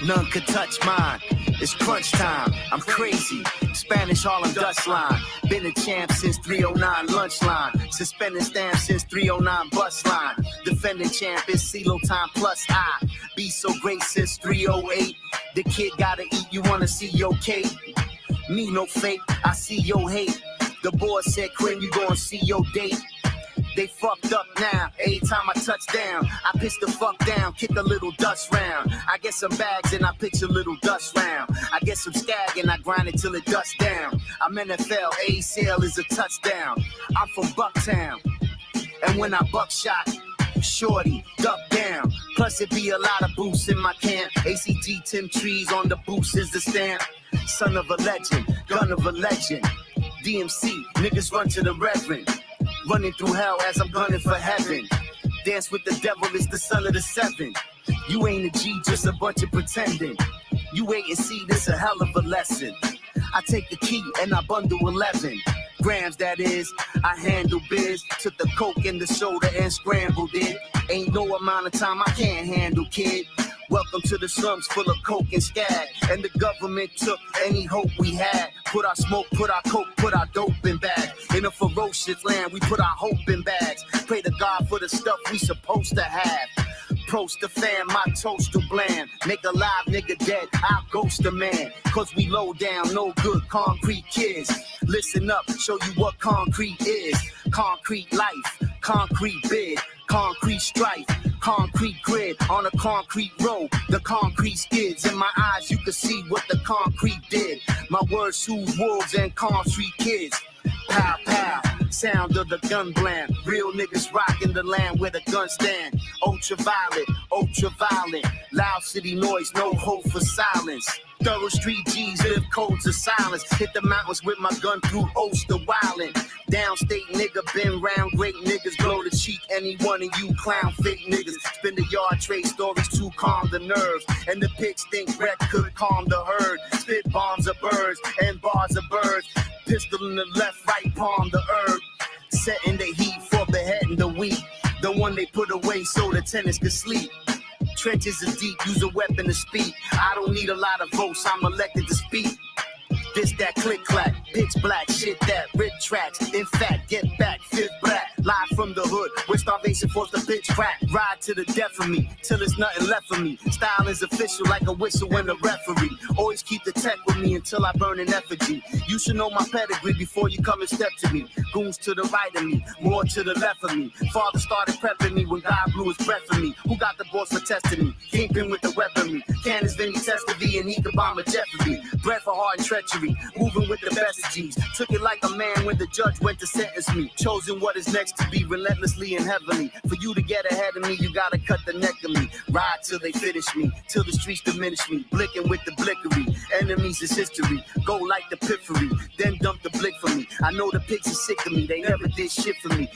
None could touch mine. It's crunch time. I'm crazy. Spanish Harlem Dutch line. Been a champ since 309 lunch line. Suspended stamp since 309 bus line. Defending champ is CeeLo time plus I. Be so great since 308. The kid gotta eat. You wanna see your cake? Me no fake. I see your hate. The boy said, Quinn, you gon' see your date. They fucked up now. Every time I touch down, I piss the fuck down, kick a little dust round. I get some bags and I pitch a little dust round. I get some skag and I grind it till it dusts down. I'm NFL, A sale is a touchdown. I'm from Bucktown, and when I buckshot, shorty, duck down. Plus it be a lot of boosts in my camp. ACG, Tim Trees on the boost is the stamp. Son of a legend, gun of a legend. DMC, niggas run to the reverend. Running through hell as I'm gunning for heaven. Dance with the devil is the son of the seven. You ain't a G, just a bunch of pretending. You wait and see, this a hell of a lesson. I take the key and I bundle 11 grams, that is. I handle biz. Took the coke and the soda and scrambled it. Ain't no amount of time I can't handle, kid. Welcome to the slums full of coke and scag. And the government took any hope we had. Put our smoke, put our coke, put our dope in bags. In a ferocious land, we put our hope in bags. Pray to God for the stuff we supposed to have. Prost the fam, my toast to bland. Make a live nigga dead, I'll ghost a man. Cause we low down, no good concrete kids. Listen up, show you what concrete is. Concrete life, concrete bid, concrete strife. Concrete grid on a concrete road, the concrete skids. In my eyes, you can see what the concrete did. My words soothe wolves and concrete kids. Pow, pow, sound of the gun blam. Real niggas rockin' the land where the guns stand. Ultraviolet, ultraviolet. Loud city noise, no hope for silence. Thorough street G's live codes of silence. Hit the mountains with my gun through Ulster wildin'. Downstate nigga, been round great niggas. Blow the cheek, any one of you clown fake niggas. Spin the yard trade stories to calm the nerves. And the pigs think wreck could calm the herd. Spit bombs of birds and bars of birds. Pistol in the left, right palm the herb. Setting the heat for the head and the weak. The one they put away so the tenants could sleep. Trenches are deep, use a weapon to speak. I don't need a lot of votes, I'm elected to speak. This, that, click, clack, pitch black, shit that, rip tracks. In fact, get back, fifth black. Live from the hood, where starvation forced the bitch crack. Ride to the death of me, till there's nothing left of me. Style is official like a whistle and a referee. Always keep the tech with me until I burn an effigy. You should know my pedigree before you come and step to me. Goons to the right of me, more to the left of me. Father started prepping me when God blew his breath for me. Who got the boss for testing me? Kingpin with the weaponry. Candace Vinny tested me and he could bomb a jet for me. Breath for hard and treachery, moving with the best of G's. Took it like a man when the judge went to sentence me. Chosen what is next to be relentlessly and heavily. For you to get ahead of me, you gotta cut the neck of me. Ride till they finish me, till the streets diminish me. Blicking with the blickery, enemies is history. Go like the piffery, then dump the blick for me. I know the pigs are sick of me, they never did shit for me.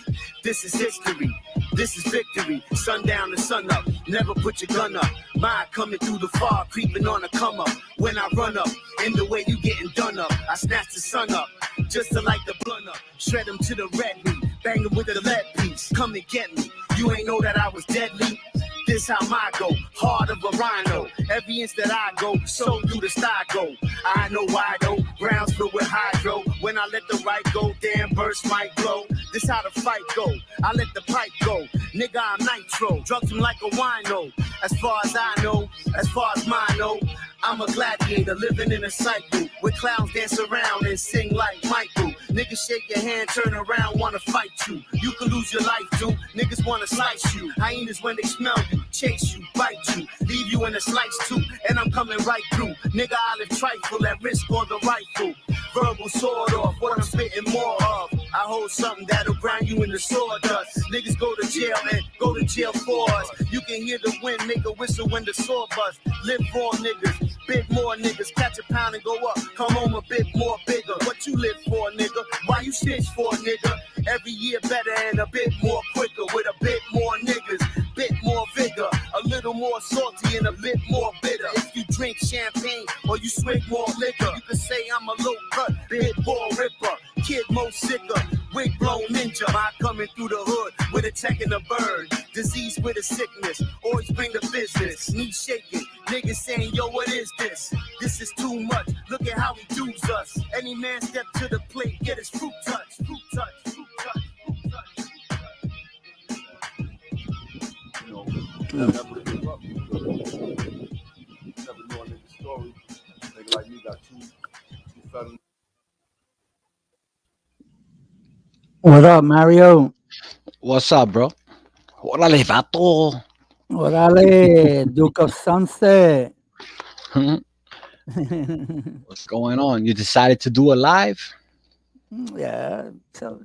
This is history, this is victory. Sundown to sun up, never put your gun up. Mine coming through the fog, creeping on a come up. When I run up, in the way you getting done up, I snatch the sun up, just to light the blunt up. Shred him to the red meat, bang him with a lead piece. Come and get me, you ain't know that I was deadly. This how my go, heart of a rhino. Every inch that I go, so do the style go. I know why though, grounds filled with hydro. When I let the right go, damn burst might blow. This how the fight go, I let the pipe go. Nigga, I'm nitro, drugs him like a wino. As far as I know, as far as mine know, I'm a gladiator living in a cycle where clowns dance around and sing like Michael. Niggas shake your hand, turn around, wanna fight you. You can lose your life too. Niggas wanna slice you. Hyenas when they smell you, chase you, bite you, leave you in a slice too. And I'm coming right through. Nigga, I live trifle at risk for the rifle. Verbal sword off, what I'm spitting more of. I hold something that'll grind you in the sawdust. Niggas go to jail and go to jail for us. You can hear the wind make a whistle when the saw bust. Live for niggas, bit more niggas. Catch a pound and go up, come home a bit more bigger. What you live for, nigga? Why you stitch for, nigga? Every year better and a bit more quicker. With a bit more niggas, bit more vigor. A little more salty and a bit more bitter. If you drink champagne or you swig more liquor, you can say I'm a low cut, big ball ripper. Kid most sicker, wig blown ninja. I coming through the hood with a tech and a bird. Disease with a sickness, always bring the business. Knee shaking, Niggas saying, yo, what is this? This is too much. Look at how he does us. Any man step to the plate, get his fruit touch. Fruit touch, fruit touch, fruit touch. You know, never give up. Never know a nigga's story. Nigga like me got two felonies. What up, Mario? What's up, bro? Órale, vato. Orale, Duke of Sunset. What's going on? You decided to do a live? Yeah, so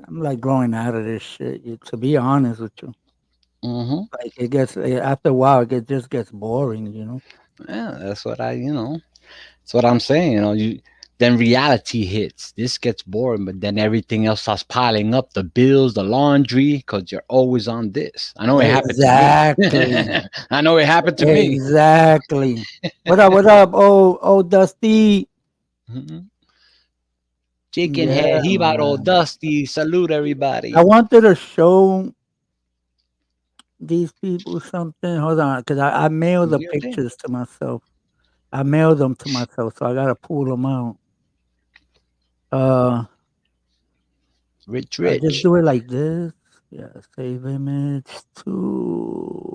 I'm like growing out of this shit. To be honest with you, Mm-hmm. like it gets after a while, it just gets boring. Yeah, that's what that's what I'm saying. Then reality hits. This gets boring, but then everything else starts piling up. The bills, the laundry, because you're always on this. I know it happened to me. Exactly, I know it happened to me. exactly. What up? What up? Oh, Dusty. Mhm. Chicken Yeah, head, he about old man. Dusty. Salute I everybody. wanted to show these people something. Hold on, because I mailed Do the your thing. pictures to myself. I mailed them to myself, so I gotta pull them out. Uh, Rich, I just rich. do it like this. Yeah, save image to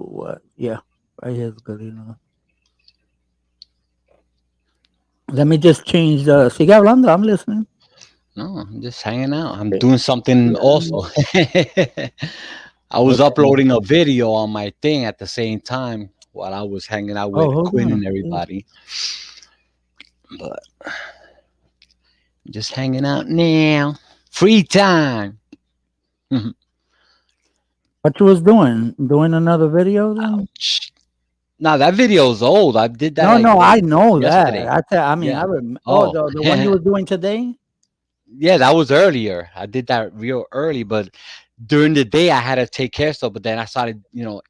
what? Yeah, right here's good enough. Let me just change the. Sigue hablando. I'm listening. No, I'm just hanging out. I'm Okay. doing something Let also. me. I was Okay. uploading a video on my thing at the same time while I was hanging out Oh, with hold Quinn on. and everybody. But just hanging out now. Free time. What you was doing? Doing another video then? Ouch. Now that video's old. I did that No, like no, I know that. yesterday. I mean, Yeah. I remember. Oh, Oh. the one you were doing today. Yeah, that was earlier. I did that real early, but during the day I had to take care of stuff. But then I started,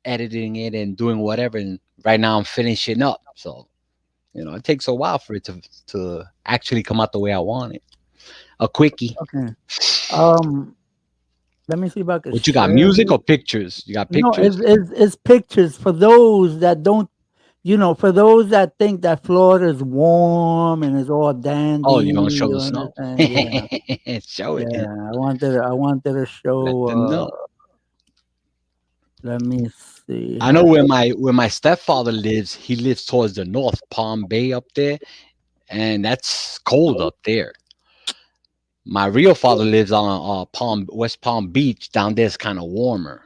editing it and doing whatever. And right now I'm finishing up. So it takes a while for it to actually come out the way I want it. A quickie. Okay. Um, Let me see if I can What you got? share Music this. or pictures? You got No, pictures? it's pictures for those that don't, for those that think that Florida is warm and it's all Oh, dandy. you gonna show You the snow? understand? Yeah, Show it. yeah. I wanted to Let show. them know. Let me see. I know where my stepfather lives. He lives towards the north, Palm Bay up there, and that's cold up there. My real father lives on West Palm Beach. Down there, it's kind of warmer.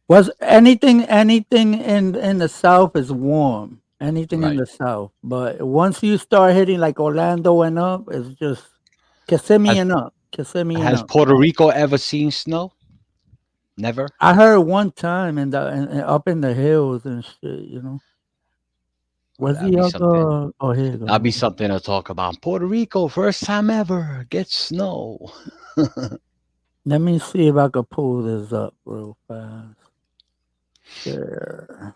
Was anything in the South is warm. Anything in Right. the South, but once you start hitting like Orlando and up, it's just Kissimmee Has and up, Kissimmee and Has up. Puerto Rico ever seen snow? Never. I heard one time up in the hills and shit. Oh, Was that'd the be something. other? Oh, here you That'd be go. something to talk about. Puerto Rico, first time ever gets snow. Let me see if I could pull this up real fast. Share.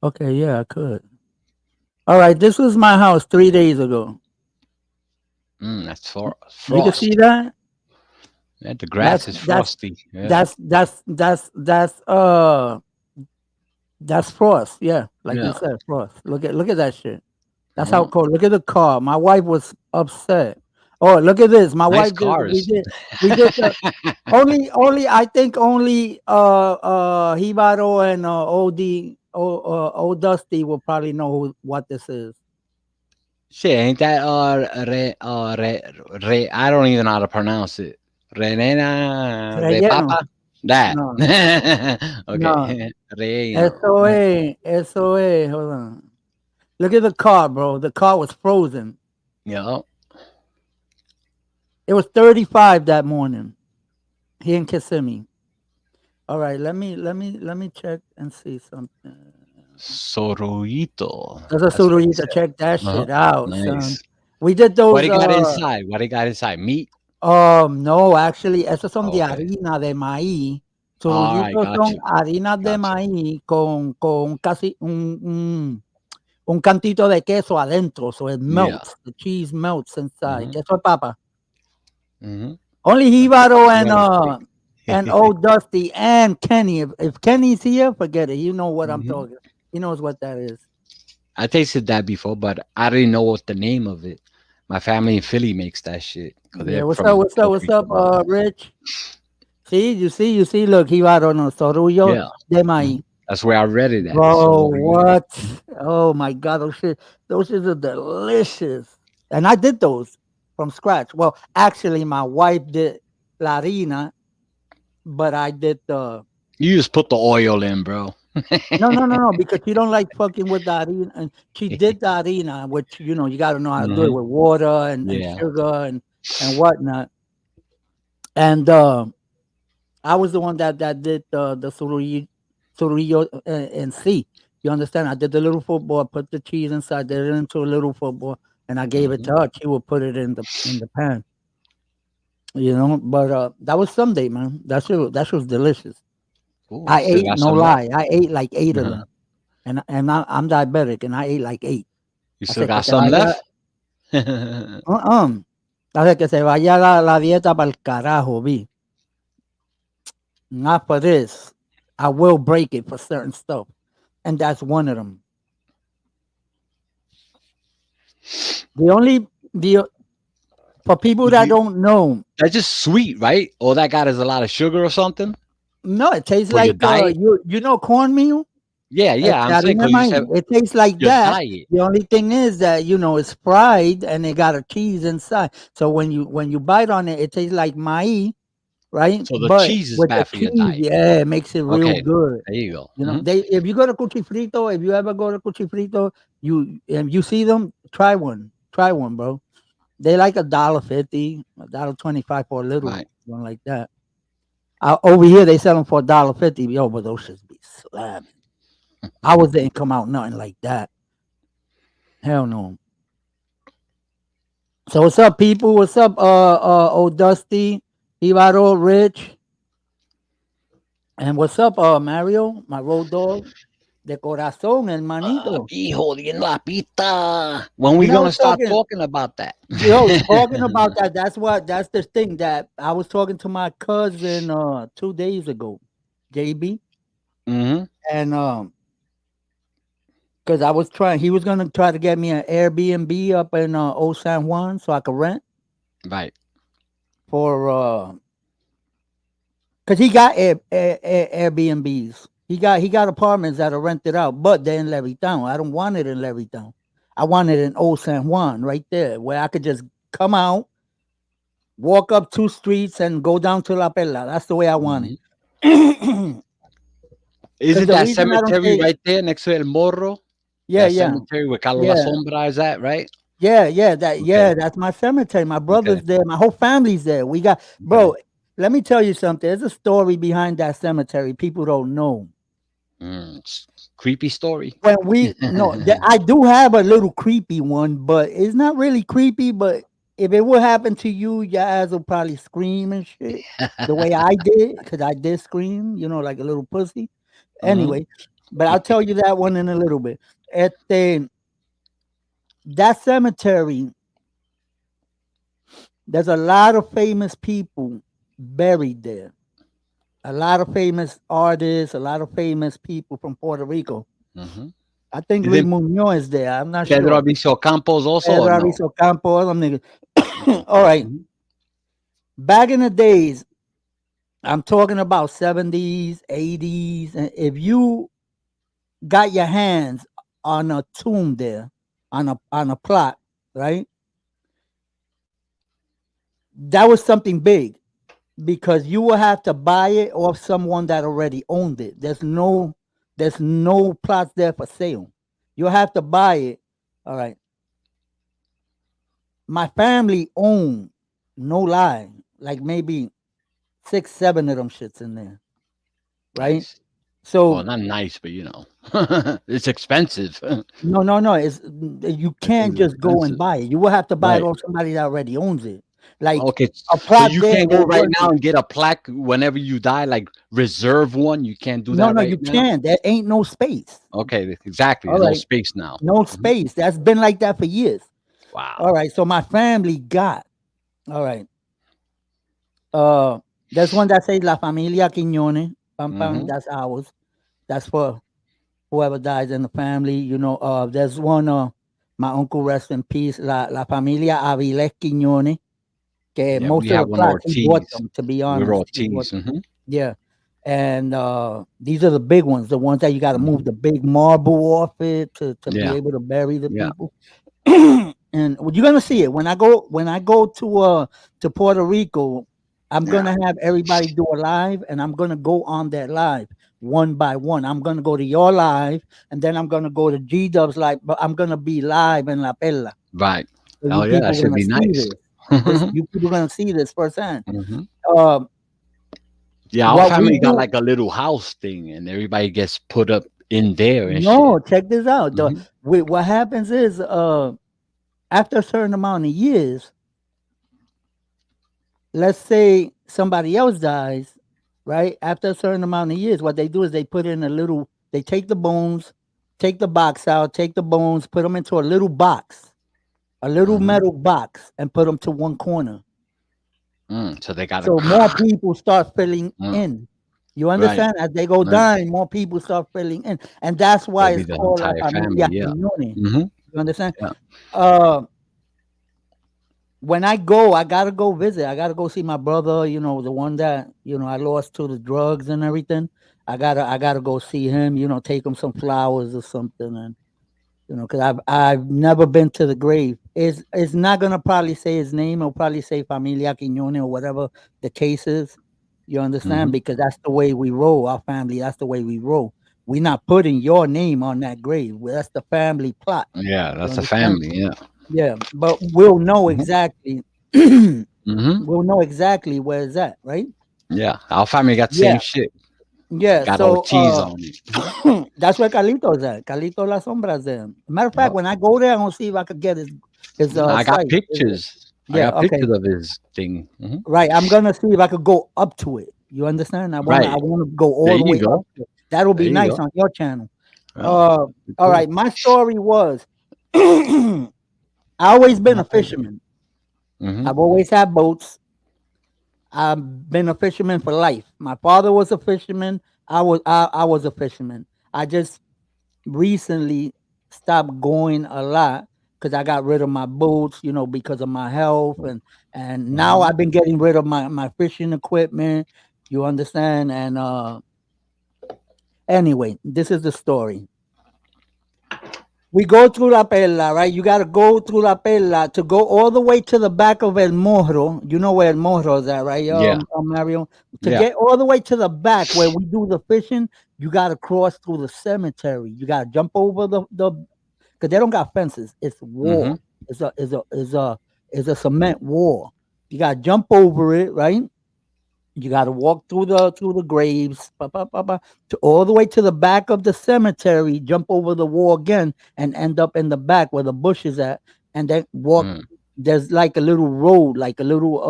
Okay, yeah, I could. All right, this was my house 3 days ago. That's You can see frost. that? Yeah, the That's grass is that's frosty. Yeah, that's that's that's that's uh that's frost. Yeah, like you yeah. said, frost. Look at that shit. That's how Uh-huh. cold. Look at the car. My wife was upset. Oh, look at this. My Nice wife did. We cars. did. We did the only. I think only Hibaro and Old Dusty will probably know what this is. Shit, ain't that I don't even know how to pronounce it. Renena re Relleno. papa? That. No, no. Okay. Relleno. Eso es. Hold on. Look at the car, bro. The car was frozen. Yeah. It was 35 that morning here in Kissimmee. All right, let me check and see something. Soruito. That's a That's what he surulita. said. Check that Uh-huh. shit out, son. Nice. We did What those. he got inside? What he got inside? Meat? No, actually, esos son Oh, de okay. harina de maíz. All right, Surullitos got son you. harinas de Got you. maíz con casi un cantito de queso adentro, so it Yeah. melts. The cheese melts inside. Mm-hmm. Queso de papa. Mm-hmm. Only That's Jíbaro what you and gotta say. and old Dusty and Kenny. If Kenny's here, forget it. You know what I'm Mhm. talking. He knows what that is. I tasted that before, but I didn't know what the name of it. My family in Philly makes that shit because Yeah, they're what's up? from What's up? Puerto What's up, Rico. Rich? See, you see. Look, he va no sorullo Yeah, de mhm. maíz. That's where I read it at. Bro, Sonorio. what? Oh my God, those shit are delicious. And I did those from scratch. Well, actually, my wife did la harina, but I did the You just put the oil in, bro. no, because she don't like fucking with the harina. And she did the harina, which you got to know how to do it Mhm. with water and Yeah. sugar and whatnot. And I was the one that did the surullo in C. You understand? I did the little football, put the cheese inside, did it into a little football, and I gave it Mhm. to her. She would put it in the pan. But that was Sunday, man. That shit was delicious. Ooh, I still ate, got no some left. lie, I ate like 8 of Uh-huh. them, and I'm diabetic, and I ate like 8. You I still said que got se some vaya, left? uh-uh. I said que se vaya la dieta para el carajo, vi. Not for this. I will break it for certain stuff, and that's one of them. The only the For people that You don't know, That's just sweet, right? All that got is a lot of sugar or something no, it tastes for your like diet? you know cornmeal. Yeah, yeah, I'm saying Harina de 'cause you said maíz. It tastes like your that. diet. The only thing is that it's fried and it got a cheese inside. So when you bite on it, it tastes like maíz, right? So the But cheese is with the bad for your cheese, diet. yeah, it makes it real Okay, good. there you go. You know, Mhm. they if you go to Cuchifrito, if you ever go to Cuchifrito, you see them, try one. Try one, bro. They like $1.50, $1.25 for a little Right. one like that. Over here, they sell them for $1.50. Yo, but those shits be slamming. Ours didn't come out nothing like that. Hell no. So what's up, people? What's up, old Dusty, Ibaro, Rich, and what's up, Mario, my road dog, de corazón, hermanito. Hijo de la pita. When we I gonna was start talking, talking about that? yo, talking about that. That's the thing that I was talking to my cousin 2 days ago, JB, Mhm. and because he was gonna try to get me an Airbnb up in Old San Juan so I could rent Right. for because he got Airbnbs. He got apartments that are rented out, but they're in Levittown. I don't want it in Levittown. I want it in Old San Juan, right there, where I could just come out, walk up 2 streets, and go down to La Perla. That's the way I want Mhm. it. Because Isn't the that reason I don't cemetery take, right there next to El Morro? yeah, That yeah, cemetery where Carlos La yeah, Sombra is at, right? yeah, Okay. that's my cemetery. My Okay. brother's there. My whole family's there. We got, Okay. bro. Let me tell you something. There's a story behind that cemetery. People don't know. Creepy story. When we no, I do have a little creepy one, but it's not really creepy. But if it would happen to you, your ass will probably scream and shit. The way I did, because I did scream, like a little pussy. Mhm. Anyway, but I'll tell you that one in a little bit. At that cemetery, there's a lot of famous people buried there. A lot of famous artists, a lot of famous people from Puerto Rico. Mhm. I think Luis Isn't Munoz is there. I'm not Pedro sure. Albizu Campos also or Pedro no? Arizo Campo, all them niggas. All right. Mhm. Back in the days, I'm talking about 70s, 80s. And if you got your hands on a tomb there, on a plot, right? That was something big because you will have to buy it off someone that already owned it. There's no plots there for sale. You'll have to buy it. All right. My family owned, no lie, like maybe 6, 7 of them shits in there, right? Nice. Well, So not nice, but it's expensive. no. You can't It's just go and expensive. buy it. You will have to buy it Right. off somebody that already owns it. Like Okay. a So plot you there can't go is right worth now it. and get a plaque whenever you die, like reserve one. You can't do No, that no, right you now. can't. There ain't no space. Okay, exactly. All There's no right, space now. no Mhm. space. That's been like that for years. All Wow. right, so my family got all right. Uh, There's one that says La Familia Quiñones. Pam pam. Mm-hmm. That's ours. That's for whoever dies in the family. There's one. My uncle rest in peace. La Familia Avilés Quiñones. Que Yeah, we most of have the one plots he bought Ortiz. them. To be We're honest, he bought Ortiz. them. Mm-hmm. Yeah, and these are the big ones. The ones that you got to move Mm-hmm. the big marble off it to be Yeah, able to bury the yeah. people. And you're gonna see it when I go to Puerto Rico. I'm Yeah. gonna have everybody do a live, and I'm gonna go on that live one by one. I'm gonna go to your live, and then I'm gonna go to G Dub's live, but I'm gonna be live in La Perla. Right. So Oh you yeah, that people should gonna be see nice. this. This you people gonna see this firsthand. Hmm. Um, Yeah, our what we family got do like a little house thing, and everybbe gets put up in there and shit. No, check this out. Hmm. What happens is after a certain amount of years, let's say somebody else dies, right? After a certain amount of years, what they do is they put in they take the bones, take the box out, take the bones, put them into a little box, a little Hmm. metal box, and put them to one corner. So they got a So more people start filling mm, in. You right, understand? As they go right. dying, more people start filling in. And that's It'll why be it's the called La entire family. Familia Yeah. Quiñones. Hmm. You understand? Yeah. Uh when I go, I gotta go visit. I gotta go see my brother. The one that I lost to the drugs and everything. I gotta go see him. Take him some flowers or something, and because I've never been to the grave. It's not gonna probably say his name. It'll probably say Familia Quiñones or whatever the case is. You understand? Hmm. Because that's the way we roll. Our family. That's the way we roll. We're not putting your name on that grave. That's the family plot. Yeah, You that's a understand? family. Yeah. Yeah, but we'll know Hmm. exactly. Hmm. We'll know exactly where it's at, right? Yeah, our family got the same Yeah, shit. yeah. Got So Ortiz on it. Mhm. that's where Carlito's at. Carlito La Sombra's there. Matter of fact, Yep. when I go there, I'm gonna see if I could get his I got site. pictures. I Yeah, got okay. pictures of his thing. Hmm. Right. I'm gonna see if I could go up to it. You understand? I Right. wanna go There all the you way up go. to it. That'll There be you nice go. on your channel. Yeah. All Cool. right. My story was I always been a fisherman. Hmm. I've always had boats. I've been a fisherman for life. My father was a fisherman. I was a fisherman. I just recently stopped going a lot because I got rid of my boats, because of my health, and now Hmm. I've been getting rid of my fishing equipment. You understand? And anyway, this is the story. We go through La Perla, right? You got to go through La Perla to go all the way to the back of El Morro. You know where El Morro is at, right, Yeah. Mario? To Yeah. get all the way to the back where we do the fishing, you got to cross through the cemetery. You got to jump over the because they don't got fences. It's Hmm. wall. It's a cement wall. You got to jump over it, right? You got to walk through the graves, to all the way to the back of the cemetery. Jump over the wall again, and end up in the back where the bush is at, and then walk. Mm. There's like a little road, like a little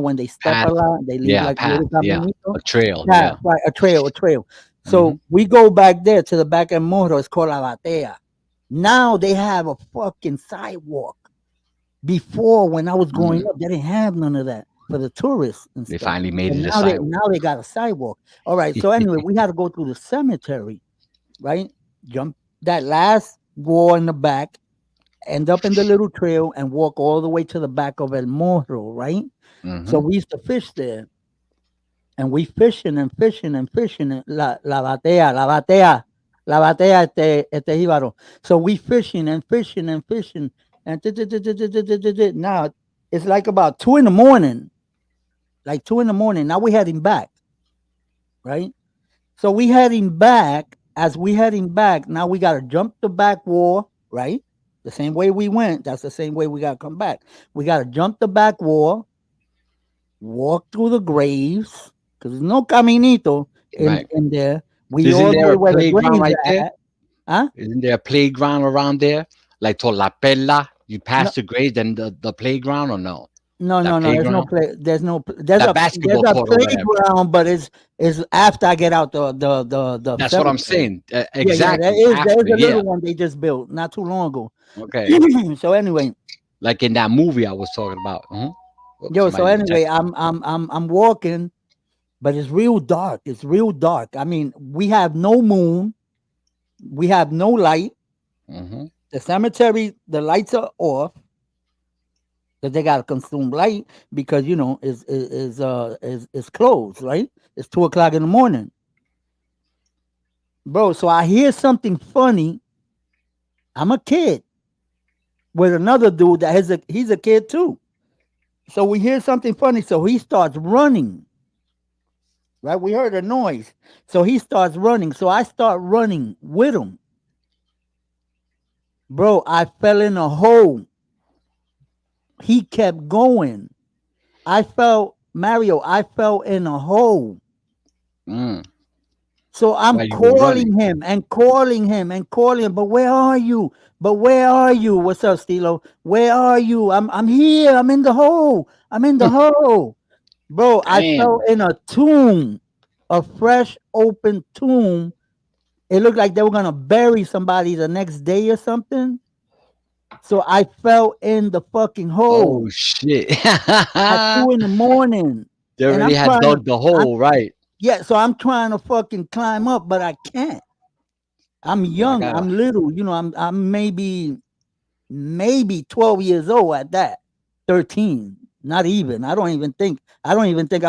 when they step a Path. lot, they leave Yeah. like a Path. little Yeah. caminito. A trail. Yeah, Yeah. right, a trail. Hmm. So we go back there to the back of Moro. It's called La Batea. Now they have a fucking sidewalk. Before, when I was growing Mm. up, they didn't have none of that for the tourists and They stuff. finally made But it a now they sidewalk. now they got a sidewalk. All right. So anyway, we had to go through the cemetery, right? Jump that last wall in the back, end up in the little trail, and walk all the way to the back of El Morro, right? So Hmm. we used to fish there, and we fishing and fishing and fishing. La batea, este jíbaro. So we fishing and fishing and fishing, and now it's like about 2 in the morning, like 2 in the morning. Now we heading back, right? So we heading back. As we heading back, now we gotta jump the back wall, right? The same way we went, that's the same way we gotta come back. We gotta jump the back wall, walk through the graves, because there's no caminito in Right. in there. We Isn't all the there way a where the playground graves right are there? at. Huh? Isn't there a playground around there? Like to La Pella? You No, pass the grade, then the playground or no? no, That no, no. There's no playground? play. There's That there's basketball a court or whatever. playground, but it's after I get out the That's what I'm cemetery. saying. Yeah, yeah. There Exactly. is After, there's a yeah. little one they just built not too long ago. Okay. So anyway, Like in that movie I was talking about. yo. So Somebody was anyway, texting. I'm walking. but it's real dark. It's real dark. I mean, we have no moon, we have no light. Hmm. The cemetery, the lights are off because they gotta consume light because is closed, right? It's 2 o'clock in the morning, bro. So I hear something funny. I'm a kid with another dude that he's a kid too. So we hear something funny. So he starts running. Right, we heard a noise. So he starts running. So I start running with him, bro. I fell in a hole. He kept going. I fell, Mario. I fell in a hole. Mm. So I'm While you were running. calling him and calling him and calling him. But where are you? But where are you? What's up, Stilo? Where are you? I'm here. I'm in the hole. I'm in the hole. Bro, I fell Damn. in a tomb, a fresh open tomb. It looked like they were gonna bury somebody the next day or something. So I fell in the fucking Oh hole shit. at 2 in the morning. They And already I'm had trying to dug the I'm hole, right? yeah, so I'm trying to fucking climb up, but I can't. I'm Yo, I young, gotta I'm little, I'm maybe 12 years old at that. 13. Not even. I don't even think I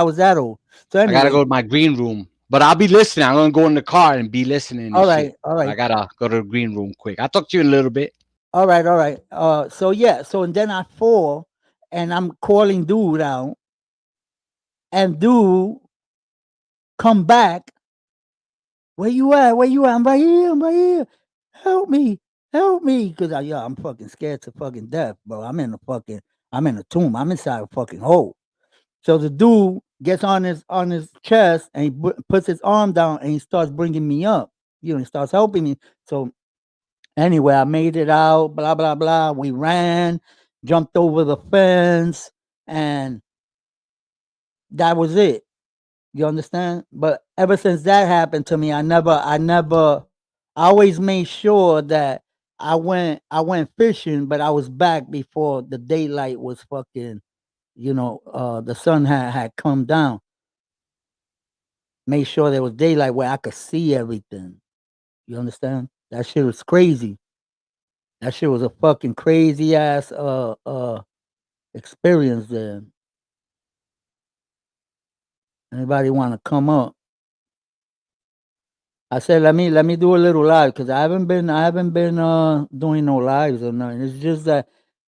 was that old. So I gotta anyway, go to my green room. But I'll be listening. I'm gonna go in the car and be listening and all shit. right, all But I right. gotta go to the green room quick. I'll talk to you in a little bit. All right, all right. So yeah, so and then I fall and I'm calling dude out and dude come back. Where you at? Where you at? I'm right here. I'm right here. Help me. Help me. Cause I'm fucking scared to fucking death, bro. I'm in a tomb. I'm inside a fucking hole. So the dude gets on his chest and puts his arm down and he starts bringing me up. He starts helping me. So anyway, I made it out, blah, blah, blah. We ran, jumped over the fence, and that was it. You understand? But ever since that happened to me, I always made sure that I went fishing, but I was back before the daylight was fucking, the sun had come down. Made sure there was daylight where I could see everything. You understand? That shit was crazy. That shit was a fucking crazy ass experience there. Anybody want to come up? I said let me do a little live because I haven't been doing no lives or nothing. It's just that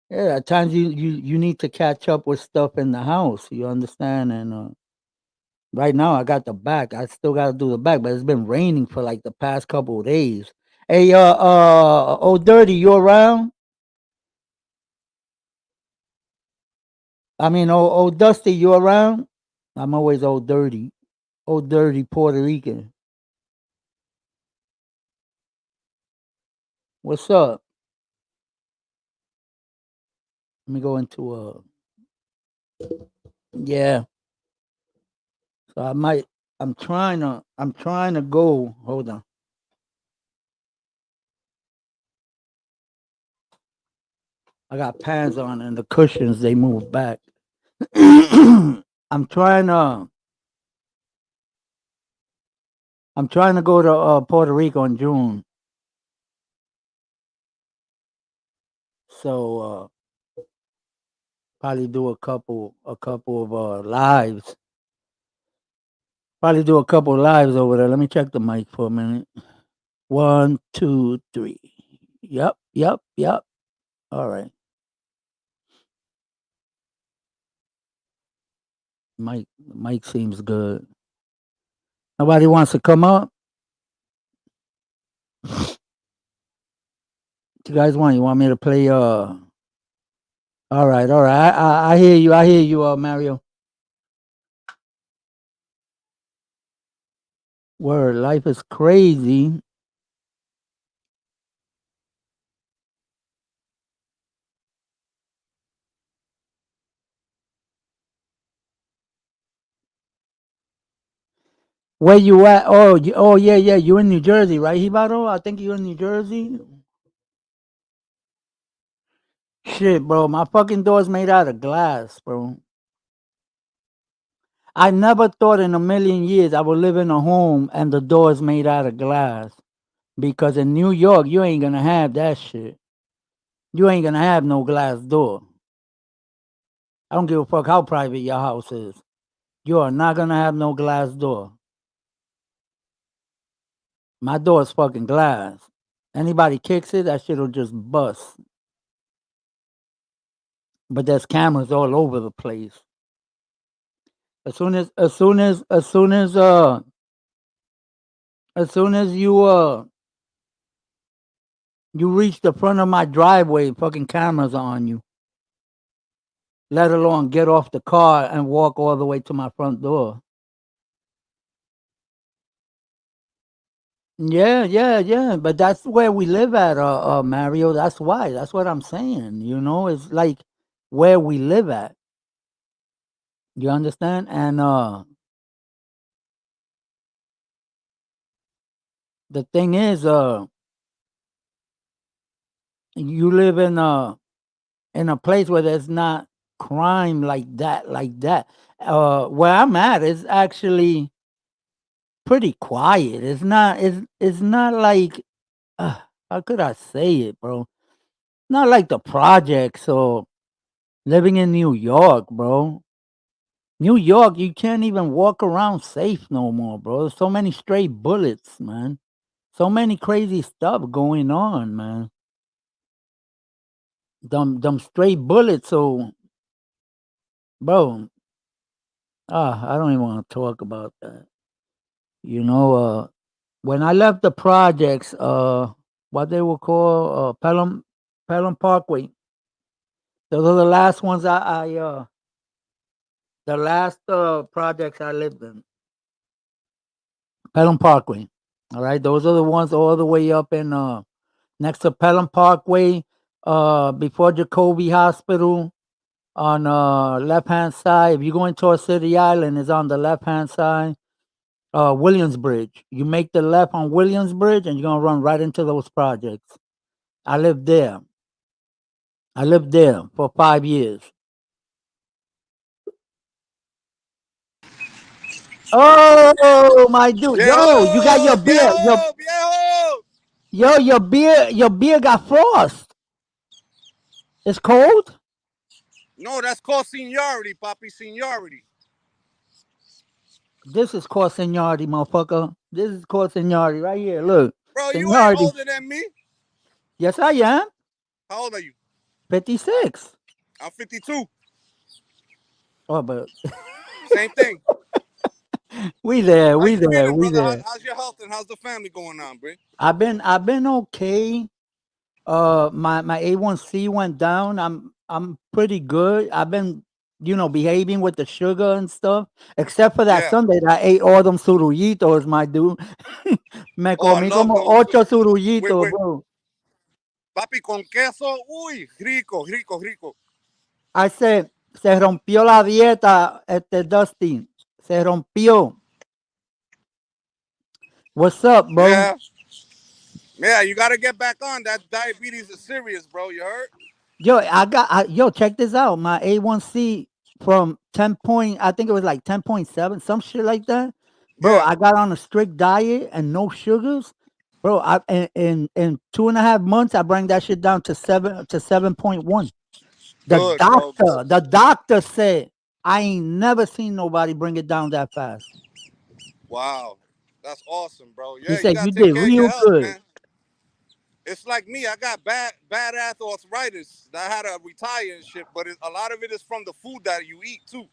yeah, at times you need to catch up with stuff in the house. You understand? And right now I got the back. I still got to do the back, but it's been raining for like the past couple of days. Hey, old dirty, you around? I mean, old Dusty, you around? I'm always old dirty. Old dirty Puerto Rican. What's up? Let me go into yeah. So I'm trying to go. Hold on. I got pants on and the cushions they move back. I'm trying to I'm trying to go to Puerto Rico in June. So probably do a couple of lives. Probably do a couple lives over there. Let me check the mic for a minute. One, two, three. Yep, yep, yep. All right. Mike seems good. Nobody wants to come up. You guys want? You want me to play? All right, all right. I hear you. I hear you, Mario. Word, life is crazy. Where you at? Oh yeah, yeah. You in New Jersey, right, Hibaro? I think you in New Jersey. Shit, bro. My fucking door's made out of glass, bro. I never thought in a million years I would live in a home and the door is made out of glass. Because in New York, you ain't gonna have that shit. You ain't gonna have no glass door. I don't give a fuck how private your house is. You are not gonna have no glass door. My door is fucking glass. Anybody kicks it, that shit'll just bust. But there's cameras all over the place. As soon as you reach the front of my driveway, fucking cameras are on you. Let alone get off the car and walk all the way to my front door. Yeah, yeah, yeah. But that's where we live at, Mario. That's why. That's what I'm saying. It's like where we live at. You understand? And the thing is, you live in a place where there's not crime like that. Where I'm at is actually pretty quiet. It's not like how could I say it, bro? Not like the projects or living in New York, bro. New York, you can't even walk around safe no more, bro. There's so many stray bullets, man. So many crazy stuff going on, man. Them stray bullets, so bro, I don't even want to talk about that. You know, when I left the projects, what they were called, Pelham Parkway. Those are the last ones the last projects I lived in. Pelham Parkway. All right, those are the ones all the way up in next to Pelham Parkway, before Jacoby Hospital on left hand side. If you're going towards City Island, it's on the left hand side. Williamsbridge. You make the left on Williamsbridge, and you're gonna run right into those projects. I lived there. I lived there for 5 years. Oh my dude, yo, you got your Viejo, beer, viejo. your beer got frost. It's cold. No, that's called seniority, papi, seniority. This is called seniority, motherfucker. This is called seniority right here. Look, Bro, you ain't seniority. older than me. Yes, I am. How old are you? 56. I'm 52. Oh, but Same thing. we there, How we you there, feeling, we brother? there. How's your health and how's the family going on, bro? I've been okay. My A1C went down. I'm pretty good. I've been, behaving with the sugar and stuff. Except for that Yeah. Sunday that I ate all them surullitos, my dude. Me Oh, I comí love como those. ocho Wait. surullitos, bro. Papi con queso. Uy, rico, rico, rico. I said, se rompió la dieta, Dustin. Se rompió. What's up, bro? Yeah. Yeah, you got to get back on. That diabetes is serious, bro. You heard? Yo, check this out. My A1C from 10 point, I think it was like 10.7, some shit like that. Bro, Yeah. I got on a strict diet and no sugars. Bro, in 2.5 months, I bring that shit down to 7.1. The Good, bro. Good. doctor, the doctor said, I ain't never seen nobody bring it down that fast. Wow. That's awesome, bro. He Yeah, you said, got you to take did care of your real health, good. man. It's like me. I got badass arthritis. I had to retire and shit, but a lot of it is from the food that you eat too.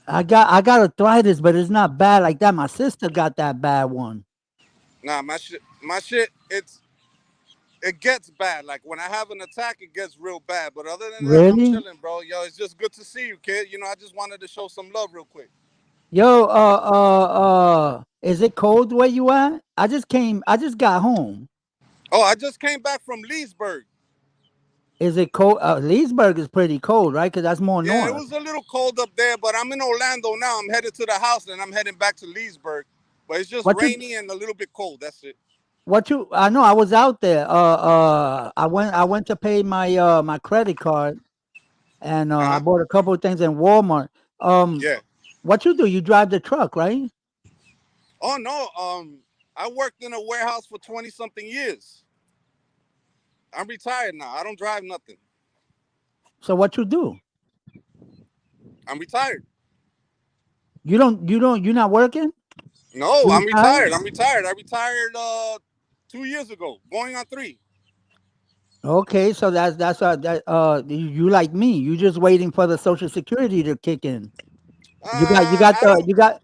I got arthritis, but it's not bad like that. My sister got that bad one. Nah, my shit, it gets bad. Like when I have an attack, it gets real bad. But other than that, I'm Really? chilling, bro. Yo, it's just good to see you, kid. I just wanted to show some love real quick. Yo, is it cold where you at? I just got home. Oh, I just came back from Leesburg. Is it cold? Leesburg is pretty cold, right? Because that's more Yeah, it north. was a little cold up there, but I'm in Orlando now. I'm headed to the house, and I'm heading back to Leesburg. But it's just What you, rainy and a little bit cold. That's it. I know I was out there. I went to pay my credit card and I Uh huh. bought a couple of things in Walmart. Um, Yeah. What you do? You drive the truck, right? Oh no, I worked in a warehouse for 20 something years. I'm retired now. I don't drive nothing. So what you do? I'm retired. You're not working? No, You I'm retired? retired. I'm retired. I retired 2 years ago, going on three. Okay, so you like me. You just waiting for the Social Security to kick in. I don't. You got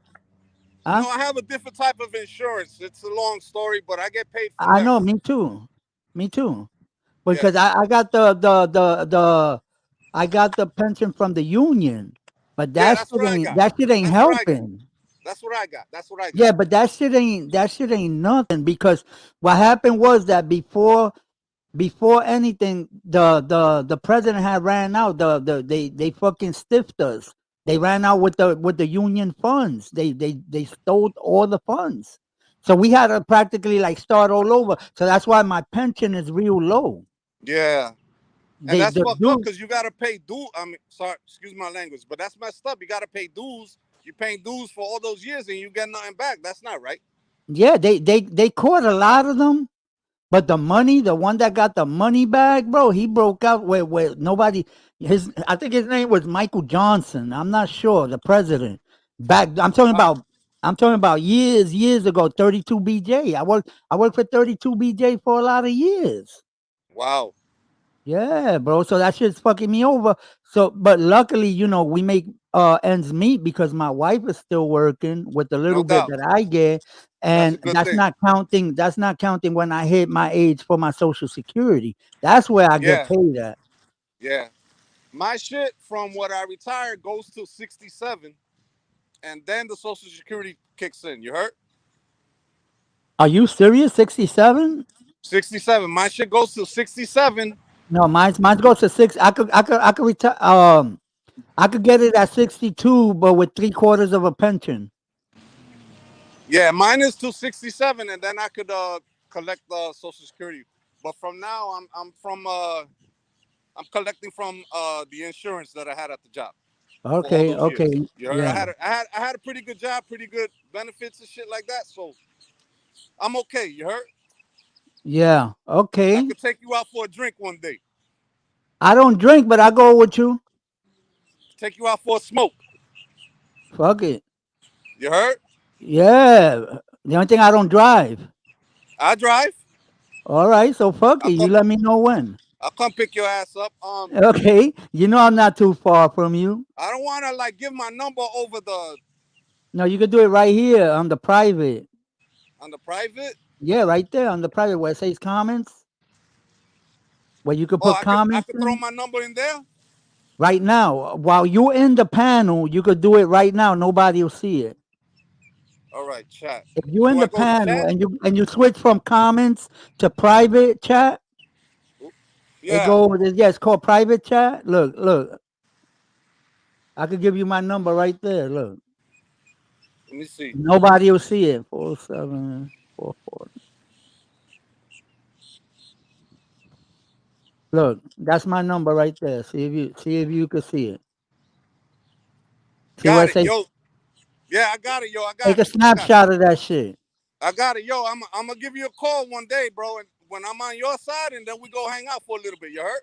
huh? No, I have a different type of insurance. It's a long story, but I get paid from I them. know, me too. Me too. Yeah, Because I got the I got the pension from the union, but yeah, that's what I got. that shit ain't That's what I got. helping. That's what I got. That's what I got. Yeah, but that shit ain't nothing because what happened was that before anything, the president had ran out. They fucking stiffed us. They ran out with the union funds. They stole all the funds. So we had to practically like start all over. So that's why my pension is real low. Yeah, and They that's the fucked up dude, because you gotta pay due. I mean, sorry, excuse my language, but that's messed up. You gotta pay dues. You're paying dues for all those years and you get nothing back. That's not right. yeah, they caught a lot of them. But the money, the one that got the money back, bro, he broke out where nobody. I think his name was Michael Johnson. I'm not sure. The president back. Uh, I'm talking about years ago. 32 BJ. I worked for 32 BJ for a lot of years. wow, Yeah, bro. So that shit's fucking me over. So, but luckily, we make ends meet because my wife is still working with the no little bit doubt. that I get, That's a and good thing. that's not counting when I hit my age for my social security. That's where I get Yeah, paid at. yeah. My shit from what I retired goes to 67, and then the Social Security kicks in. You heard? Are you serious? 67? 67. My shit goes to 67. No, mine goes to six. I could retire. I could get it at 62, but with 3/4 of a pension. Yeah, mine is to 67, and then I could collect the Social Security. But from now, I'm collecting from the insurance that I had at the job for all Okay, those years. okay, You heard? yeah, I had a pretty good job, pretty good benefits and shit like that. So I'm okay. You heard? yeah, I okay. could take you out for a drink one day. I don't drink, but I go with you. Take you out for a smoke. Fuck it. You heard? Yeah. The only thing I don't drive. I drive. All right, so fuck I'll it. You come. let me know when. I'll come pick your ass up. Okay. You know I'm not too far from you. I don't want to like give my number over the No, you can do it right here on the private. on the private. Yeah, right there on the private where it says comments, where you can Oh, put I comments could throw in. my number in there. Right now, while you're in the panel, you could do it right now. Nobody will see it. All right, chat. If you're in Do I the go to panel chat? and you switch from comments to private chat, Yeah. it's called private chat. Look, I could give you my number right there. Look. Let me see. Nobody will see it. 4744. Look, that's my number right there. See if you can see it. See where Got it it, says yo. Yeah, I got it, yo. I take got a it. I got it. snapshot of that shit. I got it, yo. I'm gonna give you a call one day, bro, and when I'm on your side, and then we go hang out for a little bit. You heard?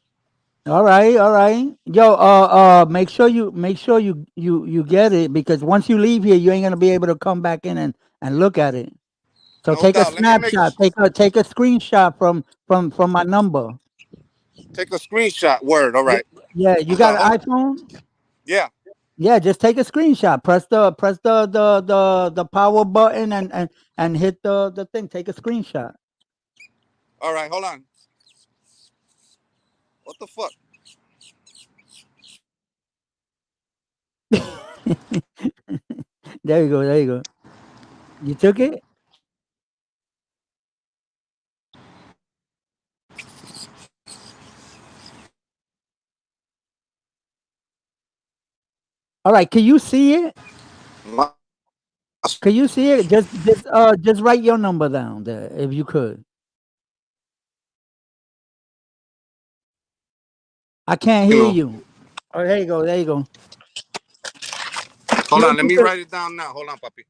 All right, all right. Yo, make sure you get it because once you leave here, you ain't gonna be able to come back in and look at it. So No take a doubt. Let me snapshot. Take a screenshot from my number. take a screenshot. Word. All Yeah, right. yeah. You Hold on. got Hold an on. iPhone? Yeah. Yeah, just take a screenshot. Press the power button and hit the thing. Take a screenshot. All right. Hold on. What the fuck? There you go. There you go. You took it? All right. Can you see it? My, Can you see it? Just write your number down there if you could. I can't you hear know. you. Oh, there you go. There you go. Hold on, let You me could, write it down now. Hold on, papi.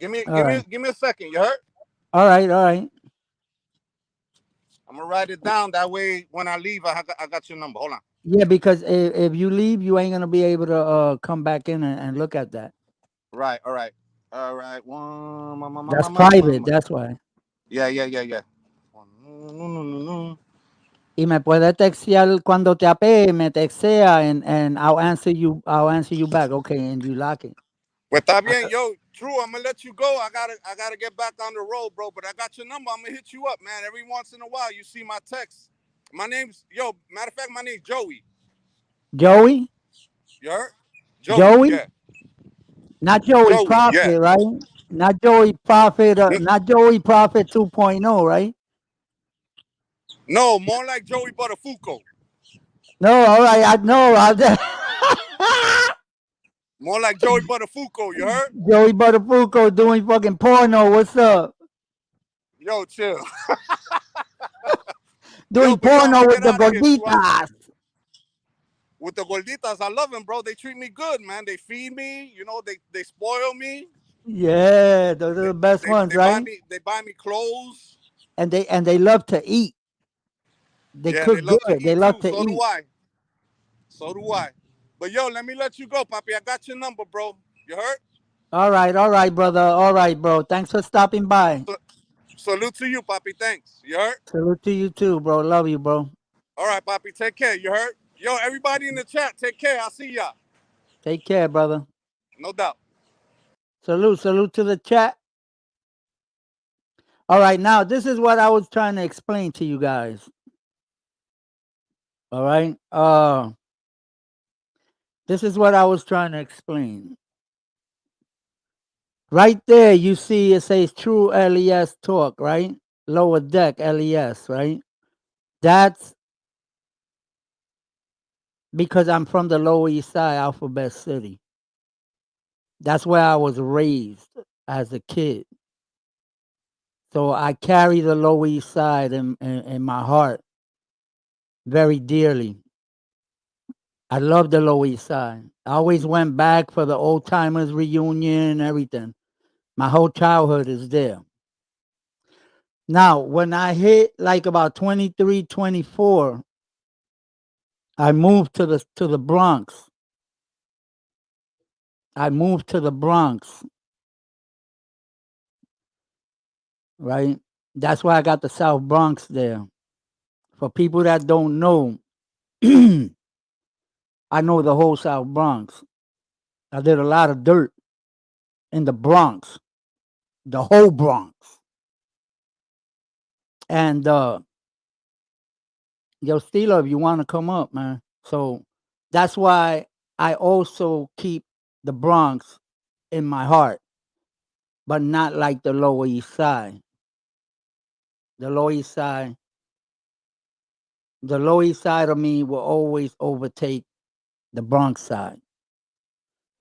Give me, all give me, right, give me a second. You heard? all right, all right. I'm gonna write it down. That way, when I leave, I got your number. Hold on. Yeah, because if you leave, you ain't gonna be able to come back in and look at that. Right. All right. All right. One. That's private. That's why. Yeah. Yeah. Yeah. Yeah. No, no, no, no. Y me puede textear cuando te apee, me textea and I'll answer you back. Okay, and you lock it. Pues está I- bien, yo. True, I'm gonna let you go. I gotta get back on the road, bro. But I got your number. I'm gonna hit you up, man. Every once in a while, you see my text. My name's Matter of fact, my name's Joey. Joey, You heard? Joey. Joey, Yeah. not Joey Joey. Yeah. Prophet, right? Not Joey Prophet, No, not Joey Prophet 2.0, right? no, more like Joey Buttafuoco. No, all right, I know. More like Joey Buttafuoco. You heard? Joey Buttafuoco doing fucking porno. What's up? Yo, chill. Yo, Doing but yo, I'm porno gonna with get the out of here, True. gorditas. With the gorditas, I love them, bro. They treat me good, man. They feed me. They spoil me. Yeah, those are They, the best they, ones, they buy right? me. They buy me clothes. And they love to eat. They Yeah, and cook they love to good. They eat love too. to So do eat. I. So do I. But yo, let me let you go, Papi. I got your number, bro. You heard? All right, brother. All right, bro. Thanks for stopping by. So, salute to you, Papi. Thanks. You heard? Salute to you too, bro. Love you, bro. All right, Papi. Take care. You heard? Yo, everybody in the chat, take care. I'll see y'all. Take care, brother. No doubt. Salute to the chat. All right, now this is what I was trying to explain to you guys. All right. This is what I was trying to explain. Right there, you see it says true LES talk, right? Lower deck LES, right? That's because I'm from the Lower East Side, Alphabet City. That's where I was raised as a kid. So I carry the Lower East Side in my heart very dearly. I love the Lower East Side. I always went back for the old timers reunion, everything. My whole childhood is there. Now, when I hit like about 23, 24, I moved to the Bronx. I moved to the Bronx, right? That's why I got the South Bronx there. For people that don't know, I know the whole South Bronx. I did a lot of dirt in the Bronx, the whole Bronx. And yo, Steeler, if you want to come up, man. So that's why I also keep the Bronx in my heart, but not like the Lower East Side. The Lower East Side, the Lower East Side of me will always overtake the Bronx side.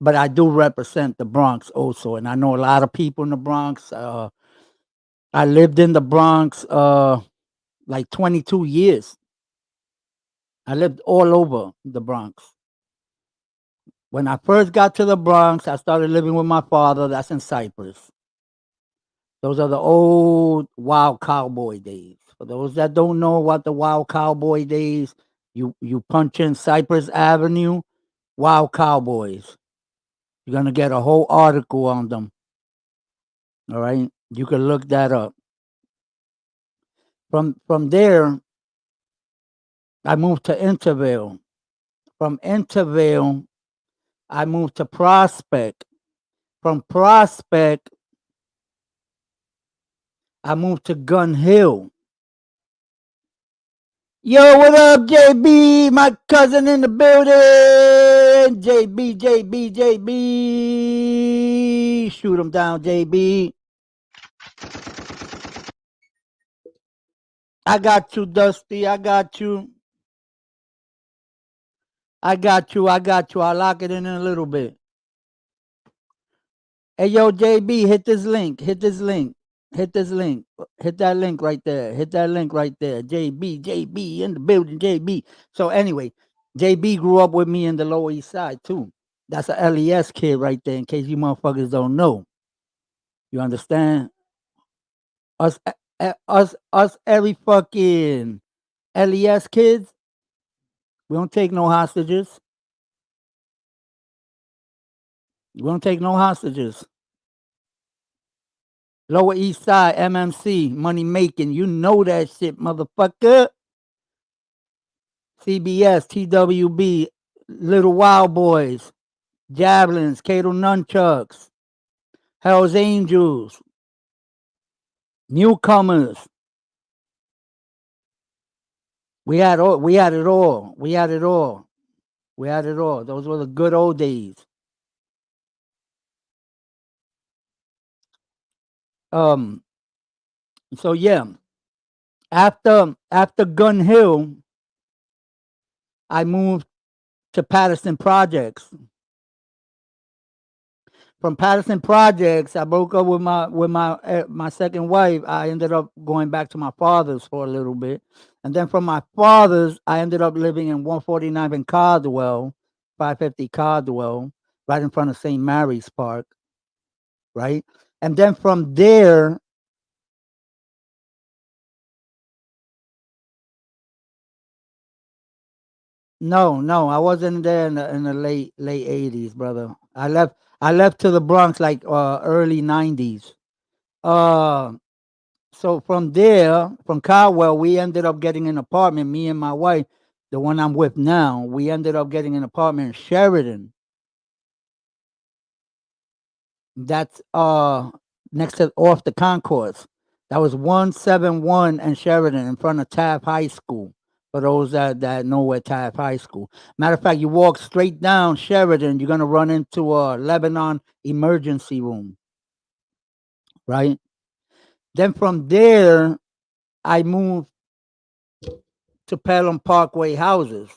But I do represent the Bronx also, and I know a lot of people in the Bronx. I lived in the Bronx like 22 years. I lived all over the Bronx. When I first got to the Bronx, I started living with my father. That's in Cypress. Those are the old wild cowboy days. For those that don't know what the wild cowboy days, you punch in Cypress Avenue, wild cowboys. You're gonna get a whole article on them. All right, you can look that up. From there, I moved to Intervale. From Intervale, I moved to Prospect. From Prospect, I moved to Gun Hill. Yo, what up, JB? My cousin in the building. JB. Shoot him down, JB. I got you, Dusty. I got you. I'll lock it in a little bit. Hey, yo, JB, hit this link. Hit this link. Hit this link. Hit that link right there. Hit that link right there. JB in the building, JB. So anyway, JB grew up with me in the Lower East Side too. That's a LES kid right there. In case you motherfuckers don't know, you understand? Us, us, every fucking LES kids. We don't take no hostages. We don't take no hostages. Lower East Side, MMC, money making. You know that shit, motherfucker. CBS, TWB, Little Wild Boys, Javelins, Cato Nunchucks, Hell's Angels, Newcomers. We had all. We had it all. We had it all. We had it all. Those were the good old days. Um. So yeah, after Gun Hill, I moved to Patterson Projects. From Patterson Projects, I broke up with my second wife. I ended up going back to my father's for a little bit, and then from my father's, I ended up living in 149 in Caldwell, 550 Caldwell, right in front of St. Mary's Park, right? And then from there, no, I wasn't there in the late 80s, brother. I left to the Bronx like early 90s. Uh so from there, from Caldwell, we ended up getting an apartment, me and my wife, the one I'm with now. We ended up getting an apartment in Sheridan. That's next to off the concourse. That was 171 and Sheridan in front of Taft High School. For those that know where Taft High School. Matter of fact, you walk straight down Sheridan, you're gonna run into a Lebanon emergency room, right? Then from there, I moved to Pelham Parkway houses.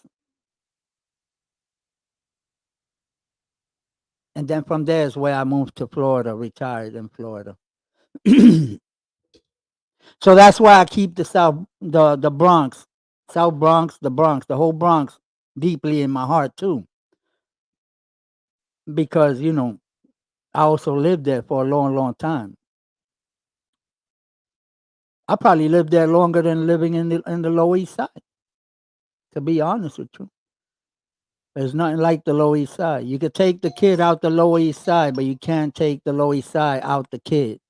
And then from there is where I moved to Florida, retired in Florida. So that's why I keep the Bronx, South Bronx, the whole Bronx, deeply in my heart too, because I also lived there for a long, long time. I probably lived there longer than living in the Lower East Side. To be honest with you, there's nothing like the Lower East Side. You could take the kid out the Lower East Side, but you can't take the Lower East Side out the kid.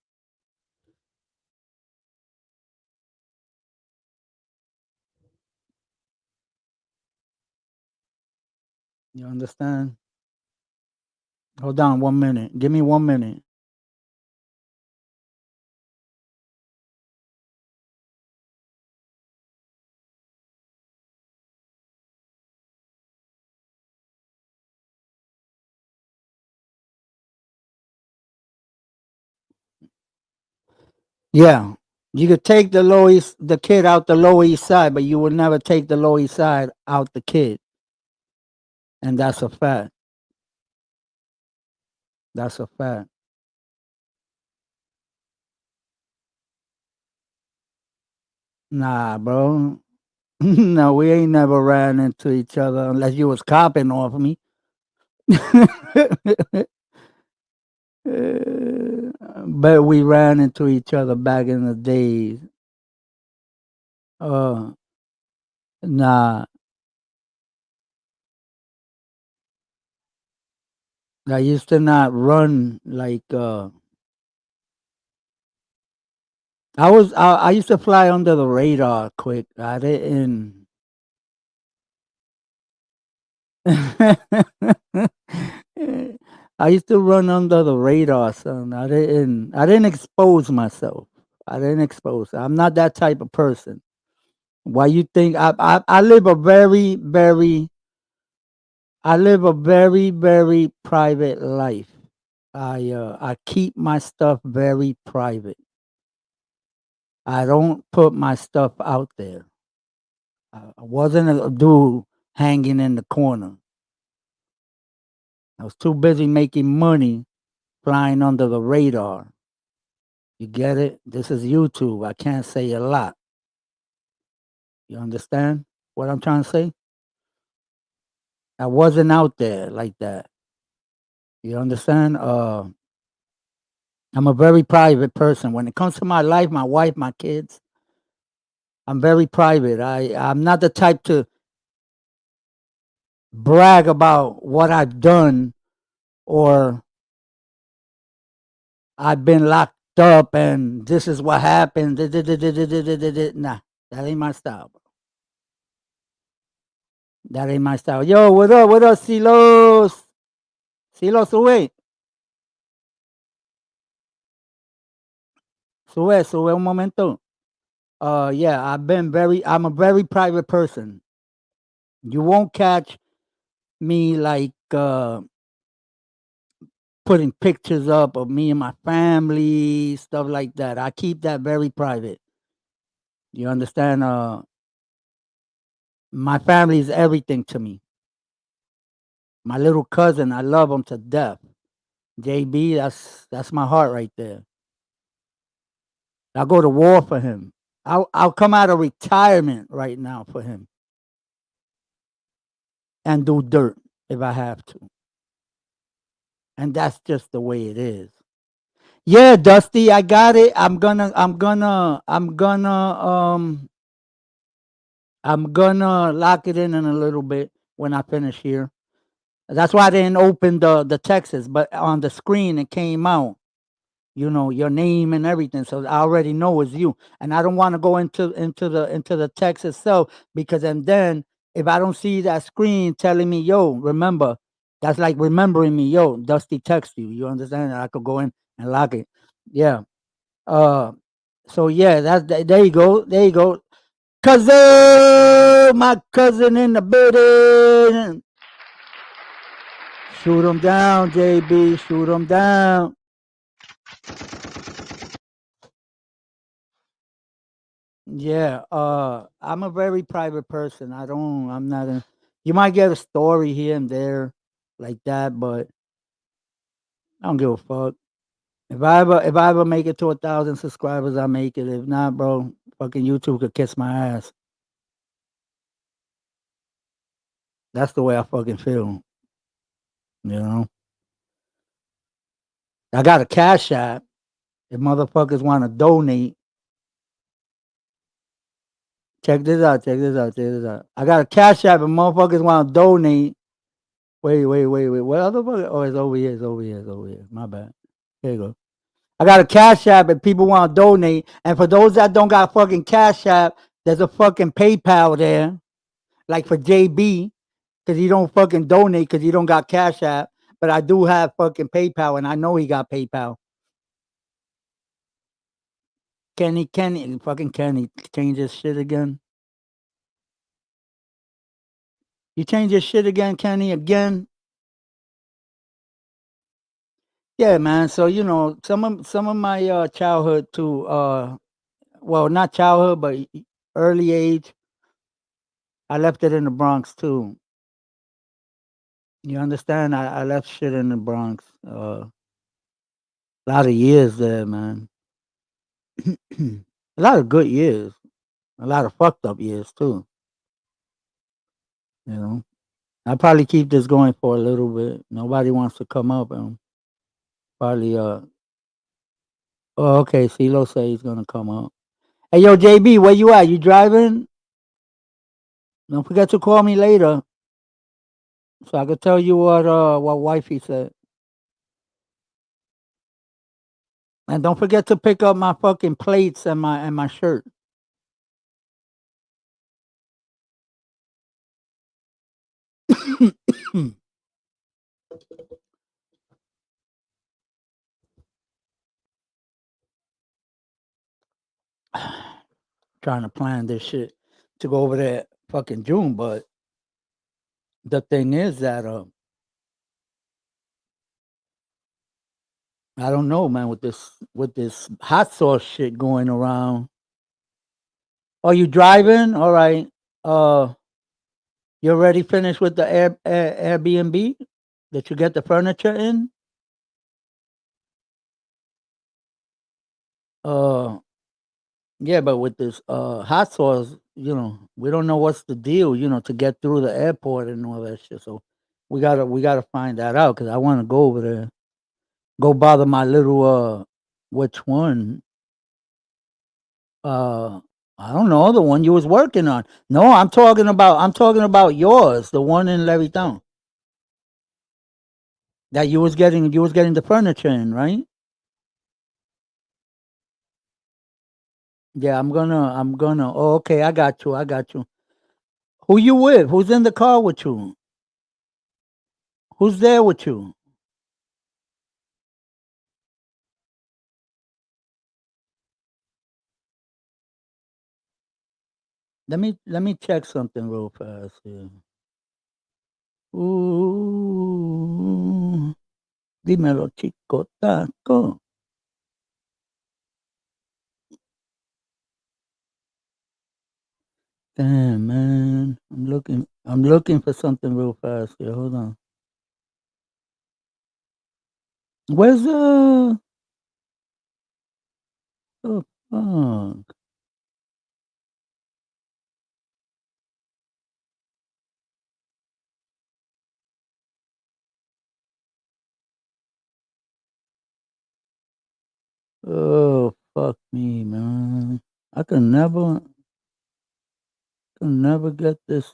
You understand? Hold on 1 minute. Give me 1 minute. Yeah. You could take the kid out the Lower East Side, but you would never take the Lower East Side out the kid. And that's a fact. That's a fact. Nah, bro. No, we ain't never ran into each other unless you was copping off me. But we ran into each other back in the days. Uh, nah, I used to not run like I used to fly under the radar quick. I didn't. I used to run under the radar, son. I didn't expose myself. I didn't expose. I'm not that type of person. Why you think I live a very private life. I keep my stuff very private. I don't put my stuff out there. I wasn't a dude hanging in the corner. I was too busy making money flying under the radar. You get it? This is YouTube. I can't say a lot. You understand what I'm trying to say? I wasn't out there like that. You understand? I'm a very private person. When it comes to my life, my wife, my kids, I'm very private. I'm not the type to brag about what I've done or I've been locked up and this is what happened. Nah, that ain't my style, bro. That ain't my style. Yo, what up? What up, Silos? Silos, sube. Sube un momento. Yeah, I'm a very private person. You won't catch me like putting pictures up of me and my family, stuff like that. I keep that very private. You understand? My family is everything to me. My little cousin, I love him to death. JB, that's my heart right there. I'll go to war for him. I'll come out of retirement right now for him and do dirt if I have to. And that's just the way it is. Yeah, Dusty, I got it. I'm gonna lock it in a little bit when I finish here. That's why I didn't open the Texas, but on the screen it came out. Your name and everything, so I already know it's you. And I don't want to go into the text itself because and then if I don't see that screen telling me, yo, remember, that's like remembering me, yo, Dusty text you. You understand? I could go in and lock it. Yeah. Uh. So yeah, there you go. There you go. Cousin, my cousin in the building. Shoot him down, JB. Shoot him down. Yeah, I'm a very private person. I'm not gonna. You might get a story here and there, like that, but I don't give a fuck. If I ever make it to 1,000 subscribers, I make it. If not, bro, fucking YouTube could kiss my ass. That's the way I fucking feel. You know, I got a cash app. If motherfuckers want to donate, check this out. Check this out. Check this out. I got a cash app. If motherfuckers want to donate, wait. What other fucker? Oh, it's over here. It's over here. It's over here. My bad. Here you go. I got a cash app if people want to donate. And for those that don't got fucking cash app, there's a fucking PayPal there. Like for JB, because he don't fucking donate because he don't got cash app. But I do have fucking PayPal and I know he got PayPal. Fucking Kenny, change his shit again. You change your shit again, Kenny, again. Yeah, man. So some of my childhood too. Well, not childhood, but early age. I left it in the Bronx too. You understand? I left shit in the Bronx. A lot of years there, man. A lot of good years. A lot of fucked up years too. You know. I probably keep this going for a little bit. Nobody wants to come up and probably oh, okay, CeeLo say he's gonna come up. Hey yo, JB, where you at? You driving? Don't forget to call me later so I could tell you what wifey said. And don't forget to pick up my fucking plates and my shirt. Trying to plan this shit to go over there fucking June, but the thing is that I don't know, man, with this hot sauce shit going around. Are you driving? All right. Uh, you already finished with the Airbnb that you get the furniture in? Uh, yeah, but with this hot sauce, we don't know what's the deal, to get through the airport and all that shit. So we gotta find that out because I want to go over there. Go bother my little which one? Uh, I don't know the one you was working on. No, I'm talking about yours, the one in Levittown that you was getting the furniture in, right? Yeah, I'm gonna. Oh, okay, I got you. Who you with? Who's in the car with you? Who's there with you? Let me check something real fast here. Ooh, dímelo, chico taco. Damn, man. I'm looking for something real fast here. Hold on. Where's the fuck? Oh, fuck me, man. I can never get this.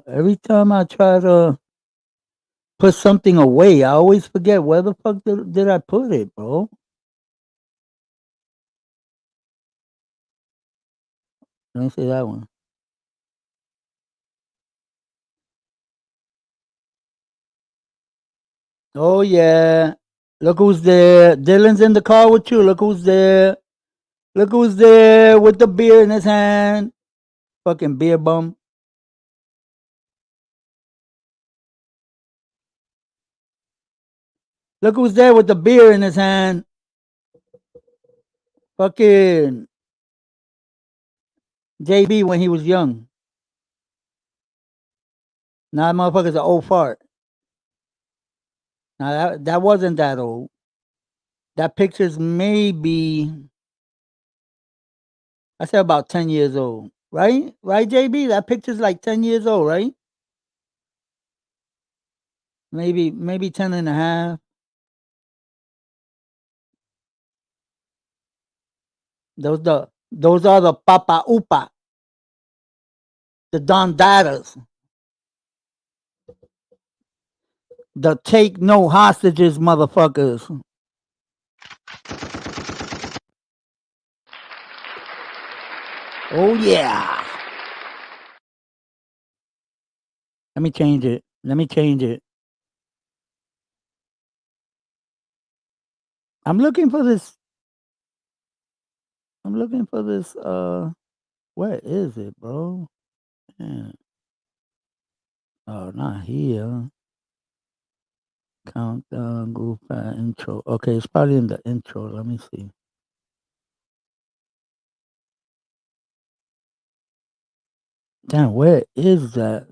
Every time I try to put something away, I always forget where the fuck did I put it, bro. Let me see that one. Oh yeah. Look who's there. Dylan's in the car with you. Look who's there. Look who's there with the beer in his hand. Fucking beer bum. Look who's there with the beer in his hand. Fucking JB when he was young. Now that motherfucker's an old fart. Now that wasn't that old. That picture's maybe I said about 10 years old. Right? Right, JB? That picture's like 10 years old, right? Maybe 10 and a half. Those are the Papa Upa, the Don Dadas, the take no hostages motherfuckers. Oh yeah. Let me change it. Let me change it. I'm looking for this. I'm looking for this. Where is it, bro? Yeah. Oh, not here. Countdown, group intro. Okay, it's probably in the intro. Let me see. Damn, where is that?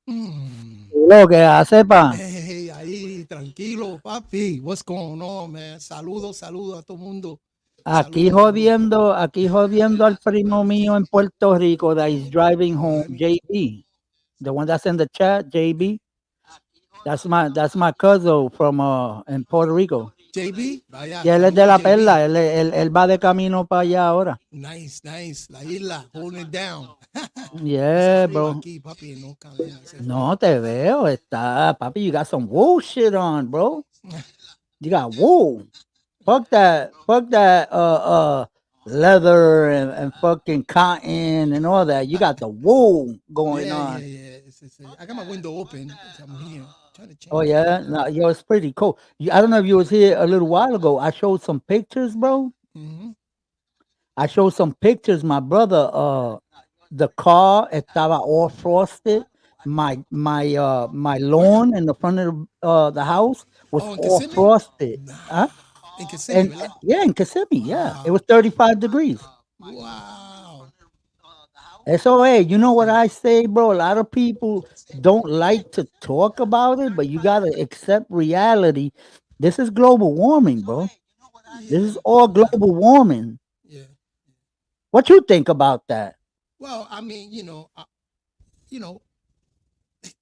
Mm. Lo que sepa. Hey, ahí, tranquilo, papi. What's going on, man? Saludos, saludos a todo mundo. Saludos, saludos. Aquí jodiendo al primo mío en Puerto Rico that is driving home, Let me, JB. The one that's in the chat, JB. That's my cousin from in Puerto Rico. JB, vaya, Y él es de saludos, la JB. perla, él va de camino para allá ahora. Nice, nice. La isla, holding it down. Hace Yeah, frío bro. aquí, papi, no Carolina, hace frío. No te veo, está, papi, you got some wool shit on, bro. You got wool. Fuck that, leather and fucking cotton and all that. You got the wool going Yeah, yeah, on. yeah. I got my window open. I'm here. Trying to Oh change it. yeah, no, yo, it's pretty cool. I don't know if you was here a little while ago. I showed some pictures, bro. Mm-hmm. I showed some pictures. My brother, the car estaba all frosted. My Where? lawn in the front of the house was Oh, in all Kissimmee? frosted. Nah. Huh? In Kissimmee, And ¿verdad? yeah, in Kissimmee, yeah, it was Wow. 35 degrees. Wow. So hey, you know what I say, bro? A lot of people don't like to talk about it, but you gotta accept reality. This is global warming, bro. This Yeah. is all global warming. Yeah. What you think about that? Well, I mean, you know,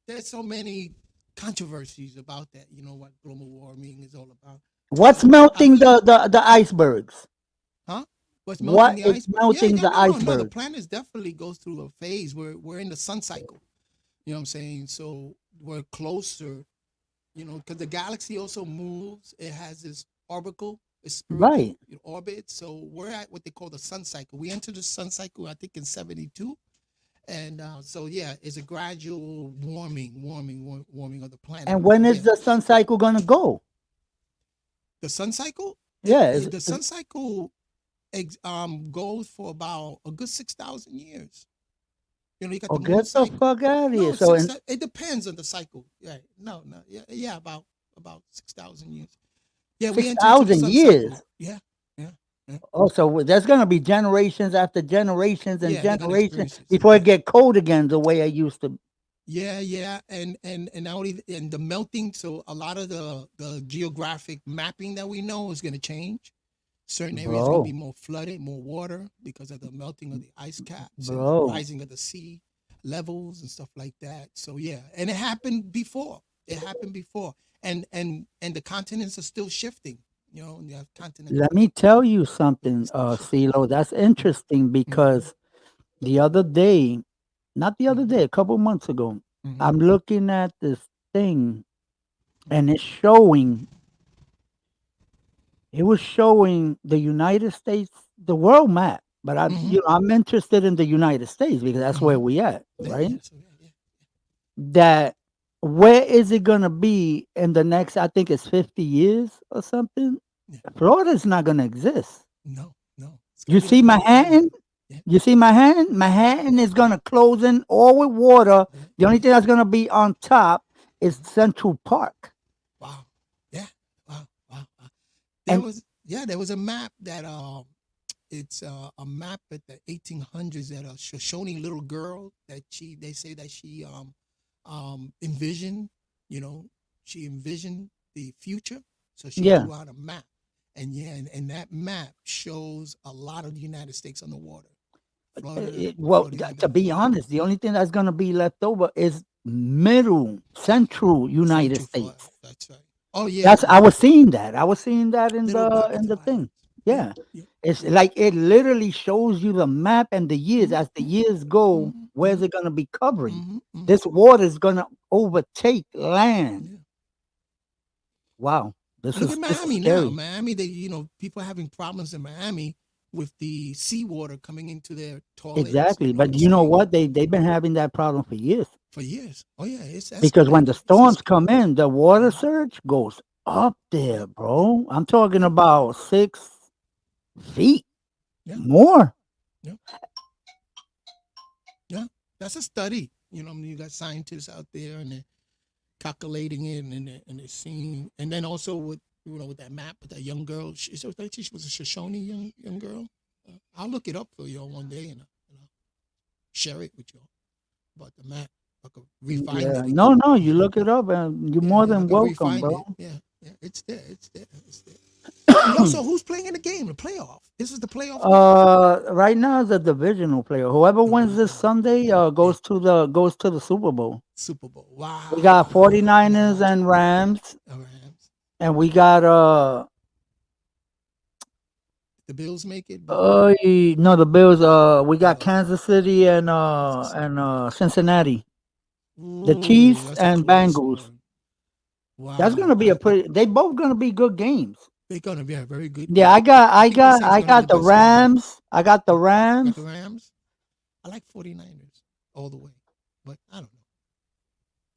there's so many controversies about that. You know what global warming is all about. What's I melting feel, the icebergs? huh? What's melting What the is iceberg? Yeah, melting yeah, the no. The iceberg? planet definitely goes through a phase where we're in the sun cycle. You know what I'm saying? So we're closer. You know, because the galaxy also moves. It has this orbital, a spherical Right. orbit. So we're at what they call the sun cycle. We entered the sun cycle, I think, in 72. And so, yeah, it's a gradual warming of the planet. And when But is yeah, the sun cycle gonna go? the sun cycle, Yeah, the sun cycle goes for about a good 6,000 years. You know, you got oh, the moon get the cycle. fuck out of No, here. it's So six. in It depends on the cycle. Yeah, no, no, yeah, about 6,000 years. Yeah, we six enter into the thousand sun cycle. years. Yeah, yeah, yeah, Also, there's gonna be generations after generations and yeah. They're gonna generations experience this. before it Yeah, get cold again the way it used to. yeah, and not only and the melting. So a lot of the geographic mapping that we know is gonna change. Certain areas are gonna be Bro, more flooded, more water because of the melting of the ice caps and the bro. rising of the sea levels and stuff like that. So yeah, and it happened before. It happened before, and the continents are still shifting. You know, and you have continental Let me tell you yeah, something, still shifting. CeeLo. That's interesting Mm-hmm, because the other day, not the other mm-hmm, day, a couple months ago, mm-hmm, I'm looking at this thing and it's showing, it was showing the United States, the world map. But mm-hmm, I'm interested in the United States because that's mm-hmm. where we at, Yeah, right? yeah, so yeah, That where is it gonna be in the next? I think it's 50 years or something. yeah. Florida's not gonna exist. No, no, it's gonna You be the see desert island. Manhattan? Yeah, You see Manhattan? yeah, Manhattan is gonna close in all with water. yeah, The only yeah. thing that's gonna be on top is Mhm. Central Park. Wow. Yeah. Wow. And There was a map that it's a map at the 1800s that a Shoshone little girl that they say that she envisioned, you know, she envisioned the future. So she yeah, drew out a map. And yeah, and that map shows a lot of the United States on the water. well, Florida, to be Florida, honest, the only thing that's gonna be left over is middle, central United Central Florida. States. That's right. Oh yeah, That's I yeah. was seeing that. I was seeing that Little in pockets the of thing. islands. Yeah, Yeah. yeah. It's like it literally shows you the map and the years. As the years go, where's Mm-hmm, it gonna be covering? mm-hmm. This water is gonna overtake land. Yeah. Wow. Look at This is Miami now. scary. Miami, people are having problems in Miami with the seawater coming into their toilets. You Exactly. know what But I'm you know saying? what? They've been having that problem for years. For years. Oh yeah, it's Because when the escalated. It's storms escalated. come in, the water Mhm. surge goes up Yep. there, Yep. bro. I'm talking Yep. about 6 feet Yeah. more. Yeah. Yeah. That's a study. You know, I mean, you got scientists out there and they're calculating it and they're seeing, and then also with with that map with that young girl. She was a Shoshone young girl. I'll look it up for y'all one day and I'll share it with y'all about the map. I could refine Yeah. it No, again. no, you Yeah, look it up and you're more I than could welcome, refine bro. it. Yeah. It's there. It's there. Yo, so who's playing in the game? The playoff. This is the playoff now. Right now is a divisional player. Whoever wins this Divisional. Sunday Yeah. goes to the Super Bowl. Super Bowl. We got Wow. 49ers Wow. and Rams, Rams. and we got The Bills make it. no, the Bills, we got Uh, Kansas City Kansas City. and Cincinnati. The Ooh, Chiefs that's a and close Bengals. one. That's Wow. gonna be a pretty. They both gonna be good games. They're gonna be a very good Yeah, game. I think this is I gonna be got the the best game yet. Rams. I got the Yeah. Got the Rams. Rams. I like 49ers all the way. But I don't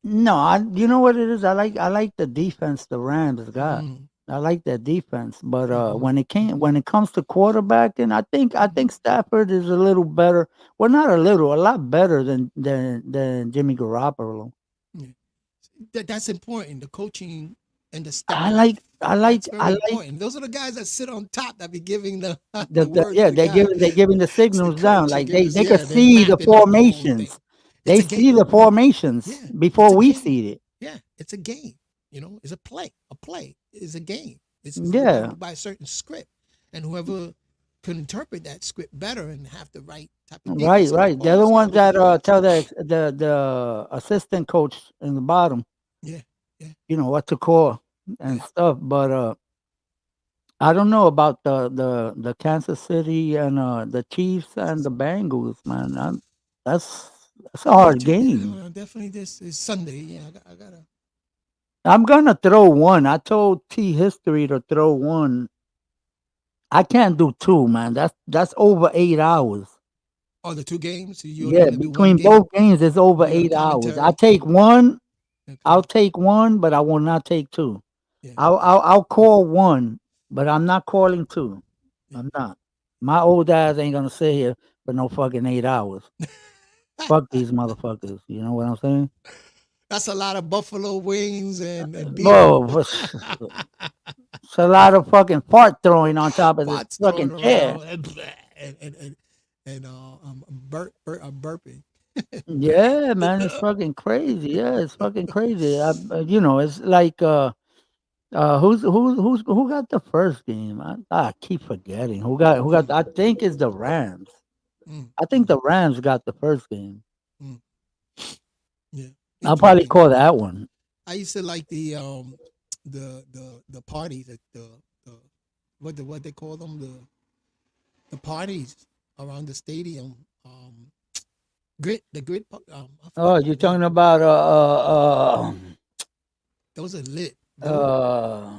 No, you know what it is. I like the defense the Rams got. know. I like their defense, but Mm-hmm. Mm-hmm. when it comes to quarterbacking, I Mm-hmm. think Stafford is a little better. Well, not a little, a lot better than Jimmy Garoppolo. Yeah. That's important. The coaching and the staff. That's I very like important. Those are the guys that sit on top that be giving the the word to yeah, the guy. they giving the It's the signals down. coach. Like they could Yeah, they're see the mapping out the whole thing. formations. It's They a see game. the formations Yeah, it's before a we game. see it. Yeah, it's a game. It's a play. A play is a game. It's you got to Yeah. go by a certain script, and whoever could interpret that script better and have the right type of Right, defense on the right. They're the bus, yeah, ones we could that do it. tell the assistant coach in the bottom, Yeah, yeah, what to call and yeah. stuff. But I don't know about the Kansas City and the Chiefs and the Bengals, man. That's that's a I'll hard bet you game. definitely this is Sunday. Yeah, I gotta. I'm gonna throw one. I told T History to throw one. I can't do two, man. That's over 8 hours. Oh, the two games. You only Yeah, want to do one between game. both games, it's over Yeah, 8 hours. I commentary. take one. I'll Okay. take one, but I will not take two. Yeah, I'll call one, but I'm not calling two. yeah. I'm not. My old ass ain't gonna sit here for no fucking 8 hours. Fuck these motherfuckers. You know what I'm saying? That's a lot of buffalo wings and beer. Bro, it's a lot of fucking fart throwing on top of this Pots thrown fucking chair. around and burping. Yeah, man, it's fucking crazy. Yeah, it's fucking crazy. It's like who got the first game? I keep forgetting who got. I think it's the Rams. Mm, I think mm, the Rams got the first game. mm. Yeah, I'll probably interesting. call that one. I used to like the parties at the what they call them the parties around the stadium. I forgot Oh, the you're name. talking about Those are lit. Those uh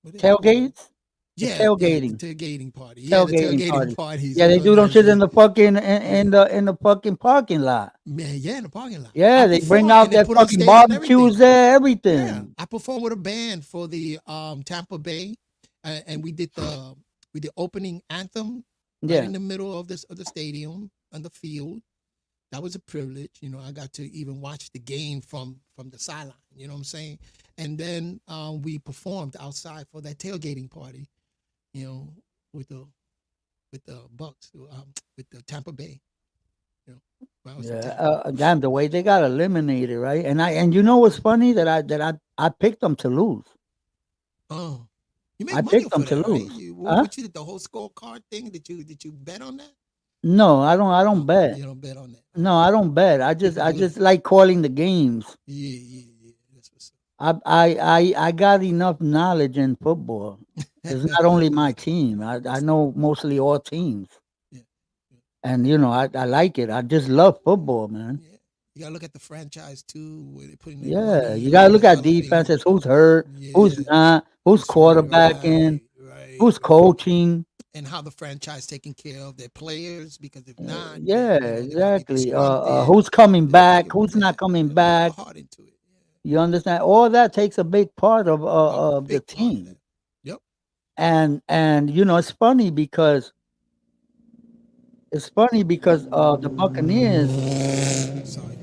what they called? tailgates? The Yeah, yeah, the tailgating. tailgating party. Yeah, the Tailgating tailgating parties. parties. Yeah, You they know, do them nice. shit in the fucking Yeah, in the fucking parking lot. man. Yeah, in the parking lot. I Yeah, they bring performed and out they their put on fucking stage and everything. barbecues there, Yeah, everything. I performed with a band for the Tampa Bay, and we did opening anthem right Yeah. in the middle of the stadium on the field. That was a privilege, you know. I got to even watch the game from the sideline. You know what I'm saying? And then we performed outside for that tailgating party. You know, with the Bucks, with the Tampa Bay. You know, when I was in Yeah. Tampa. Damn, the way they got eliminated, right? And you know what's funny that I picked them to lose. Oh, you I make money picked for them to that, right? lose. You Huh? what you did the whole scorecard thing? Did you bet on that? No, I don't No, bet. you don't bet on that. No, Okay. I don't bet. I just I You like just like calling the games. yeah, yeah, yeah. That's what's I got enough knowledge in football. It's not only my team. I know mostly all teams. yeah, yeah, And I like it. I just love football, man. yeah. You gotta look at the franchise too, where they're putting their Yeah, money you and gotta they're look at developing. defenses. Who's hurt? Who's Yeah, not? Who's that's right, quarterbacking? Who's right. coaching? And how the franchise taking care of their players, because if not, Yeah, then they're gonna be exactly. disgruntled. Who's coming They put back? it, Who's yeah, not coming they put a lot of back? heart into it. You understand? All that takes a big part Yeah, a of the big part of that. team. Yep. And it's funny because the Buccaneers. Sorry,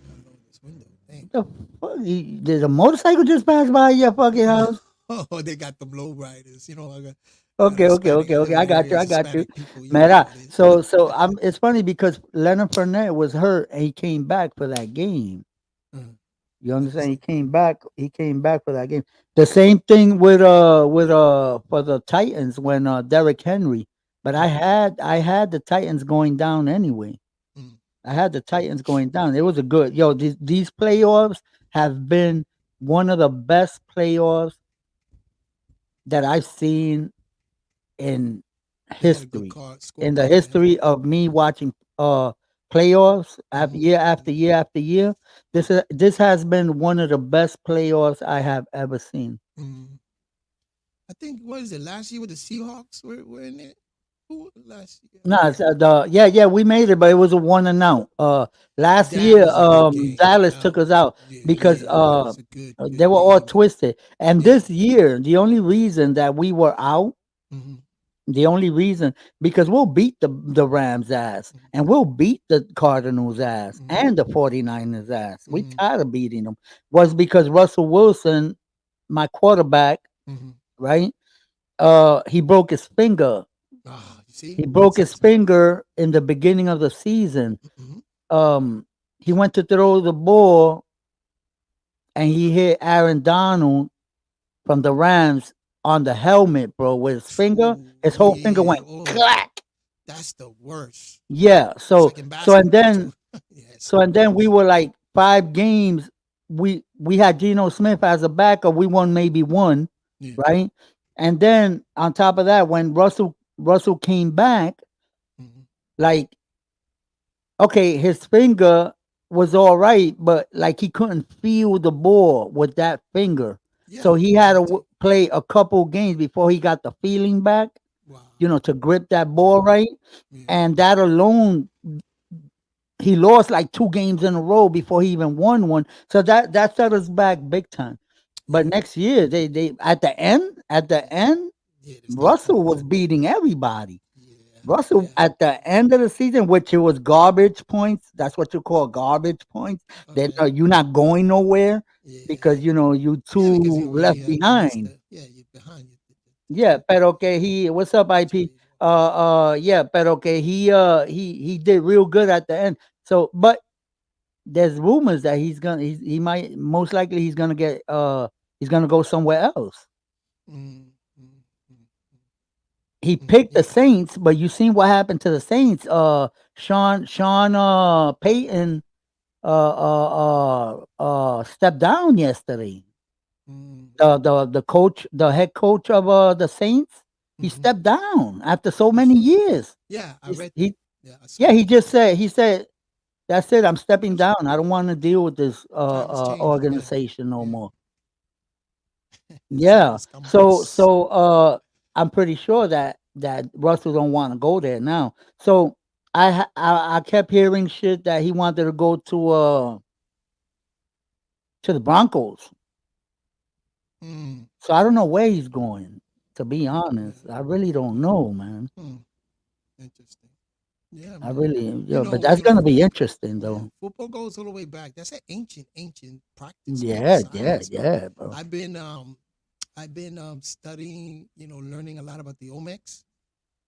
gotta lower this window. Dang. The fuck? Did a motorcycle just pass by your fucking house? Oh, they got them low riders. You know, I got Okay, okay, Hispanic. okay, I live okay. in I an got area you. of I got you. Hispanic people. You know Man, how it is. it's funny because Leonard Fournette was hurt and he came back for that game. You That's what's understand? He up. came back. He came back for that game. The same thing with for the Titans when Derrick Henry. But Mm, I had the Titans going down anyway. mm. I had the Titans going down. It was a good these playoffs have been one of the best playoffs that I've seen in They had a good history. card In the scorecard, man. history of me watching playoffs Hmm. year after year after year, this has been one of the best playoffs I have ever seen. Hmm. I think what is it? Last year with the Seahawks were in it. Who last year? I No, it's, forgot. yeah, we made it, but it was a one and out. Last That year, was a good game. Dallas That took us was out yeah, because yeah. That was a they good were all game. twisted. And Yeah. this year, the only reason that we were out, Hmm. the only reason because we'll beat the Rams ass and we'll beat the Cardinals ass Hmm. and the 49ers ass. We Hmm. tired of beating them. Was because Russell Wilson, my quarterback, Hmm. right? He broke his finger. Ah, you see, He broke see, his finger in the beginning of the season. hmm um he went to throw the ball and he hit Aaron Donald from the Rams on the helmet, bro, with his finger. True. His whole finger Yeah. went Oh, clack. that's the worst. Yeah. It's So like in so and basketball then too. Yeah, it's so so and then we worse. were like 5 games. We had Geno Smith as a backup. We won maybe one, Yeah. right? And then on top of that, when Russell came back, Hmm. like okay, his finger was all right, but like he couldn't feel the ball with that finger. Yeah. So he had to Exactly. play a couple games before he got the feeling back, Wow. to grip that Yeah. ball right. Yeah. And that alone, he lost like 2 games in a row before he even won one. So that set us back big time. But Yeah. next year, they at the end, Yeah. They start Russell putting was up. beating everybody. Yeah. Russell Yeah. at the end of the season, which it was garbage points. That's what you call garbage points. Then Okay. you're not going nowhere because Yeah. you Yeah. Because too you already left had missed behind. the. Yeah. You're behind. The Yeah, team. pero que he what's up, IP? Trade. Yeah, pero que he did real good at the end. So, but there's rumors that he might most likely he's gonna go somewhere else. Mm, mm, mm, He mm. picked the Yeah. Saints, but you seen what happened to the Saints. Sean Payton stepped down yesterday. Mm, The coach, the head coach of the Saints, he mm-hmm. stepped down after so I many see. years. Yeah. I He's, read that. he Yeah. I saw yeah, that. he said that's it. I'm stepping down. I don't want to deal with this Time is changing. Yeah. organization no Yeah. more. It's Yeah. it's come. So I'm pretty sure that Russell don't want to go there now. So I kept hearing shit that he wanted to go to the Broncos. Mm, So I don't know where he's going. To be yeah. honest, I really don't know, man. Hmm. Interesting. Yeah, I man. really, but You that's know, gonna be interesting yeah. though. Football goes all the way back. That's an ancient practice, man. Yeah, yeah, Science, bro. yeah, bro. I've been studying, learning a lot about the Olmecs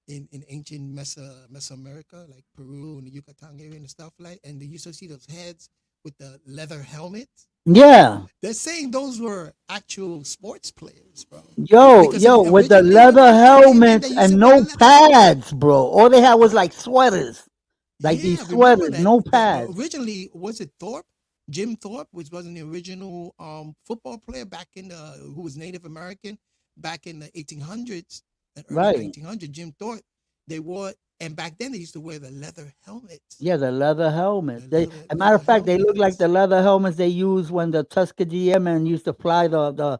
in ancient Mesoamerica, like Peru and the Yucatan area and stuff like. And they used to see those heads with the leather helmets. Yeah. They're saying those were actual sports players, bro. Because Yo, with the originally, leather back in then, they helmets used to and wear no leather helmets. pads, bro. All they had was like sweaters, like Yeah, these remember sweaters, that no that pads. originally was it Thorpe, Jim Thorpe, which wasn't the original football player back in the who was Native American back in the 1800s and early Right. 1900s. Jim Thorpe, they wore and back then they used to wear the leather helmets, Yeah, the leather the helmets. They, leather a matter leather of fact, they look like helmets. the leather helmets they used when the Tuskegee Airmen used to fly Yeah,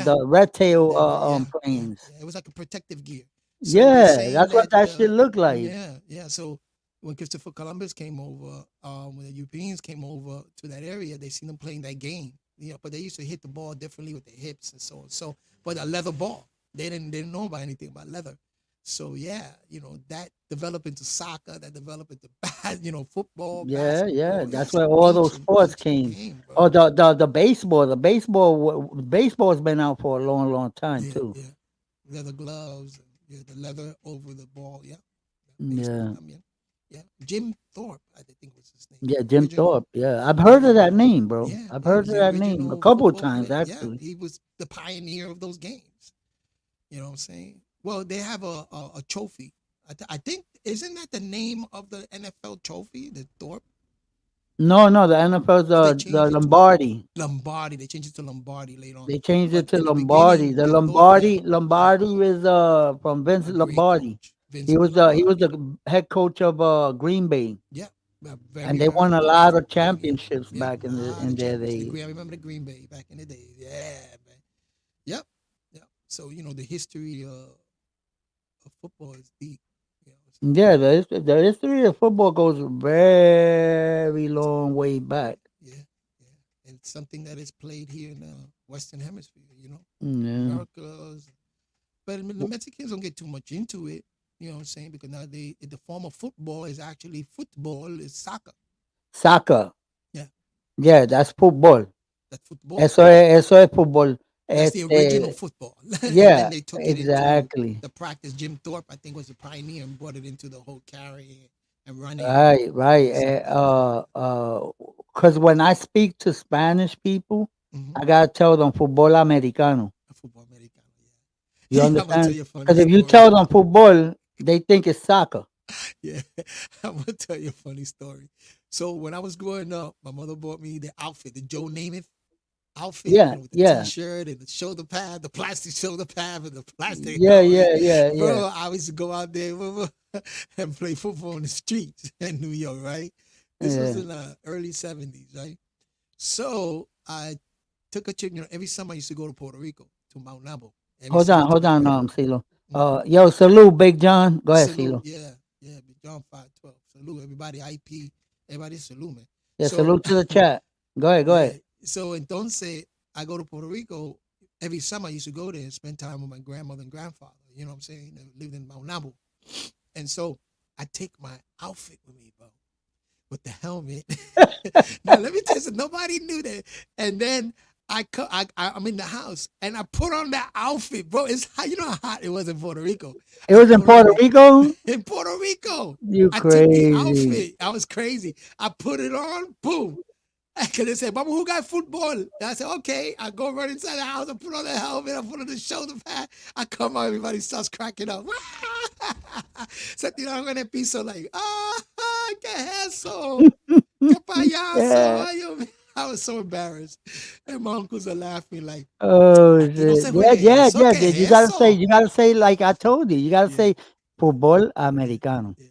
the red tail yeah, yeah, planes. yeah. It was like a protective gear. So they're Yeah, saying that's what that that shit looked like. yeah, yeah. So when Christopher Columbus came over, when the Europeans came over to that area, they seen them playing that game. But they used to hit the ball differently with their hips and so on. So, but a leather ball, they didn't know about anything about leather. So yeah, that developed into soccer, that developed into football, Yeah, yeah, basketball. that's It's where an all those sports ancient came. game, Oh, bro. the baseball's been out for a long, long time Yeah, too. yeah. Leather gloves, yeah, the leather over the ball. Yeah, baseball. Yeah, I mean, yeah. Jim Thorpe, I think was his name. yeah, The Jim original, Thorpe. Yeah, yeah, I've the heard of that original. name, bro. Yeah, I've he heard was of the that name a original couple football times player. Yeah, actually. he was the pioneer of those games. You know what I'm saying? Well, they have a trophy. I think isn't that the name of the NFL trophy, the Thorpe? No, no, the NFL's Or they the changed it to Lombardi. Lombardi. They changed it to Lombardi later on. They changed it But to in the Lombardi. beginning, The Jim Thorpe, yeah, yeah, Lombardi is from Vince a great Lombardi. coach, Vincent He was Lombardi. the head coach of Green Bay, Yeah, and very, they very won a good lot of football. Yeah, championships yeah, back a lot in of their champions. days. I remember the Green Bay back in the day. Yeah, man. Yep, yep. So the history of football is deep. So Yeah, the history of football goes very it's long way back. yeah, yeah. And it's something that is played here in the Western Hemisphere. Yeah. Americas, but the Mexicans don't get too much into it. You know what I'm saying? Because now the form of football is actually football is soccer. Soccer. Yeah, Yeah, that's football. that's football. Eso es fútbol. That's the original Este, football. And then yeah, they took it into exactly. the practice. Jim Thorpe, I think, was the pioneer and brought it into the whole carrying and running Right, right. and stuff like that. Because when I speak to Spanish people, Mm-hmm. I gotta tell them football americano. Football Americano, yeah. You I'm gonna tell understand? you a funny Because if you story. tell them football, they think it's soccer. Yeah, I'm gonna tell you a funny story. So when I was growing up, my mother bought me the outfit, the Joe Namath outfit, Yeah, with the yeah, t-shirt and the shoulder pad, the plastic shoulder pad and the plastic yeah, helmet. yeah, yeah, yeah, Bro, I used to go out there and play football in the streets in New York, right? This was yeah. in the early 70s, right? So I took a trip, every summer I used to go to Puerto Rico, to Mount Nabo. Every summer I took Hold my on, girl. CeeLo. Mm. Yo, salute, Big John. Go ahead, Salute, CeeLo. yeah, yeah, Big John 512. Salute everybody, IP, everybody salute, man. Yeah, So salute to the chat. Go ahead, go yeah. ahead. So entonces I go to Puerto Rico every summer. I used to go there and spend time with my grandmother and grandfather. You know what I'm saying? They lived in Mount Nabu. And so I take my outfit with me, bro, with the helmet. Now let me tell you something. Nobody knew that. And then I'm in the house and I put on that outfit, bro. It's hot. You know how hot it was in Puerto Rico. It I was in put on Puerto Rico? in Puerto Rico. You I took the crazy. outfit. I was crazy. I put it on. Boom. Because they said, Mama, who got football? And I said, okay. I go run inside the house. I put on the helmet. I put on the shoulder pad. I come out. Everybody starts cracking up. Se tiraron en el piso like, ¿qué es eso? ¿Qué payaso? Yeah. Ay, Dios mío. I was so embarrassed. And my uncles are laughing like, Oh aquí no shit. se Yeah, juegue yeah, eso. yeah. ¿Qué You es gotta say, eso? like I told you, you gotta Yeah, say football yeah, americano. yeah,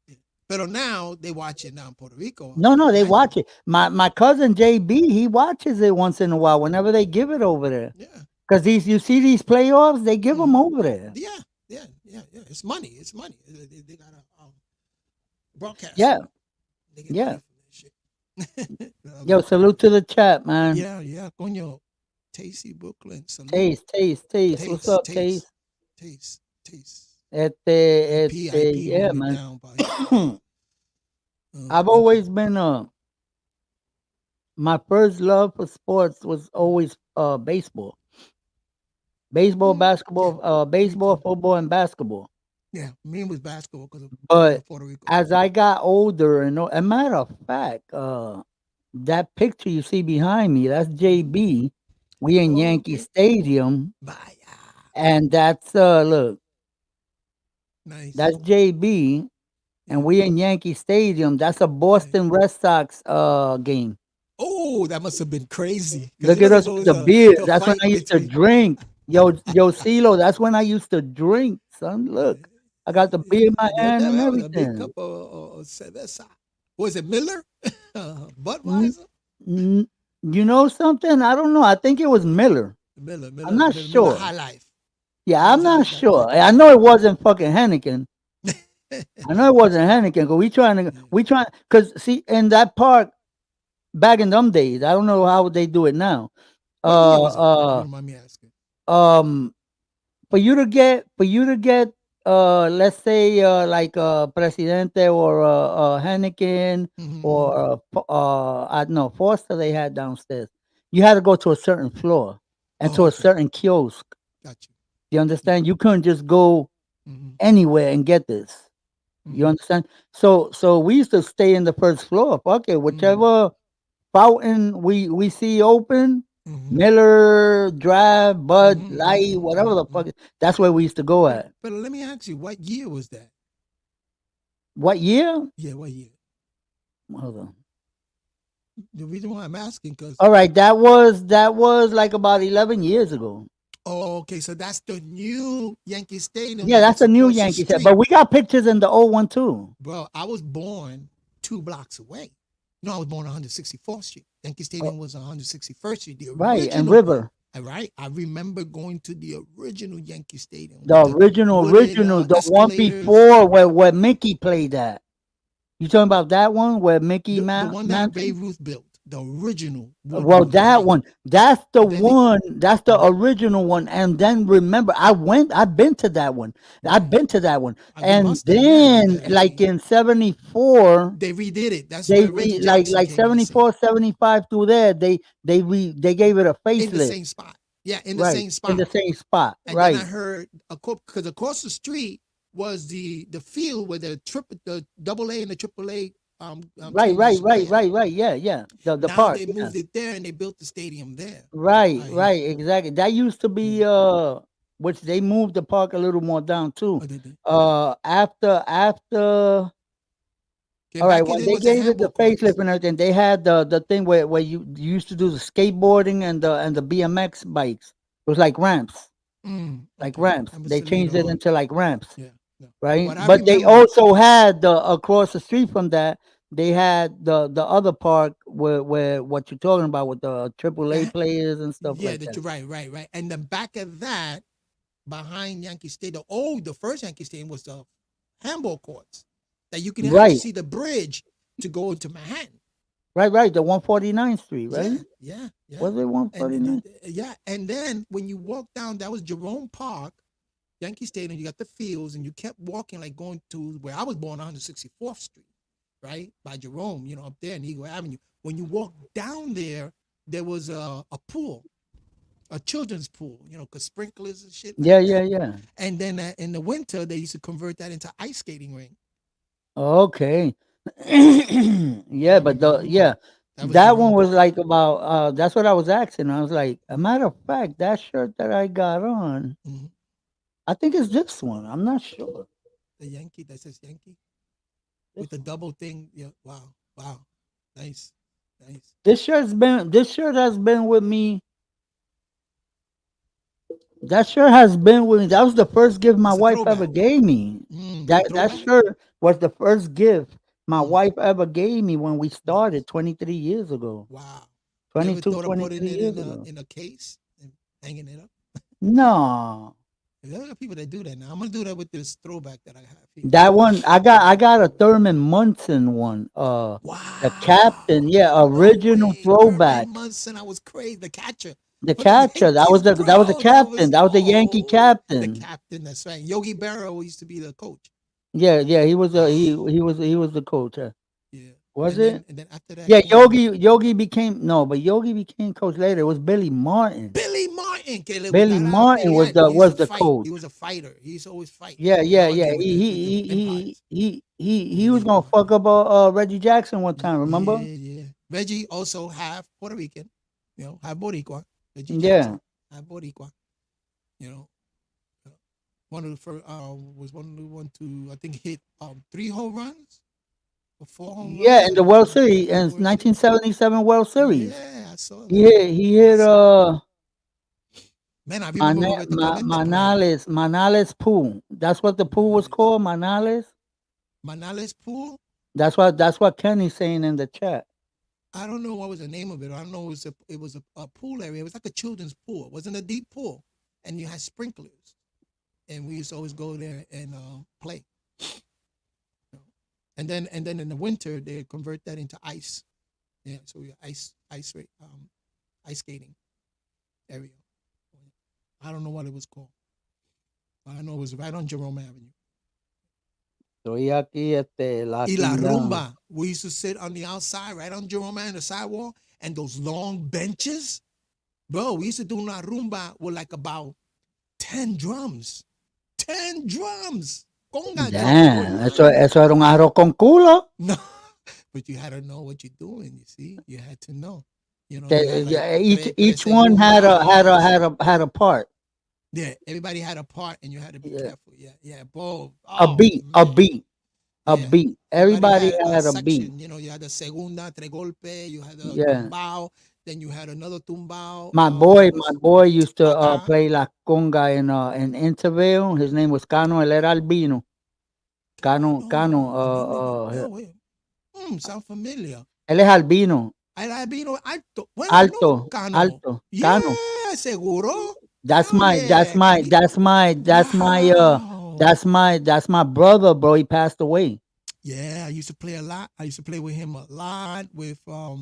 yeah. But now they watch it now in Puerto Rico. No, no, they Imagine. watch it. My cousin JB, he watches it once in a while whenever they give it over there. Yeah. Cause you see these playoffs, they give them hmm over there. Yeah, yeah, yeah, yeah. It's money. It's money. They got to broadcast Yeah, it. They get yeah. money from that shit. No, Yo, but salute to the chat, man. yeah, yeah. Coño, Tasty Brooklyn. Salute. Taste. What's Taste, up, Taste? taste, taste, taste. IP Yeah, holding it man. down by yeah. I've Okay. always been my first love for sports was always baseball. Yeah, me Baseball, too. football, and basketball. Yeah, me was basketball because But of Puerto Rico. as I got older, a matter of fact, that picture you see behind me, that's JB. We in Oh, Yankee okay. Stadium, Vaya. and that's look, Nice. that's JB, and Yeah, we in Yankee Stadium. That's a nice. Boston Red Sox game. Oh, that must have been crazy because Look at there's us with always the beard. a That's when fight I used to between. drink. CeeLo, that's when I used to drink, son. Look, I got the beer in my Yo hand te and veo with a big everything. cup of cerveza. Was it Miller? Mm, Budweiser? you know something? I don't know. I think it was Miller. I'm not Miller sure. High Life. Yeah, That I'm was not that sure. type of I know it wasn't fucking Henneken. I know it wasn't Henneken. Cause we trying, cause see, in that park back in them days, I don't know how they do it now. What year was it, if you Uh, don't mind me asking? um, for you to get let's say like Presidente or Henneken Mm-hmm. or I don't know Foster they had downstairs. You had to go to a certain floor and Oh, to a okay. certain kiosk. Got you. You Yeah. understand? You couldn't just go Mm-hmm. anywhere and get this. You Mm-hmm. understand? So we used to stay in the first floor. Fuck it, Mm-hmm. whichever fountain we see open, Mm-hmm. Miller, Drive, Bud, Mm-hmm. Light, Mm-hmm. whatever the Mm-hmm. fuck. That's where we used to go at. But let me ask you, what year was that? What year? Yeah, what year? Hold on. The reason why I'm asking, because All right, that was like about 11 years ago. oh, okay, so that's the new Yankee Stadium Yeah, that that's was a new across the Yankee set, street. but we got pictures in the old one too. Bro, I was born 2 blocks away. No, I was born on 164th Street. Yankee Oh, Stadium was on 161st Street, the right, and original. River, All right, I remember going to the original Yankee Stadium with the the wooded original, the one escalators. before where Mickey played at. You talking about that one where Mickey The one that Mantle? Babe Ruth built, the original Well, one, that right? one, that's the Then they, one, that's the mhm, original one. And then remember, I've been to that one. I've right? been to that one. You And must have, yeah, then, because like in 74, they redid it. That's they where Reggie like Jackson came in to sing 74, 75 through there, they gave it a in the facelift, same spot. Yeah, in the right? same In spot. the same spot, And then I right? heard because across the street was the field where the double A and the triple A Right, teams used right, to right, play at. right, right. Yeah, yeah. The Now park, they yeah. moved it there and they built the stadium there. Right, I hear. right, exactly. That used to Yeah. be which they moved the park a little more down too. Oh, did they? After Okay, all right, back in when it they was the gave it the handball courts. facelift and everything, they had the thing where you used to do the skateboarding and the BMX bikes. It was like ramps, like Okay, ramps. that was They a later changed it on. into like ramps, Yeah, no. right? What I But they remember, also had the across the street from that, they had the other park where what you're talking about with the AAA that, players and stuff yeah, like that that. you're right, right, right. And the back of that, behind Yankee Stadium, the first Yankee Stadium was the handball courts that you can actually Right, see the bridge to go into Manhattan. right. The 149th Street, Yeah, right? yeah, yeah. Was it And 149th? yeah, and then when you walk down, that was Jerome Park, Yankee Stadium. You got the fields, and you kept walking like going to where I was born, 164th Street, right by Jerome. Up there in Eagle Avenue. When you walk down there was a pool, a children's pool. Cause sprinklers and shit like Yeah, yeah, that. yeah. And then in the winter, they used to convert that into ice skating ring. Okay. I Yeah, but remember that was that one Jerome was Park. like about that's what I was asking. I was like, a matter of fact, that shirt that I got on, Mhm. I think it's this one. I'm not sure. The Yankee that says Yankee This with the one. double thing. Yeah, wow, wow, nice, nice. This shirt has been with me. That shirt has been with me. That was the first gift my It's a wife ever throwback. gave me. It's a That throwback. shirt was the first gift my Mm, wife ever gave me when we nice. started 23 years ago. Wow. You ever 22, thought of putting 23 it years ago. in a case and hanging it up? No. There are people that do that now. I'm gonna do that with this throwback that I have here. That one I got a Thurman Munson one. The captain, Wow. yeah, No original way. Thurman throwback. Munson. I was crazy. The catcher The for the catcher. That Yankees, was the bro. That captain. was That was the Yankee the captain. captain. That's right. Yogi Berra used to be the coach. Yeah, yeah, Wow. he was the coach. Yeah. Was And then it? and then after that Yeah, came Yogi became no, but Yogi became coach later. It was Billy Martin. Billy Martin, que le Billy gustaba Martin pelear, que he used to was the fight. coach. He was a fighter. He used to always fight. Yeah, yeah, yeah. Nowadays with the empires. He was Billy gonna Martin. fuck up Reggie Jackson one time. Remember? Yeah, yeah. Reggie also half Puerto Rican, half Boricua. Reggie Yeah. Jackson, half Boricua. You know, uh, one of the first was one of the one to I think hit 3 home runs or 4 home runs Yeah, in the World Series in the in World Series. 1977 World Series. Yeah, I saw that. He I hit saw that. Man, I remember Roberto Clemente playing. Manales pool. That's what the pool was Manales, called, Manales. Manales Pool. That's what Kenny's saying in the chat. I don't know what was the name of it. I don't know it was a pool area. It was like a children's pool. It wasn't a deep pool, and you had sprinklers. And we used to always go there and play. And then in the winter they convert that into ice. Yeah, so we ice skating area. I don't know what it was called. But I know it was right on Jerome Avenue. Estoy aquí, Y la locking down. rumba. We used to sit on the outside, right on Jerome Avenue, the sidewalk, and those long benches. Bro, we used to do una rumba with like about 10 drums. 10 drums. Conga drums going Damn, on. eso era un arroz con culo. No, but you had to know what you're doing. You see, you had to know. You had Que- like yeah, tres each one segundas. had a part. Yeah, everybody had a part, and you had to be Yeah, careful. Yeah, yeah, bro. a Oh beat, a man, beat, a yeah. beat. Everybody Everybody had a had a beat. section. You had the segunda, tres golpe. You had the Yeah. tumbao. Then you had another tumbao. That My was boy used to acá. play la conga in Intervale. His name was Cano. Él era albino. Cano. Cano, dime el veo, güey. Sound familiar. Él es albino. El albino alto. Bueno, I know Cano. Cano. Yeah, seguro. That's Hell my yeah. Wow. that's my brother, bro. He passed away. Yeah, I used to play a lot. I used to play with him a lot with a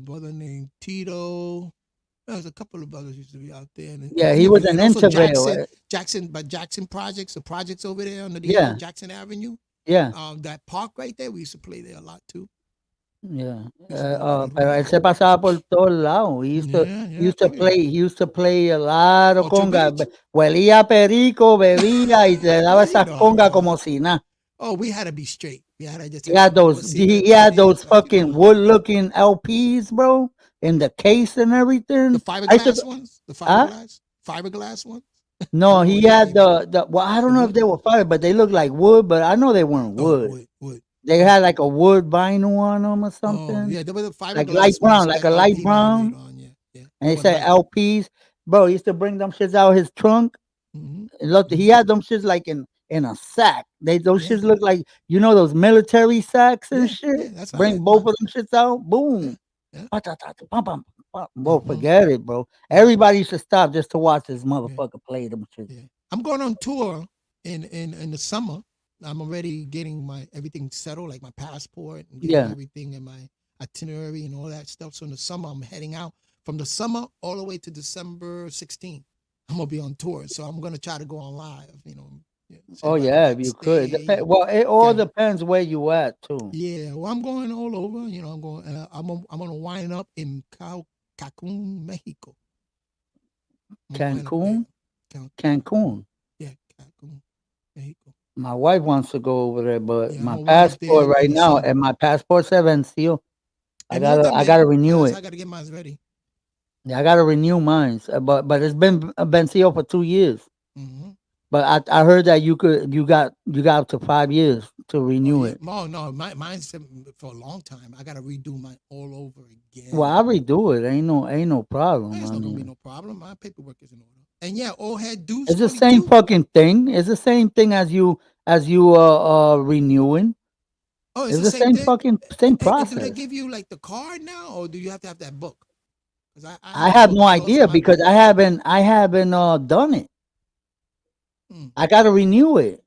brother named Tito. There's a couple of brothers used to be out there. Yeah, he was an also Intervale. Jackson Projects, the projects over there under the Yeah. Jackson Avenue. Yeah. That park right there, we used to play there a lot too. Yeah. We used to do a lot of Pero él rumba. se pasaba por todos lados. Yeah, He used to play a lot of Ocho conga. Beach. Huelía a perico, bebía y le daba You esas know how it congas goes. como si nada. Oh, we had to be straight. We had to just He had secret he had those parties. Like, fucking wood looking LPs, bro, in the case and everything. the fiberglass ones, Huh? fiberglass ones. No, Oh, he yeah, had yeah. the. Well, I The don't know if wood. they were fire, but they looked like wood. But I know they weren't Oh, wood. wood. They Oh, had like a wood vinyl on them or oh, something, yeah. There was a like light fiberglass ones brown, with like the a light LP laminate brown. on. Yeah, yeah. And They he were said nice. LPs. Bro, he used to bring them shits out his trunk. Hmm. And look, he Hmm. had them shits like in a sack. Those Yeah, shits look like those military sacks and yeah. shit. That's how I Bring had both mine. of them shits out. Yeah, Boom. yeah. Pa-ta-ta-ta, bum, bum, bum. Bro, Hmm. forget it, bro. Yeah, Everybody should stop just to watch this yeah, motherfucker play them shits. yeah. I'm going on tour in the summer. I'm already getting my everything settled, like my passport and getting Yeah. everything and my itinerary and all that stuff. So in the summer, I'm heading out from the summer all the way to December 16th. I'm gonna be on tour, so I'm gonna try to go on live. Yeah, so Oh everybody yeah, if you could. backstage and Well, it all get depends where you at too. yeah. Well, I'm going all over. I'm going. I'm gonna wind up in Cancun, Mexico. I'm gonna wind up there. Cancun, Cancun. Cancun. Yeah, Cancun, Mexico. My wife wants to go over there, but Yeah, I'm my gonna wind up there passport in right the now, summer. and my passport se venció. I And well gotta, done, I man. gotta renew That's it. I gotta get mine ready. Yeah, I gotta renew mine. But it's been sealed for 2 years. Hmm. But I heard that you got up to 5 years to Oh renew yeah. it. Oh no, mine's for a long time. I gotta redo mine all over Well, again. I redo it. Ain't no problem. There's I not gonna be mean, no problem. My paperwork is in order. And yeah, old head dudes it's the same 22. fucking thing. It's the same thing as you renewing. Oh, it's It's the the same same thing. fucking same And do they process. give you like the card now, or do you have that book? Because I I have a have book. no I lost idea my because book. I haven't done it. Mm. I gotta renew it.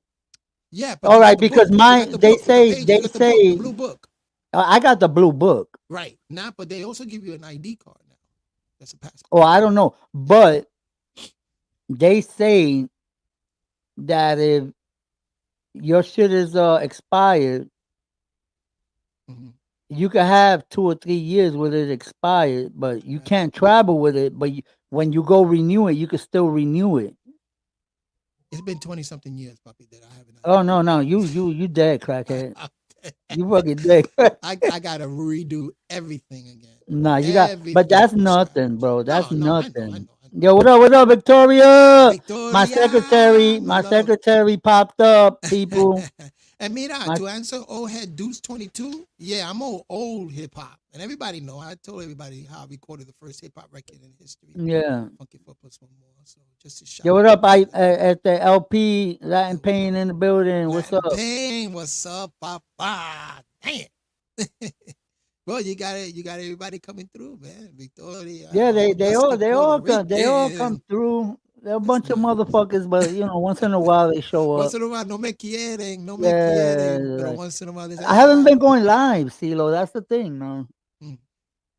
Yeah, but All you got right, the because book. You got the they book with the say pages. they You got the book, the say blue book. I got the blue book. Right. Now, but they also give you an ID card now. That's a Oh, passport. I don't know, Yeah. but they say that if your shit is expired, Hmm. you can have 2 or 3 years with it expired, but you Right. can't travel with it. But when you go renew it, you can still renew it. It's been 20 something years, puppy, that I have an Oh ID. no, you dead crackhead. You fucking dead. I gotta redo everything again. Nah, you got, but Everything that's from nothing, scratch. bro. That's No, no, I know, I nothing. know, I know. Yo, what up? What up, Victoria? My secretary, Victoria, my my love. secretary popped up. People, And mira, my to answer old head Deuce 22, yeah, I'm old hip hop. And everybody know. I told everybody how I recorded the first hip hop record in history. yeah. Funky 4 plus 1 more. So just a shout Yo, what out to up? all I that. at the LP Latin Yo, Pain in the building. What's Latin up? Pain, what's up, papa? Damn. Bro, you got everybody coming through, man. Victoria, Yeah, Dusty Puerto they all come Rican. through. They're a That's bunch of nice. motherfuckers, but once in a while they show Once up. in a while, no me quieren, no me quieren. Pero Yeah, once in a while, they say, I haven't ah. been going live, CeeLo. That's the thing, man. Mm.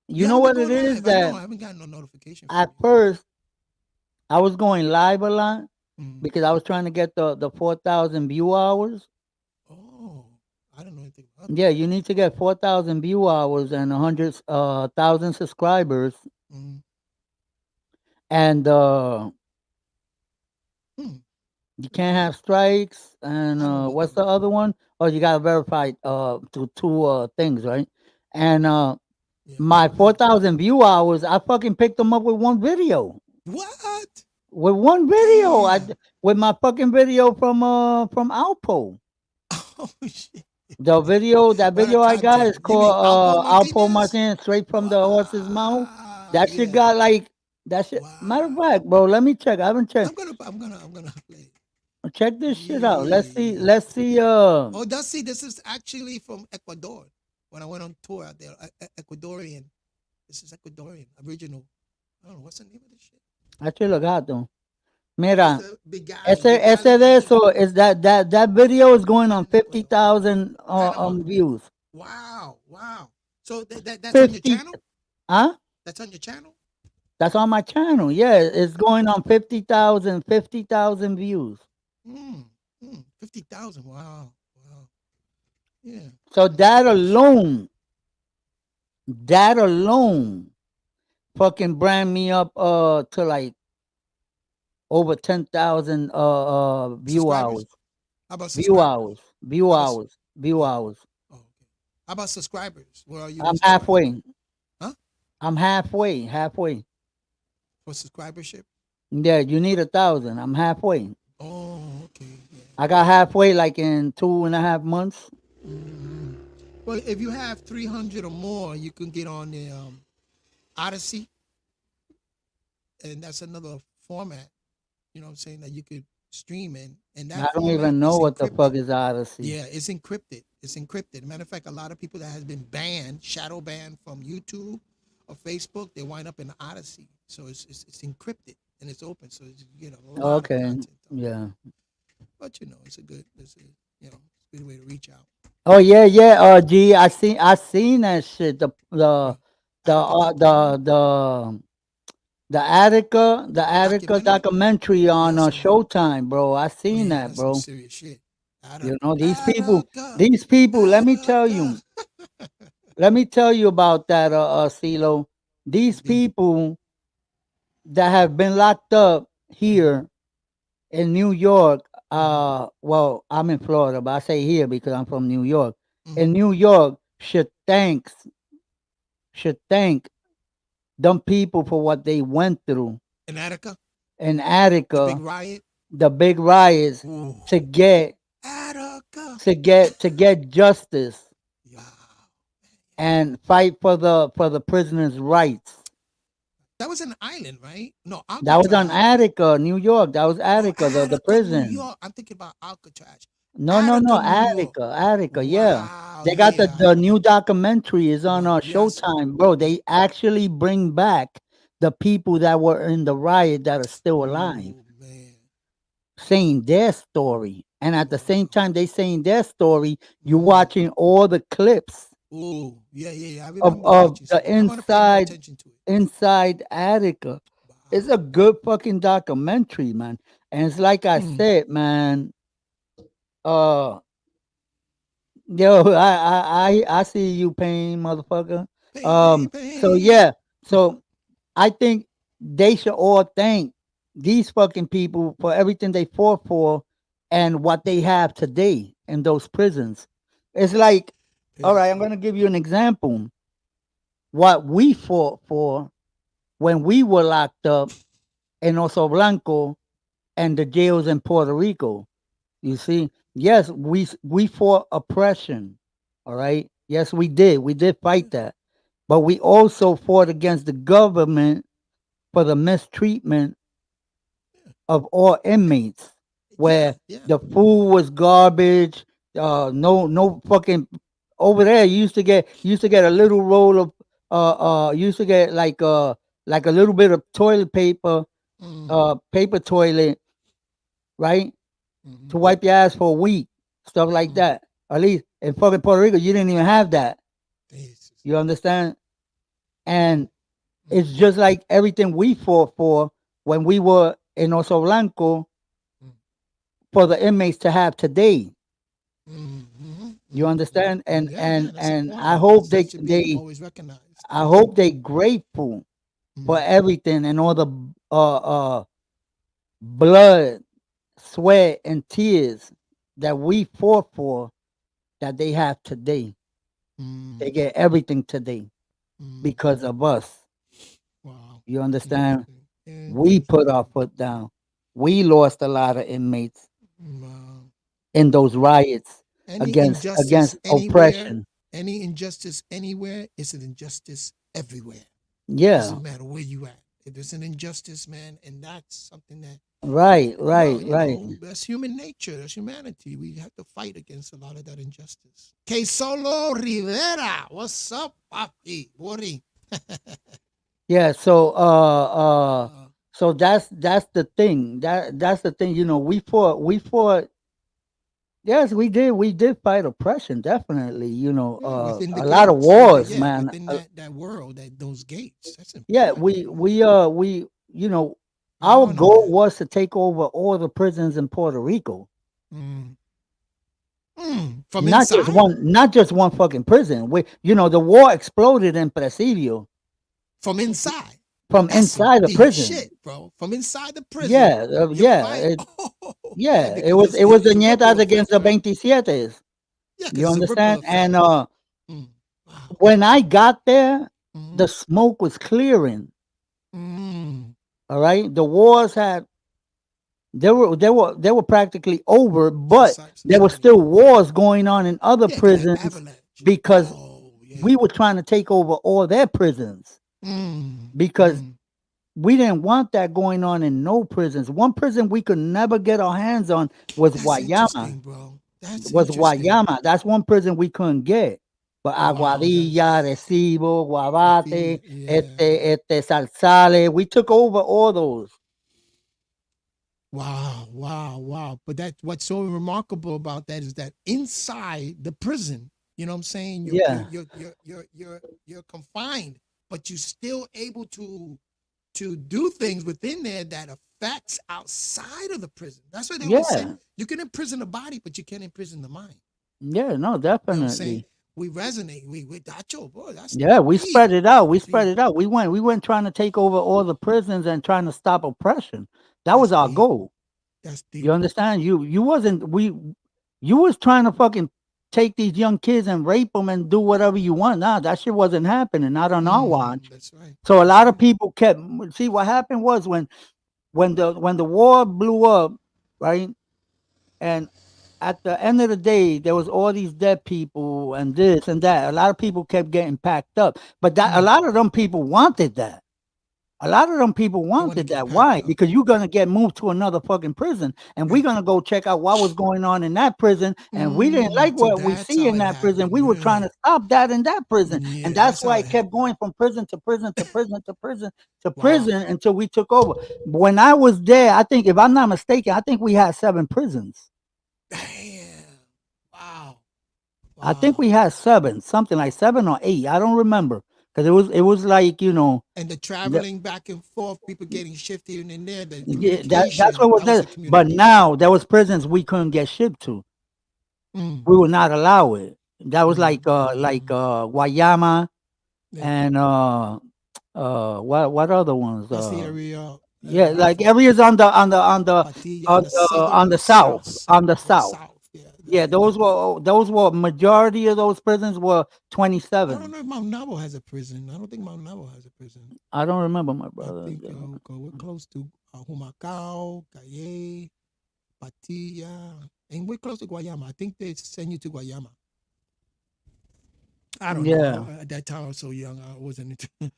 You You know haven't been what it going is live. I know. that I haven't gotten no notification from at you. first I was going live a lot Mm. because I was trying to get the 4,000 view hours. Oh, I don't know anything about Yeah, you need to get 4,000 view hours and 100,000 subscribers, that. Mm. and Mm. you can't have strikes. And I know what's nothing the about other one? Oh, you gotta verify two things, right? And yeah. my Yeah. 4,000 view hours, I fucking picked them up with one video. What? With one video, Damn. with my fucking video from Alpo. Oh shit. That What a video I got content. is You mean called Alpo Alpo Martinez? Martin, straight from the horse's mouth. Wow. That shit Yeah. got like that shit. Matter of Wow. fact, bro, let me check. I haven't checked. I'm gonna play. Check this shit out. Let's see. Yeah. Let's see. Oh, that's see. This is actually from Ecuador. When I went on tour out there, Ecuadorian. This is Ecuadorian original. I don't know what's the name of this shit. Aquí lo gato. It's Mira, the ese Bigali ese de Martinez. eso is that video is going on Espérate, no puedo. 50,000 Caramba. views. Wow, wow. So that's on your 50. channel? Huh? That's on your channel? That's on my channel. Yeah, it's going on 50,000 views. Mm, 50,000. Wow, wow. Yeah. So That's nice. that alone, fucking brand me up to like over 10,000 view Subscribers? hours, How about view subscribers? hours, view How about hours, view oh, hours. oh, okay. How about subscribers? Where are you I'm as far as halfway. huh? I'm halfway. For subscribership? Yeah, you need 1,000. I'm halfway. Oh, okay. Yeah. I got halfway like in 2.5 months. Well, if you have 300 or more, you can get on the Odyssey, and that's another format. You know what I'm saying, that you could stream in, and I that don't format even know is what the encrypted. fuck is Odyssey. Yeah, it's encrypted. It's encrypted. Matter of fact, a lot of people that has been banned, shadow banned from YouTube or Facebook, they wind up in Odyssey. So it's encrypted and it's open. So it's, you get a lot of Okay. content on there. Yeah. But it's a good way to reach out. Oh yeah, yeah. Gee, I seen that shit. What? The Attica uh, documentary? the Attica Documentary? documentary Yeah, on so Showtime, bro. I oh seen yeah, that, that's some bro. serious shit. You Attica. know Attica. these people. Attica. Let me tell you about that, CeeLo. These Ding. people that have been locked up here in New York. Well, I'm in Florida, but I say here because I'm from New York. Mm-hmm. In New York, should thank them people for what they went through In Attica, in the big Attica, riot. the big riots Ooh. to get Attica. to get justice Yeah. and fight for the prisoners' rights. That was an island, right? No, That was on Alcatraz. Attica, New York. That was Oh, Attica, the Attica, New prison. York. I'm thinking about Alcatraz. No, no, no, Attica, New York. Attica, yeah. Wow. They got the, Yeah. the new documentary is on Wow. Yes. Showtime, bro. Yeah. They actually bring back the people that were in the riot that are still alive, Oh man. saying their story. And at the same Wow. time they saying their story, you Mm. watching all the clips Oh yeah, yeah, yeah. I of, remember of watching the some of it. I'm gonna pay more attention to it. inside Attica. It's a Wow. good fucking documentary, man. And it's like I Mm. said, man, uh yo, I see you pain, motherfucker. Pain, pain, Um, so pain. yeah, so I think they should all thank these fucking people for everything they fought for and what they have today in those prisons. It's like, all right, I'm Pitiful. gonna give you an example. What we fought for when we were locked up in Oso Blanco and the jails in Puerto Rico. You see, yes, we fought oppression. All right. Yes, we did. We did Yeah. fight that. But we also fought against the government for the mistreatment of all inmates, Yeah. where Yeah. the food was garbage. No fucking over there. You used to get a little roll of you used to get like a little bit of toilet paper, Mm. paper toilet, right, Mm-hmm. to wipe your ass for a week, stuff like Mm. that. At least in fucking Puerto Rico, you didn't even have that. Jesus. You understand? And it's Mm. just like everything we fought for when we were in Oso Blanco Mm. for the inmates to have today. Mm-hmm. You Mm-hmm. understand? And Yeah, yeah, and that's and important. I hope That they should be they always recognized. I Yes. hope they grateful for Mm. everything and all the blood, sweat, and tears that we fought for that they have today. They Mm. get everything today Mm. because of us. Wow. You understand? Interesting. We put our Interesting. foot down. We lost a lot of inmates Wow. in those riots Any injustice against anywhere, oppression. any injustice anywhere is an injustice everywhere. Yeah. Doesn't matter where you at. If there's an injustice, man, and that's something that, Right, well, right, right. that's human nature. That's humanity. We have to fight against a lot of that injustice. Que Solo Rivera, what's up, papi? Bori. Yeah, Uh, so that's the thing. That's the thing, we fought. Yes, we did fight oppression, definitely, yeah, within the a lot of gates. Yeah, wars, yeah, man. within that world, that those gates. That's Yeah, important, we bro. we uh we We our honor goal that. was to take over all the prisons in Puerto Rico. Mm. Mm. From Not just inside? one fucking prison. The war exploded in Presidio From inside. from That's some inside the deep prison. shit, bro. From inside the prison, Yeah, you fight. Oh man, yeah. It because was it's it was the it's a ripple nietas against effect, the right? 27. Yeah, You because it's a ripple understand? effect. And Mm. Wow. when I got there, Mm. the smoke was clearing. Mm. All right, the wars had they were practically over, but there were Society. still wars going on in other Yeah, because that prisons avalanche. because Oh, yeah. we were trying to take over all their prisons Mm, because mm. we didn't want that going on in no prisons. One prison we could never get our hands on was That's Guayama. interesting, bro. That's Was interesting. Guayama. That's one prison we couldn't get. But Wow, that's Aguadilla, Recibo, Guabate, Patilla. Yeah. Salsale, we took over all those. Wow, wow, wow. But that what's so remarkable about that is that inside the prison, you know what I'm saying? Yeah, You're confined, but you're still able to do things within there that affects outside of the prison. That's why they always say yeah, you can imprison the body, but you can't imprison the mind. yeah. No, You know what I'm saying? definitely. We resonate. We that yo, boy, that's Yeah, we deep, spread it out. We spread deep. it out. We went trying to take over all the prisons and trying to stop oppression. That was That's our deep. goal. That's You deep. understand? You wasn't you was trying to fucking take these young kids and rape them and do whatever you want. Nah, that shit wasn't happening. Not on our watch. That's right. So a That's lot of right. people kept see what happened was when the war blew up, right? And at the end of the day, there was all these dead people and this and that. A lot of people kept getting packed up, but that a Mm. lot of them people wanted that. A lot of them people They want to wanted get that. Why? packed up. Because you're gonna get moved to another fucking prison, and we're Right. gonna go check out what was going on in that prison. And we didn't like So what we that's see how in it that prison. happened. We were trying Right. to stop that in that prison, and Yeah, that's that's why how it it kept happened. going from prison to prison to prison to prison to Wow. prison until we took over. When I was there, I think, if I'm not mistaken, I think we had 7 prisons. Damn. Wow. I think we Wow. had seven, something like 7 or 8. I don't remember because it was like And the the- traveling back and forth, people getting shifted in there, the yeah, that's communication. what was That was there. the But communication. now there was prisons we couldn't get shipped to. Mm, We would not allow it. That was mm, like Guayama yeah. and what other ones? That's the area Yeah, like Rafa areas Patilla on the on southern the south south, on side, the the south. south. Yeah. Yeah, those were majority of those prisons were I don't 27. know if Mount Nabo has a prison. I don't think Mount Nabo has a prison. I don't remember, my I brother. think we're close to Humacao, Calle, Patilla, and we're close to Guayama. I think they send you to Guayama. I don't know. Yeah, At that time, I was so young. I wasn't into.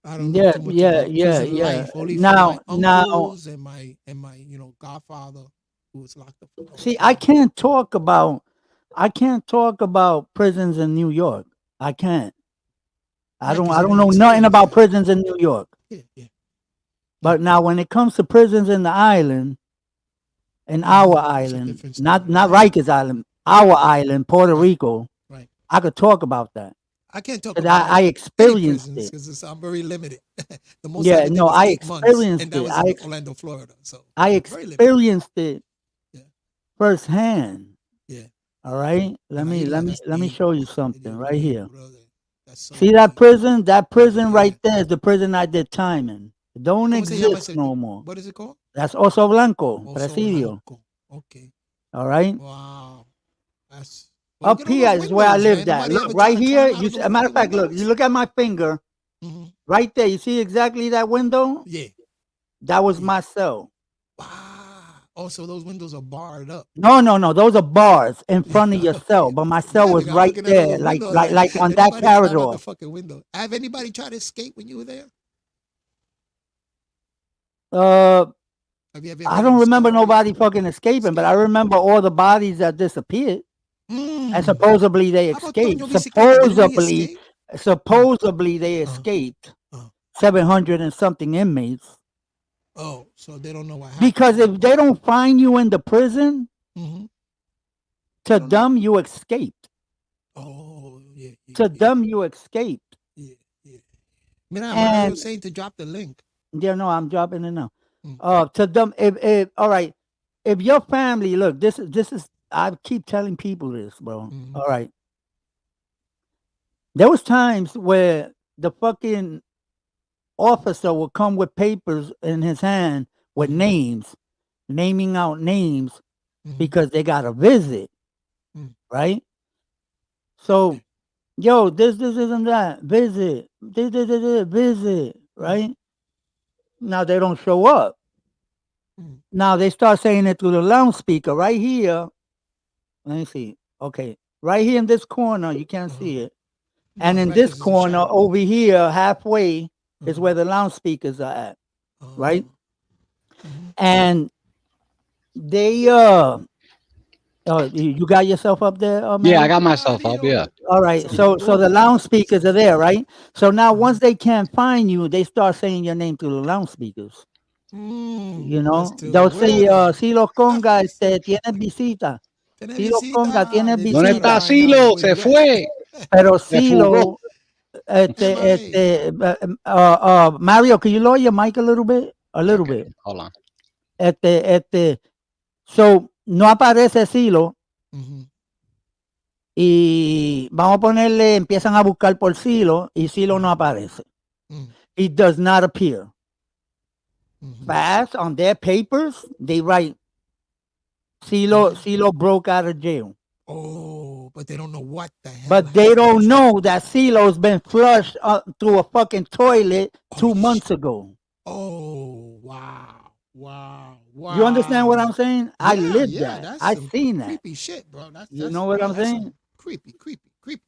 I don't know yeah, too much yeah, about yeah, prison yeah. life. Only from my Now, uncles and my godfather who was locked up for a long see, I time. can't talk about, prisons in New York. I can't. I Right, don't because I you don't didn't know nothing experience about that. prisons in New York. Yeah, yeah. Mm, But now when it comes to prisons in the island, in our it's a island, different story. not Rikers Island, Right, our island, Puerto right, Rico, right. I could talk about that. I can't talk 'Cause about I any experienced prisons it. because I'm very limited. The most I Yeah, ever did no, was I 8 months, and experienced that it. was in Orlando, Florida. So I very limited. experienced it Yeah, firsthand. yeah. All right. Let And me Aida, let me that's let me deep. show you You're something right deep, here. brother. That's so See that deep. prison? That prison Yeah. right there is the prison I did time in. It don't ¿Cómo se llama exist ese? no more. What is it called? That's Oso Blanco, Oso Presidio. Blanco. Okay. All right. Wow. That's well. Look Up at all those here is where I windows, man. lived at. Nobody Look, ever try right to here. climb out of A those matter of fucking fact, look, you windows. look at my finger Hmm. right there. You see exactly that window? Yeah. That was Yeah. my cell. Wow. Also, those windows are barred up. No, no, no. Those are bars in front of your cell, Okay. but my cell Yeah, was because I was right looking at all there, those like windows. like Like, like on that anybody climb out corridor. the fucking window? Have anybody tried to escape when you were there? Uh, Have you ever I heard any don't remember stories? nobody fucking escaping, but I Escaping? remember all the bodies that disappeared. And Mm. supposedly they How about Toño escaped. Bicicleta? Didn't he escape? Uh, Supposedly they uh, escaped uh. 700 and something inmates. Oh, so they don't know what happened Because to them. if they don't find you in the prison, Hmm. They to don't know. them you escaped. Oh, yeah, yeah, To yeah, them you escaped. yeah, yeah. Mira, Mario And saying to drop the link. yeah, no, I'm dropping it now. Mm, To them, if all right, if your family, look, this is I keep telling people this, bro. mm, All right. There was times where the fucking officer would come with papers in his hand with mm, names, naming out names mm, because they got a visit, mm. right? Yeah, So, this, and that, visit, visit, mm, right? Now they don't show up. Mm. Now they start saying it through the loudspeaker right here. Let me see. Okay, right here in this corner, you can't Uh-huh. see it. No, And in this breakfast is a corner shadow. over here, halfway, is Uh-huh. where the loudspeakers are at, right? Mm-hmm. And they you got yourself up there, Yeah, I Mario? got myself up. Yeah. All right. So So the loudspeakers are there, right? So now Uh-huh. once they can't find you, they start saying your name through the loudspeakers. You That's know, too they'll say, bueno. "Silo Conga, tiene visita. Tiene Silo Conga visita. tiene They just ¿Dónde try to está visita." find out Silo? where Se you at. fue. Pero Se fugó. Silo, MIA. Mario, can you lower your mic a little bit? A Yeah, little okay. bit. Hold on. So no aparece Silo Mm-hmm. y vamos a ponerle, empiezan a buscar por Silo y Silo no aparece. Mm-hmm. He does not appear. Mm-hmm. Fast on their papers, they write Silo broke out of jail. Oh, but they don't know what the hell But they happened. don't know that Silo's been flushed through a fucking toilet Oh, 2 months ago. Oh, wow. Wow. You understand what Wow. I'm saying? I Yeah, lived yeah, that. that's I some seen that. creepy shit, bro. That's You know what bro, I'm that's some saying? creepy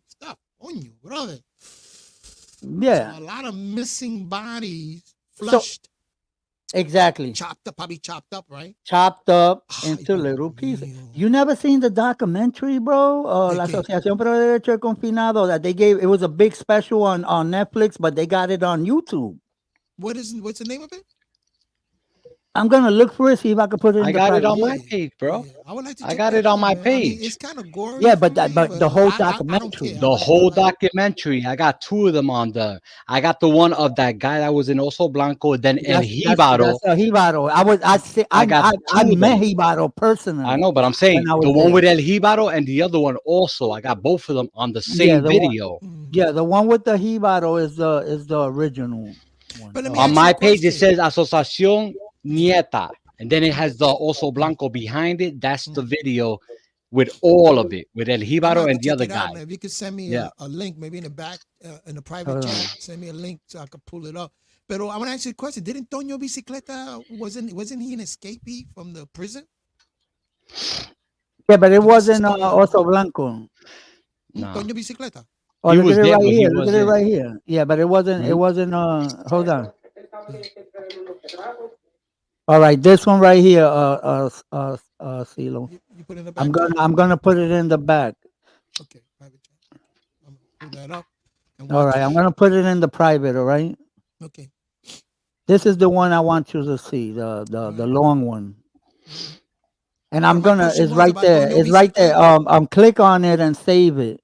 stuff on you, brother. So Yeah. a lot of missing bodies, So flushed, exactly. chopped up, probably chopped up, right? Chopped up Ay, into Dios little pieces. mío. You never seen the documentary, bro? ¿De La qué? Asociación para el Derecho del Confinado that they gave. It was a big special on Netflix, but they got it on YouTube. What's the name of it? I'm gonna look for it, see if I can put it in I the got it private. on Yeah, my page, bro. yeah. I would like to I check got that it on out, my man. I mean, it's page. kind of gory Yeah, for but me, the whole I don't care. documentary. The whole documentary. I got two of them on the. I got the one of that guy that was in Oso Blanco. Then El Jibaro. That's a Hibaro. I got I two of met them. Hibaro I personally know, but I'm when saying I the was one there. with El Jibaro and the other one also. I got both of them on the Yeah, same the one. video. Yeah, the one with the Hibaro is the original one. But let me On ask you a my page, it question. says Asociación Yeah. Nieta, and then it has the Oso Blanco behind it. That's the video with all of it, with El I'm gonna Jibaro have to and the check other it out, guy. man. If you could send me Yeah. a link, maybe in the back, in the private Hold chat, on. send me a link so I could pull it up. But I want to ask you a question. Didn't Toño Bicicleta wasn't he an escapee from the prison? Yeah, but it Or that's the wasn't story. also Blanco. No, Toño Bicicleta. Oh, he look at was it there, right but he here. Look at it wasn't. right here. Yeah, but it wasn't. It Mhm. wasn't. Hold on. Yeah. All right, this one right here. Silo. You put it in the back chat. I'm gonna put it in the back. Okay, private chat. I'm gonna pull that up and All watch right, it. I'm gonna put it in the private. All right. Okay. This is the one I want you to see. All The right. long one. All right. And But I'm my gonna. question It's was right about there. Toño It's right there. Bicicleta. Click on it and save it.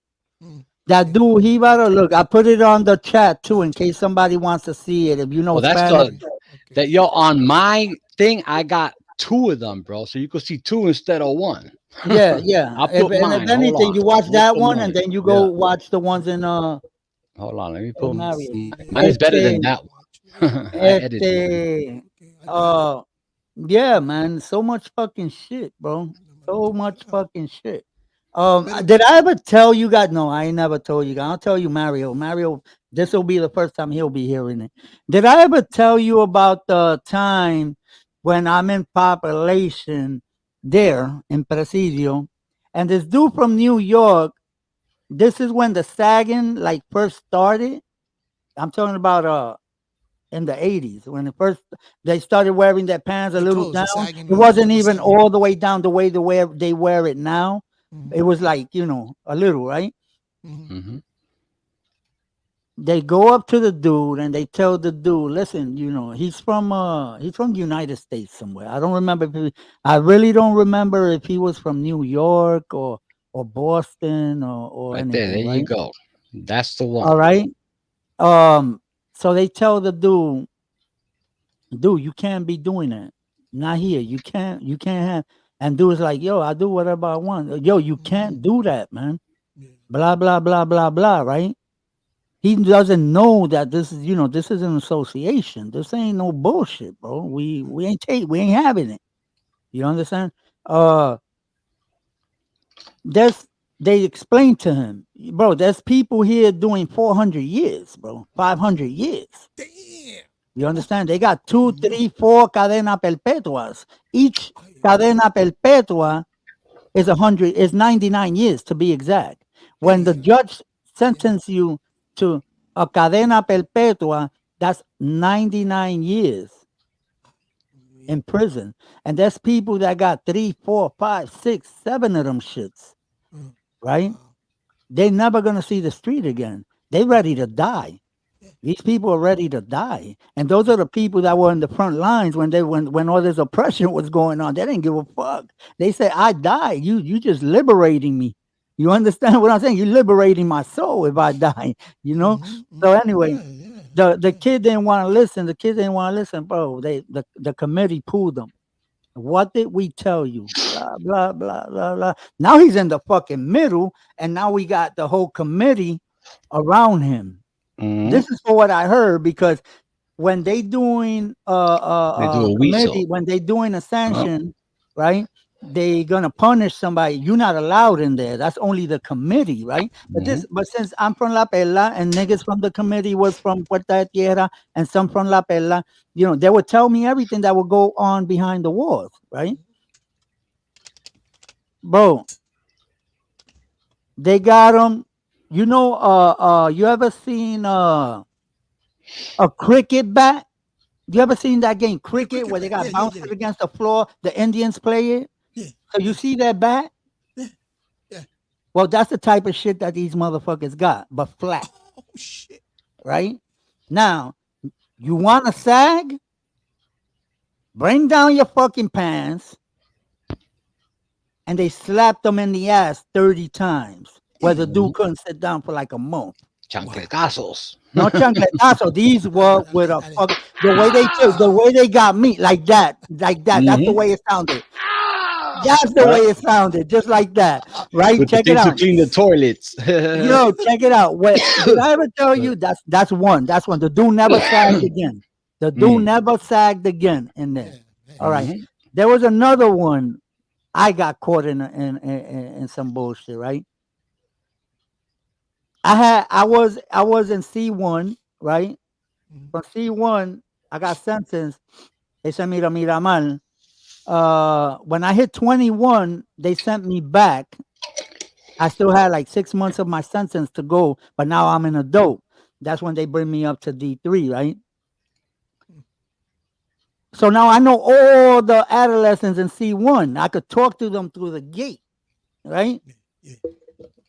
That Okay. dude, he Private better chat. look. I put it on the chat too in Gotcha. case somebody wants to see it. If you know Oh, that's Spanish. the Okay. Okay. that yo on my thing. I got two of them, bro. So you could see two instead of one. Yeah, yeah. I'll put If mine. Hold anything, on. you watch Let me that put one and mine. then you go Yeah. watch the ones Hold on. Let me in put Okay. Mario. Save mine is it. better than Este, that Watch it. one. I edited mine. Okay, I got it. uh, yeah, man. So much fucking shit, bro. I'm gonna So check much it out. fucking shit. But it, Did I ever tell you guys? No, I ain't never told you guys. I'll tell you, Mario. Mario, this will be the first time he'll be hearing it. Did I ever tell you about the time when I'm in population there in Presidio, and this dude from New York? This is when the sagging like first started. I'm talking about in the 80s when it first they started wearing their pants a the little clothes, the down. sagging, It wasn't the even sagging. all the way down the way they wear it now. Mm-hmm. It was like, a little, right? Mm-hmm. Hmm. They go up to the dude and they tell the dude, listen, he's from the United States somewhere. I don't remember I really don't remember if he was from New York or Boston or Right there. There anything, you right? go. That's the one. All right. So they tell the dude, you can't be doing that. Not here. You can't have. And dude's like, yo, I do whatever I want. Yo, you Mm-hmm. can't do that, man. Yeah. Blah blah blah blah blah. Right? He doesn't know that this is an association. This ain't no bullshit, bro. We ain't having it. You understand? Uh, there's they explained to him, bro. There's people here doing 400 years, bro. 500 years. Damn. You understand? They got two, three, four cadena perpetuas. Each Ay, ay, ay. cadena perpetua is 100, is 99 years to be exact. When the Damn. judge Yeah. sentenced you to a cadena perpetua, that's 99 years Yeah. in prison. And there's people that got three, four, five, six, seven of them shits, Mm. right? Wow. They're never gonna see the street again. They ready to die. Yeah. These people are ready to die. And those are the people that were in the front lines when all this oppression was going on. They didn't give a fuck. They said, I die. You just liberating me. You understand what I'm saying? You're liberating my soul if I die, you know? So anyway, Yeah, yeah, the yeah. kid didn't want to listen. The kid didn't want to listen, bro. The committee pulled them. What did we tell you? Blah, blah, blah, blah, blah. Now he's in the fucking middle, and now we got the whole committee around him. Hmm. This is for what I heard because when they doing They do a committee, weasel. when they doing a sanction, right? They gonna punish somebody. You're not allowed in there. That's only the committee, right? Hmm. But since I'm from La Perla and niggas from the committee was from Puerta de Tierra and some from La Perla, they would tell me everything that would go on behind the walls, right? Bro, they got them. You ever seen a cricket bat? You ever seen that game Yeah, cricket cricket where they bat. Yeah, got yeah, bounced yeah. against the floor? The Indians play it. Yeah, So you yeah, see that bat? yeah, yeah. Well, that's the type of shit that these motherfuckers got, but flat, Oh shit. right? Now, you want to sag? Bring down your fucking pants, and they slapped them in the ass 30 times, where the Damn. dude couldn't sit down for like a month. Wow. Chancletazos. No chancletazo. These were with a Dale. fucking the way they got me like that, like that. That's the Hmm. way it sounded. That's the way it sounded, just like that, right? With the Check it thing to out. clean the toilets. Yo, check it out. What did I ever tell you? That's one. That's one. The dude never sagged again. The dude Mm. never sagged again in there. Yeah, man. All right. Mhm. There was another one. I got caught in some bullshit. Right. I was in C1. Right. Mhm. From C1, I got sentenced. They sent me to Miramar. When I hit 21, they sent me back. I still had like 6 months of my sentence to go, but now I'm an adult. That's when they bring me up to D3, right? So now I know all the adolescents in C1. I could talk to them through the gate, right? Yeah.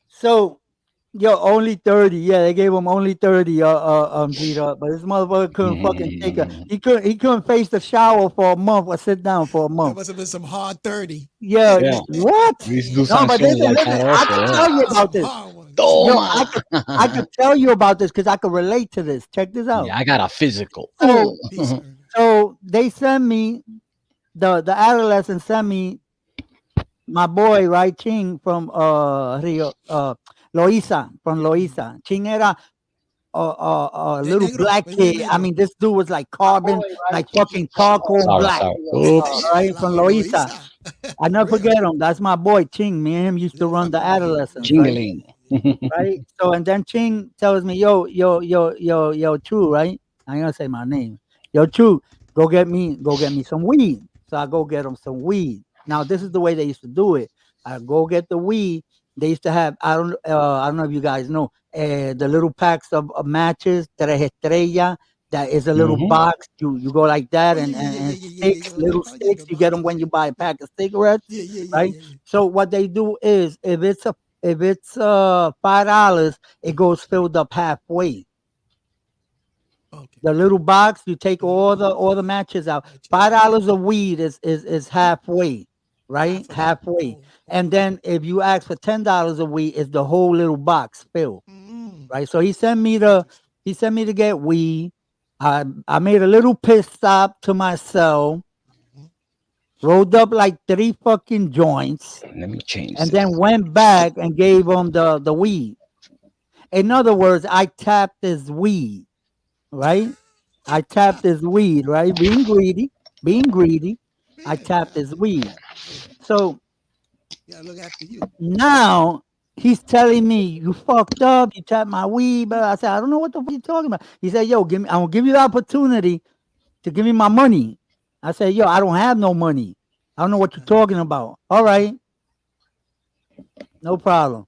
So, yo, only 30. Yeah, they gave him only 30, Gita. But this motherfucker couldn't fucking take a. Mhm. He couldn't face the shower for a month or sit down for a That month. must have been some hard 30. Yeah, Yeah. what? We used to do No, but sancciones like listen. that I also. could Yeah. tell you Some about this. hard ones. Yo, Toma. I could tell you about this because I could relate to this. Check this out. Yeah, I got a physical. So, Peace, Ernest. so they send me the adolescent sent me my boy right Ching from Rio Loiza from Loiza. Ching era a De little negro. black Ven de kid. I negro. mean, this dude was like carbon, like fucking charcoal Sorry, black. sorry. Oops. All right, La from Loiza. Loiza. I For never real. forget him. That's my boy Ching. Me and him used He's to gonna run fuck the with me. adolescents, right? Chingaling. Right. So and then Ching tells me, yo, Chu, right? I ain't gonna say my name. Yo, Chu, go get me some weed. So I go get him some weed. Now this is the way they used to do it. I go get the weed. They used to have I don't know if you guys know the little packs of matches Tres Estrella. That is a little Mhm. box. You go like that Oh yeah, and, yeah, and, yeah, yeah, and yeah, yeah, yeah, sticks, yeah. Lo little vaya, sticks. lo You get vaya, them when you yeah, buy a yeah, pack of cigarettes, yeah, yeah, yeah, right? yeah, yeah. So what they do is if it's $5, it goes filled up halfway. Okay. The little box, you take Mhm. all the matches out. Matches. $5 of weed is halfway, right? Half of that. Halfway. Oh, And okay. then if you ask for $10 of weed, it's the whole little box filled, Mm. right? So he sent me to Interesting. he sent me to get weed. I made a little pit stop to my cell, Mhm. rolled up like 3 fucking joints, Let me change and then this. went back and gave him the weed. In other words, I tapped his weed, right? I tapped his weed, right? Being greedy, being greedy. I Yeah, tapped his weed. hey, So gotta look after you. now he's telling me, "You fucked up. You tapped my weed." But I said, "I don't know what the fuck you talking about." He said, "Yo, I'm gonna give you the opportunity to give me my money. I said, yo, I don't have no money. I don't know what you're talking about. All right, no problem.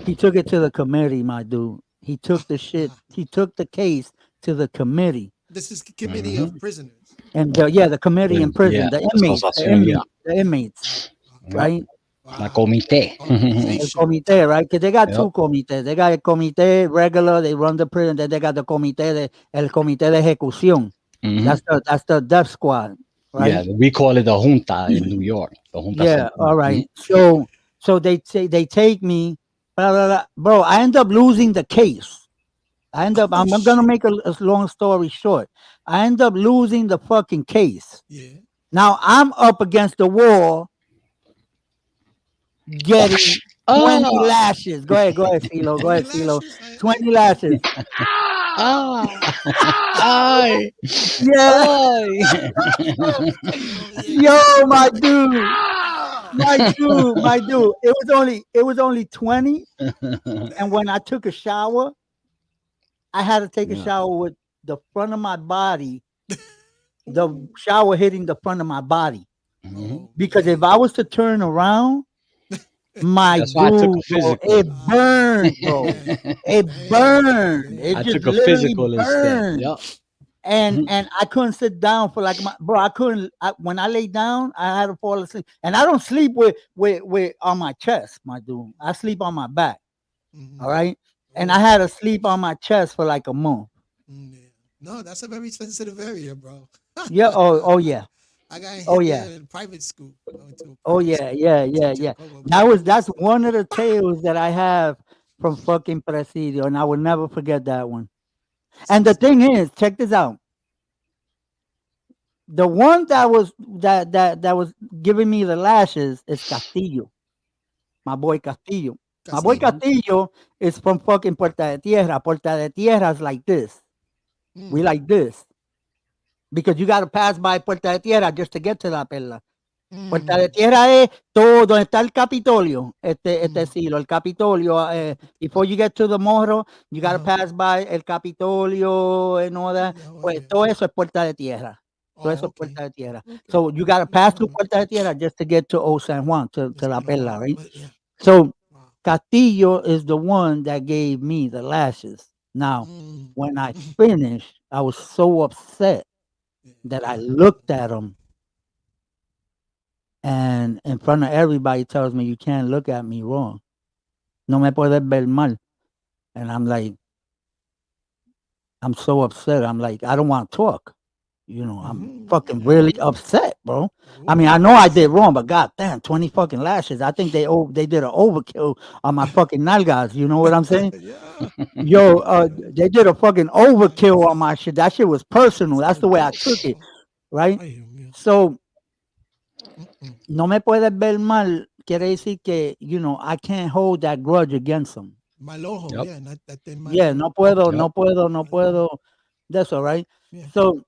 He took it to the committee, my dude. He took the shit. He took the case to the committee, This is committee Mm-hmm. of prisoners. and yeah, the committee in prison, Yeah, the inmates, asociación, yeah. the inmates, Yep. right? La Wow. comité. El Organization. comité, right? Because they got Yep. two comités. They got el comité regular, they run the prison. Then they got the el comité de ejecución. Hmm. That's the death squad, right? Yeah, we call it the junta in New York. The junta Yeah, central. all Mhm. right. So they say they take me, blah, blah, blah. Bro. I end up losing the case. I end up. Oh I'm gonna shit. make a long story short. I end up losing the fucking case. Yeah. Now I'm up against the wall, getting 20 Ah, lashes. Go ahead, CeeLo. Go 20 ahead, CeeLo. lashes. 20 lashes. ah, ay, Yeah, ay. yo, my dude. It was only 20, and when I took a shower, I had to take a Yeah. shower with the front of my body, the shower hitting the front of my body. Mhm. Oh Because if man. I was to turn around, my That's why I took a dude, bro, physical. it Ah, burned, bro. man. It Damn. burned. Damn. It I just took a literally physical instead. burned. Yep. And Mhm. I couldn't sit down for like bro. I couldn't. When I lay down, I had to fall asleep. And I don't sleep with on my chest, my dude. I sleep on my back. All Mhm. right. And I Oh. had to sleep on my chest for like a month. Yeah. No, that's a very sensitive area, bro. Yeah. Oh yeah. I got Oh hit yeah. there in private school. I went to a Oh private yeah. school. Yeah. My Yeah. teacher, Yeah. bro, That's one of the tales that I have from fucking Presidio, and I will never forget that one. And the thing is, check this out. The one that was giving me the lashes is Castillo, my boy Castillo. My boy Castillo. Mhm. Castillo is from fucking Puerta de Tierra. Puerta de Tierra is like this. We Mm. like this because you got to pass by Puerta de Tierra just to get to La Perla. Puerta de Mm. Tierra es todo donde está el Capitolio. Este Mm. siglo, el Capitolio. Before you get to the Morro, you got to Uh-huh. pass by el Capitolio and all that. Yeah, oh, Pues yeah. todo eso es Puerta de Tierra. Todo Oh, eso es okay. Puerta de Tierra. Okay. So you got to No pass through problem. Puerta de Tierra just to get to Old San Juan, to It's La been a Perla, while, right? but yeah. So Wow. Castillo is the one that gave me the lashes. Now, Mm. when I finished, I was so upset that I Yeah. looked at him and in front of everybody tells me you can't look at me wrong. No me puedes ver mal. And I'm like, I'm so upset. I'm like, I don't want to talk. I'm fucking really Yeah. upset, bro. I Oh, mean, I know I did wrong, but god damn, 20 fucking lashes. I think they did an overkill on my fucking nalgas. You know what I'm saying? yeah. Yo, Yeah. they did a fucking overkill on my shit. That shit was personal. It's That's very the way I took it, personal. right? Ay, Dios mío. So, Mm-mm. no me puedes ver mal. Quiere decir que, I can't hold that grudge against them. Mal ojo, Yep. yeah, not that thing mal Yeah, ojo. no puedo, Yep. no puedo, no Mal ojo. puedo. That's all right. Yeah. So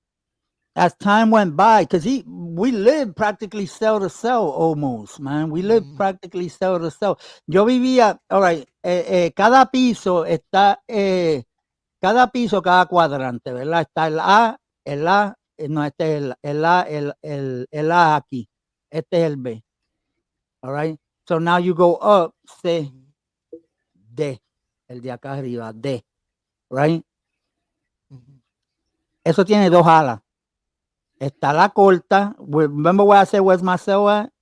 as time went by, because we lived practically cell to cell almost, man. We lived Mm. practically cell to cell. Yo vivía, all right, cada piso está, cada cuadrante, ¿verdad? Está no, este es el A aquí. Este es el B, all right? So now you go up, C, Mm. D, el de acá arriba, D, right? Mm. Eso tiene dos alas. Está la corta. Remember what I said was my cell at?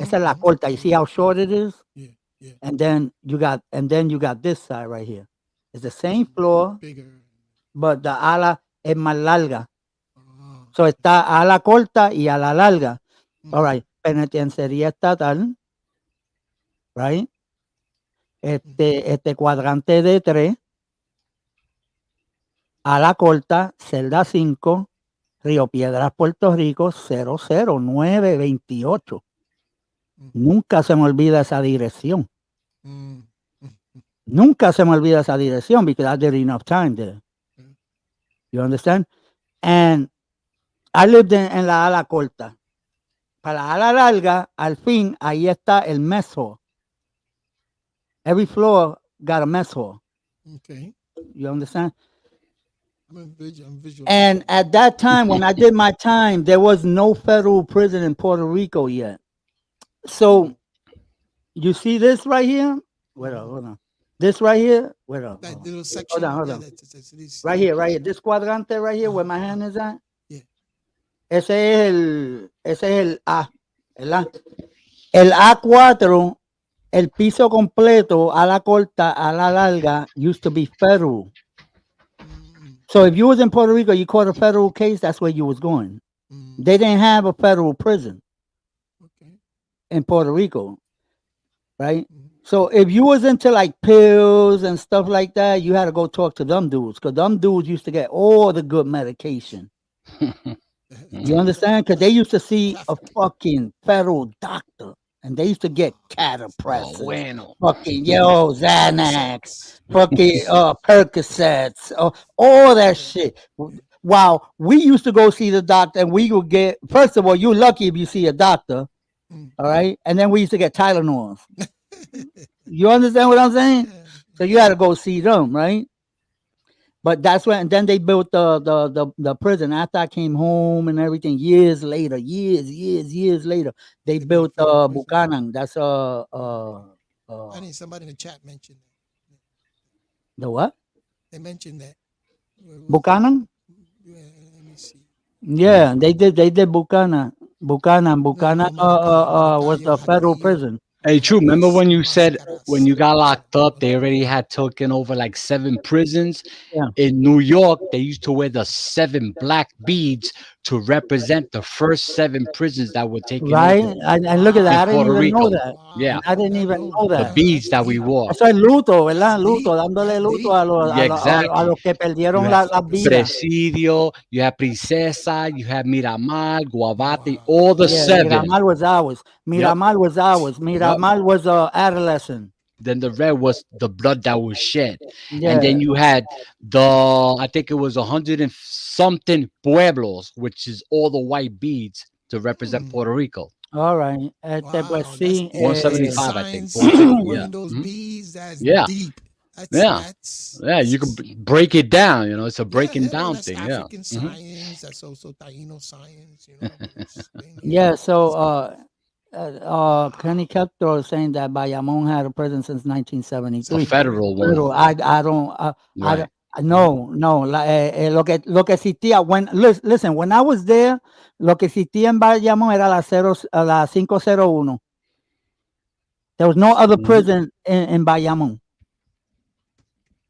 Esa es la corta. You see how short it is? Yeah, yeah. And then you got this side right here. It's the same floor, Bigger. but the ala es más larga. Ah. So está ala corta y ala larga. All Mm. right. Penitenciaría estatal, right? Este cuadrante de 3, ala corta, celda 5, Río Piedras, Puerto Rico, 00928. Mm. Nunca se me olvida esa dirección. Mm. Mm. Nunca se me olvida esa dirección because I did enough time there. Mm. You understand? And I lived en la ala corta. Para la ala larga, al fin, ahí está el mess hall. Every floor got a mess hall. Okay. You understand? I'm And visualizing. at that time, when I did my time, there was no federal prison in Puerto Rico yet. So you see this right here? Wait up, hold on. This right here? Wait up, That hold on. little Hold on, section, hold yeah, on. that's this, Right yeah, here, right here. This cuadrante right here where my uh, hand is at. yeah. Ese es el A. ¿Verdad? El A4, el piso completo a la corta, a la larga, used to be federal. Mm, So if you was in Puerto Rico, you caught a federal case, that's where you was going. mm, They didn't have a federal prison okay. in Puerto Rico, right? Mm. So if you was into like pills and stuff like that, you had to go talk to them dudes because them dudes used to get all the good medication. You understand? Because they used to see a Trafficking. fucking federal doctor and they used to get Oh, catapresses, bueno. fucking yo, Xanax, Percocets. fucking Percocets, all that shit. Wow, we used to go see the doctor and we would get, first of all, you're lucky if you see a doctor, Mm. all right? And then we used to get Tylenols. You understand what I'm saying? Yeah, So you had to go see them, right? But that's when, and then they built the prison. After I came home and everything, years later, years later, they they built a built federal prison. Buchanan. That's I think somebody in the chat mentioned that. the what? They mentioned that. Where was that? Buchanan? Yeah, let me see. Mm. Yeah, they did Buchanan. Buchanan No, Maracayo, was Maracayo, the federal Jarillo, Hey, true. Remember when Caras, you said when you Máscaras. got locked up, Those they are already the had taken over like 7 prisons? Yeah, In New York, they used to wear the 7 black beads to represent the first 7 prisons that were taken right. over And look at in that. I wow, didn't Puerto even know Rico. that. Yeah, And wow. I I did didn't not even know. know the that. beads That's that we deep. wore. Eso es luto, That's ¿verdad? Luto, deep. dándole That's luto deep. Yeah, a exactly. los que You perdieron had la vida. Presidio, you had Princesa, you had Miramar, Guavate, Wow. all the Yeah, 7. Miramar was ours. Yep, Miramar was ours. yep. Miramar was adolescent. Then the red was the blood that was shed. And Yeah. then you had I think it was 100 and something pueblos, which is all the white beads to represent Mm, Puerto Rico. All right. Pues wow. That's sí. deep. Just the 175, I think. signs 160, yeah. wearing those Mhm. beads. That's Yeah, deep. That's yeah, that's yeah. You can that's break it down, it's a yeah, breaking yeah. down That's thing, yeah. African Hmm. science. That's also Taino science. Those things. Yeah. So Kenny Keptor is saying that Bayamon had a prison since A 1973. 73. federal one, Pero I don't right. no, no, lo que existía listen, when I was there, lo que existía en Bayamón era la 501. There was no other Hmm. prison in Bayamón.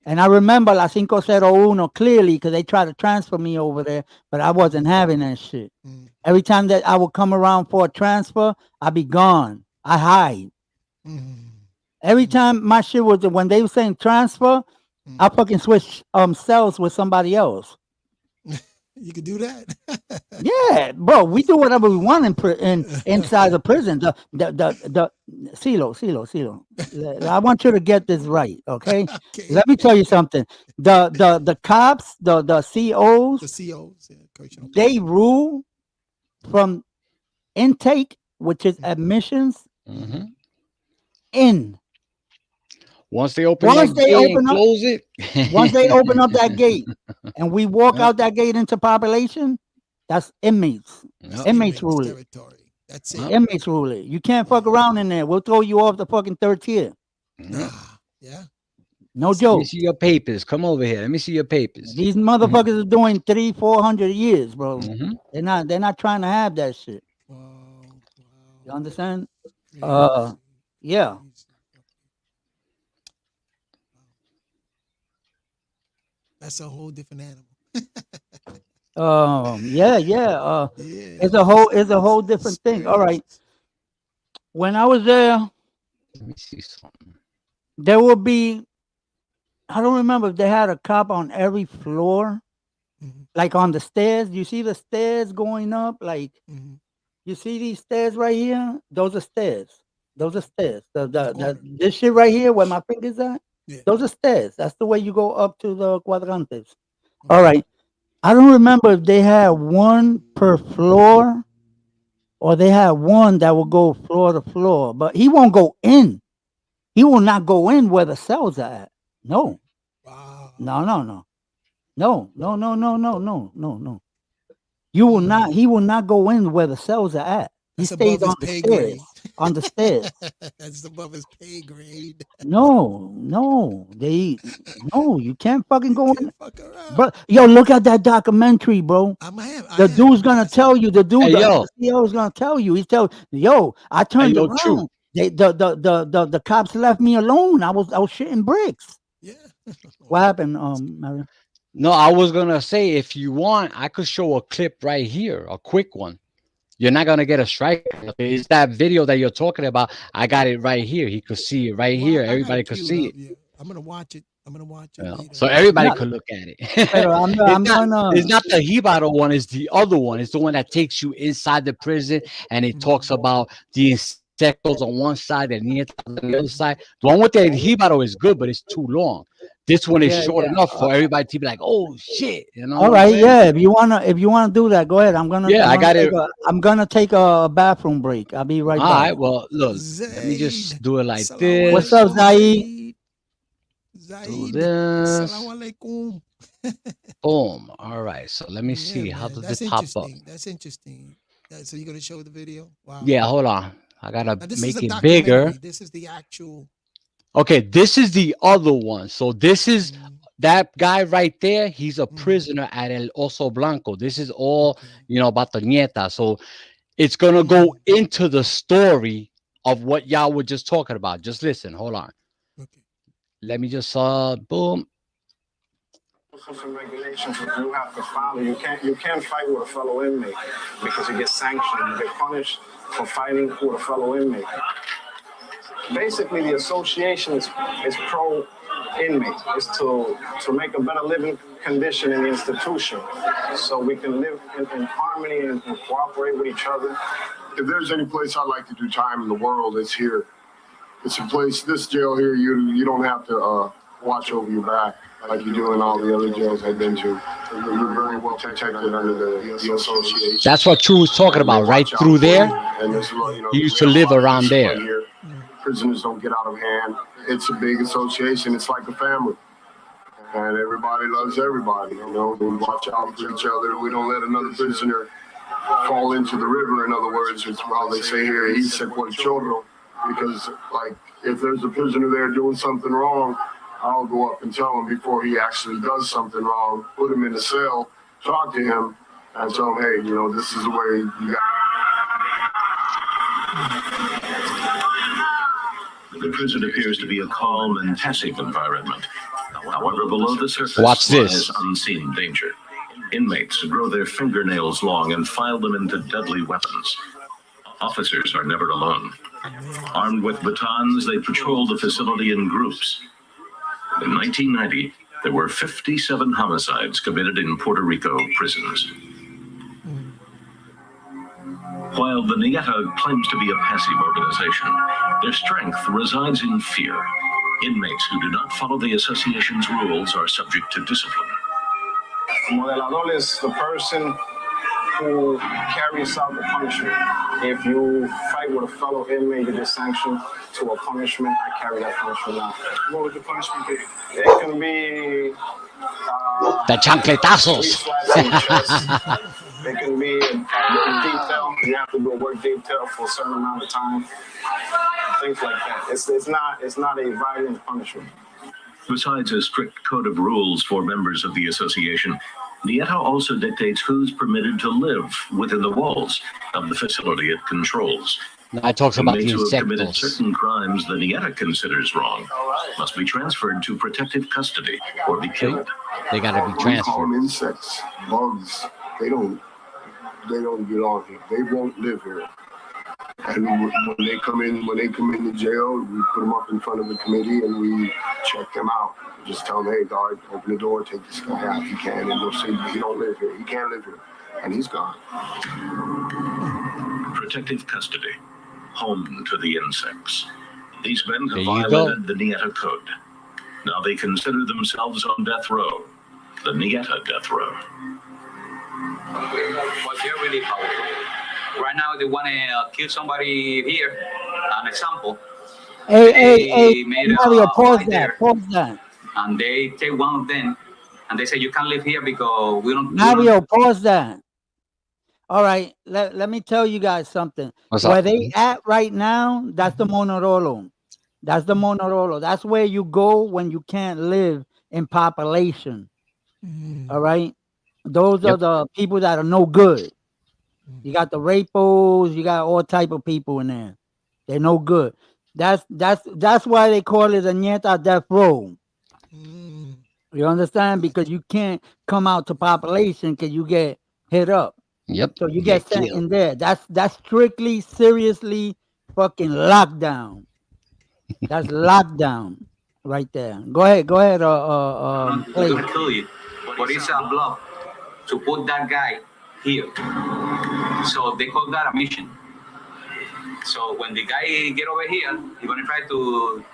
And I remember La 501 clearly because they tried to transfer me over there, but I wasn't having that shit. Mm, Every time that I would come around for a transfer, I'd be gone. I hide. mm, Every mm, time my shit was when they were saying transfer, mm. I fucking switch cells with somebody else. You could do that. Yeah, bro, we do whatever we want in inside the prison. The Silo. I want you to get this right, okay? Okay. Let me tell you something. The cops, the The COs, COs, yeah, correctional they officers. rule from intake, which is admissions, Mm-hmm. Hmm. in. Once they open that Once they gate and open up, close once they it, open up that gate, and we walk yep, out that gate into population, that's inmates. That's yep, Inmates inmates rule it. territory. That's it. yep. Inmates rule it. You can't fuck Wow. around in there. We'll throw you off the fucking third tier. Mhm. Ah, yeah. No That's Let me joke. see your papers. Come over here. Let me see your papers. These Hmm. motherfuckers are doing 300-400 years, bro. Hmm. They're not trying to have that shit. wow. You Wow. understand? Uh, Crazy. yeah. Crazy. That's a whole different animal. Yeah. Yeah, It's a whole that's different thing. All right. experiences. When I was there, Let me see something. there would be. I don't remember if they had a cop on every floor, Hmm. like on the stairs. You see the stairs going up, like Hmm. you see these stairs right here? Those are stairs. Those are Okay. stairs. In the corner. This shit right here where my fingers at, Yeah. those are stairs. That's the way you go up to the cuadrantes. All Okay. right. I don't remember if they had one per floor or they had one that will go floor to floor, but he won't go in. He will not go in where the cells are at. No, Wow. no. No, no, no, no, no, no, no, no. You will not. He will not go in where the cells are at. He That's stays above his on the pay stairs. grade. On the stairs. That's above his pay grade. No, no, no. You can't fucking You go in. can't fuck around. But yo, look at that documentary, bro. I The dude's am. gonna tell you. The dude, Hey the yo, CEO is gonna tell you. He's telling, yo, I hey turned yo, true. around. The cops left me alone. I was shitting bricks. Yeah. What Wow. happened, Mario? No, I was gonna say if you want, I could show a clip right here, a quick one. You're not gonna get a strike. It's that video that you're talking about. I got it right here. He could see it right Well, here. I got Everybody it could queued see up. it. Yeah. I'm gonna watch it. I'm gonna watch it later. So everybody No, could look at it. pero it's I'm not. gonna. It's not the Hibaro one. It's the other one. It's the one that takes you inside the prison and it talks Mm, about the insectos on one side and nietas on the other side. The one with the Hibaro is good, but it's too long. This one is Yeah, short yeah. enough for everybody to be like, "Oh shit!" You know All what I'm right, saying? yeah. If you wanna do that, go ahead. Yeah, I got it. I'm gonna take a bathroom break. I'll be right All back. right. Well, look. Let me Zaid. just do it like Assalamu What's up, this. alaikum, Zaid? Zaid. Do Zaid. this. Assalamu alaikum. Boom. All right. So let me Yeah, see. How man. does That's it pop up? interesting. That's interesting. So you're gonna show the video? Wow. Yeah. Hold on. I gotta Now this is make a it bigger. documentary. This is the actual. Okay. This is the other one. So this is Mm, that guy right there. He's a mm, prisoner at El Oso Blanco. This is all okay. about the nieta. So it's gonna go Mm, into the story of what y'all were just talking about. Just listen. Hold on. okay. Let me just boom. Some regulations that you have to follow. You can't fight with a fellow inmate because you get sanctioned. You get punished for fighting with a fellow inmate. Basically, the association is pro inmate. It's to make a better living condition in the institution, so we can live in harmony and cooperate with each other. If there's any place I'd like to do time in the world, it's here. It's a place. This jail here, you don't have to watch over your back like you do in all the other jails I've been to. You're very well protected under the association. That's what True was talking And they about. Right watch out through for you. there. And there's a lot, He used we to have a live lot of around discipline there. here. Prisoners don't get out of hand. It's a big association. It's like a family. And everybody loves everybody. We watch out for each other. We don't let another prisoner fall into the river. In other words, it's how they say here, he se por chorro. Because, like, if there's a prisoner there doing something wrong, I'll go up and tell him before he actually does something wrong, put him in a cell, talk to him, and tell him, hey, this is the way you got. The prison appears to be a calm and passive environment. However, below the surface Watch this. lies unseen danger. Inmates grow their fingernails long and file them into deadly weapons. Officers are never alone. Armed with batons, they patrol the facility in groups. In 1990, there were 57 homicides committed in Puerto Rico prisons. While the Nieta claims to be a passive organization, their strength resides in fear. Inmates who do not follow the association's rules are subject to discipline. Modelador is the person who carries out the punishment. If you fight with a fellow inmate, you get sanctioned to a punishment. I carry that punishment out. What would the punishment be? It can be The chancletazos. 3 slaps in the chest. It can be a work detail. You have to do a work detail for a certain amount of time. Things like that. It's not a violent punishment. Besides a strict code of rules for members of the association, Nieta also dictates who's permitted to live within the walls of the facility it controls. Now it talks about the Inmates who have committed insectos. certain crimes the Nieta considers wrong must be transferred to protective custody or be killed. They gotta be We call transferred. them insects, bugs. They don't get on here. They won't live here. And when they come into jail, we put them up in front of the committee and we check them out. Just tell them, hey, guard, open the door, take this guy out if you can, and they'll say, he don't live here. He can't live here. And he's gone. Protective custody, home to the insects. These men There have you violated the Nieta code. Now they consider themselves on death row, the Nieta death row. But they're really powerful. Right now, they want to kill somebody here. An example. Hey, They made a Mario, pause fight that. there, Pause that. and they take one of them and they say you can't live here because we don't. Mario, pause that. All right, let me tell you guys something. What's Where up? they at right now, that's the Monorolo. That's the Monorolo. That's where you go when you can't live in population. All right. Those are Yep. the people that are no good. You got the rapos, you got all type of people in there. They're no good. That's why they call it a Nieta death row. You understand? Because you can't come out to population because you get hit up. Yep. So you Get get sent killed. in there. That's strictly, seriously fucking lockdown. That's lockdown right there. Go ahead. They're Play. gonna kill you. But it's a bluff to put that guy here. So they call that a mission. So when the guy get over here, he's gonna try to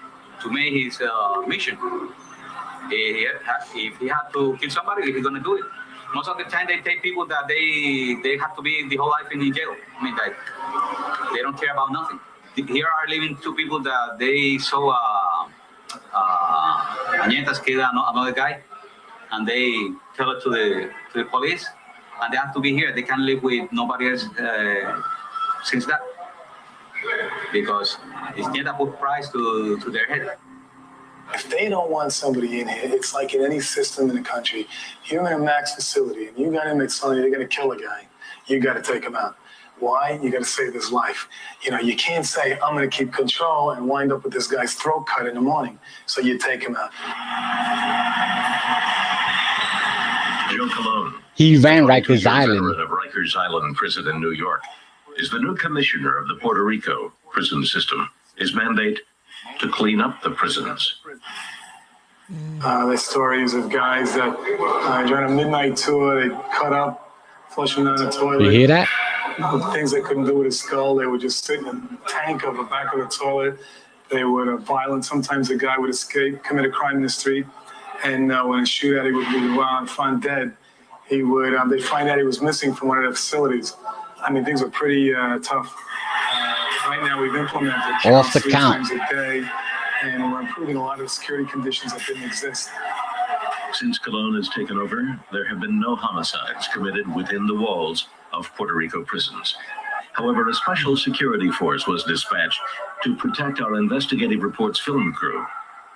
make his mission. If he had to kill somebody, he's gonna do it. Most of the time, they take people that they have to be the whole life in jail. I mean, like they don't care about nothing. Here are living two people that they saw Añetas kill another guy, and they tell it to the police, and they have to be here. They can't live with nobody else since that, because it's Nieta put price to their head. If they don't want somebody in here, it's like in any system in the country. You're in a max facility and you got him at something, they're going to kill a guy. You got to take him out. Why? You got to save his life. You know, you can't say, I'm going to keep control and wind up with this guy's throat cut in the morning. So you take him out. Joe Colon, He ran a Rikers 22-year Island. veteran of Rikers Island Prison in New York, is the new commissioner of the Puerto Rico prison system. His mandate, to clean up the prisons. There's stories of guys that during a midnight tour, they cut up, flush him down the toilet. You hear that? With things they couldn't do with his skull, they would just sit in a tank of the back of the toilet. They would violent. Sometimes a guy would escape, commit a crime in the street, and when a shootout, he would be found dead. He would. They'd find out he was missing from one of the facilities. I mean, things were pretty tough. Right now, we've implemented Off the three count. times a day, and we're improving a lot of security conditions that didn't exist. Since Colon has taken over, there have been no homicides committed within the walls of Puerto Rico prisons. However, a special security force was dispatched to protect our investigative reports film crew.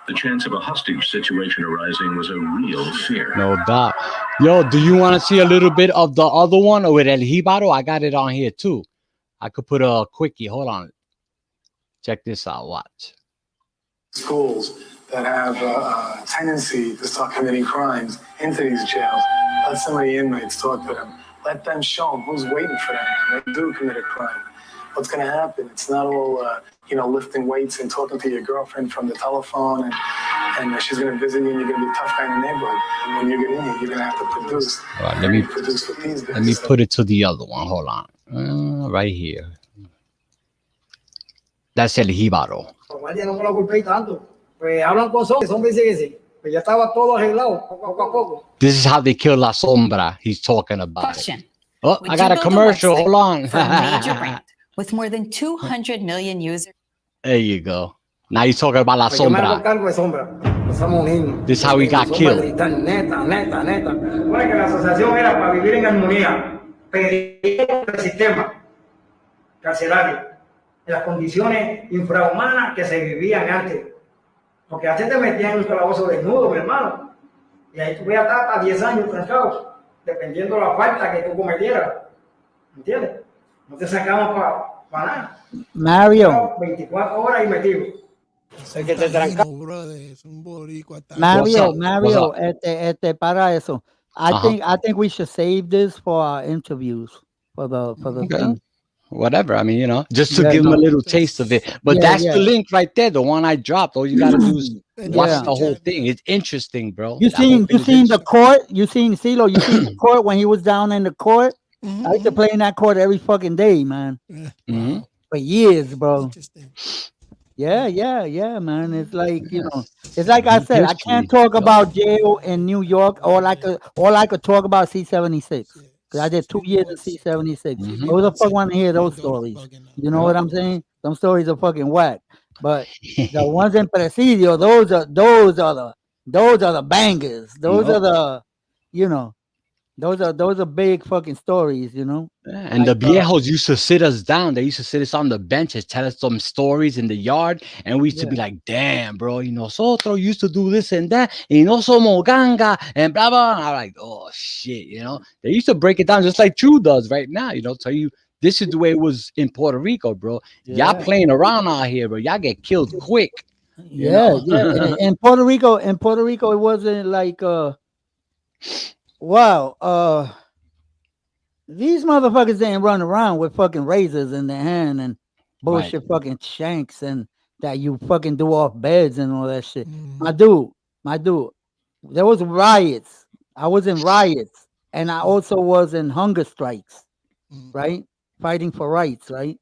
The chance of a hostage situation arising was a real fear. No doubt. Yo, do you want to see a little bit of the other one with El Jibaro? I got it on here too. I could put a quickie. Hold on. Check this out. Watch. Schools that have a tendency to start committing crimes into these jails, let some of the inmates talk to them. Let them show them who's waiting for them when they do commit a crime. What's going to happen? It's not all, lifting weights and talking to your girlfriend from the telephone and she's going to visit you and you're going to be a tough guy in the neighborhood. When you get in here, you're going to have to produce. All right, let me produce with these guys. Let me put it to the other one. Hold on. Right here. That's El Jibaro. Guardia, no me lo culpé tanto. Pues hablan con Sombra dice que sí. Pues ya estaba todo arreglado, poco a poco. This is how they kill La Sombra. He's talking about Question. it. Oh, Would I got you a build commercial. website Hold on. for a major brand with more than 200 million users. There you go. Now he's talking about La Pues yo me hago Sombra. cargo de Sombra. Empezamos a unirnos. This is how he got Sombra killed. gritar, neta. Bueno, que la asociación era para vivir en armonía. Pedimos el sistema carcelario, en las condiciones infrahumanas que se vivían antes. Porque antes te metían en un calabozo desnudo, mi hermano. Y ahí tú veías hasta 10 años trancado, dependiendo de la falta que tú cometieras. ¿Entiendes? No te sacamos para nada. Mario. 24 horas y metido. Sé que te tranca. Mario, para eso. I think we should save this for our interviews for the thing. Whatever. I mean, just to give them a little taste of it. But that's the link right there, the one I dropped. All you gotta do is watch the whole thing. It's interesting, bro. You seen the court? You seen CeeLo? You seen the court when he was down in the court? I used to play in that court every fucking day, man. Mm-hmm. For years, bro. Yeah, man. It's like, it's like I said, I can't talk about jail in New York. All I could talk about C-76. Because I did 2 years of C-76. Who the fuck want to hear those stories? You know what I'm saying? Some stories are fucking whack. But the ones in Presidio, those are the bangers. Those are you know, those are big fucking stories, you know. Yeah, and Like the viejos used to sit us down. They used to sit us on the benches, tell us some stories in the yard, and we used to yeah, be like, "Damn, bro, nosotros used to do this and that, y no somos ganga, and blah blah." And I'm like, "Oh shit," you know. They used to break it down just like True does right now, you know. Tell you this is the way it was in Puerto Rico, bro. Y'all yeah, playing around out here, bro. Y'all get killed quick, you yeah, know. yeah. In Puerto Rico, it wasn't like wow, these motherfuckers didn't run around with fucking razors in their hand and Right. bullshit fucking shanks and that you fucking do off beds and all that shit. Mm-hmm. My dude, there was riots. I was in riots, and I Mm-hmm. also was in hunger strikes, Mm-hmm. right? Fighting for rights, right?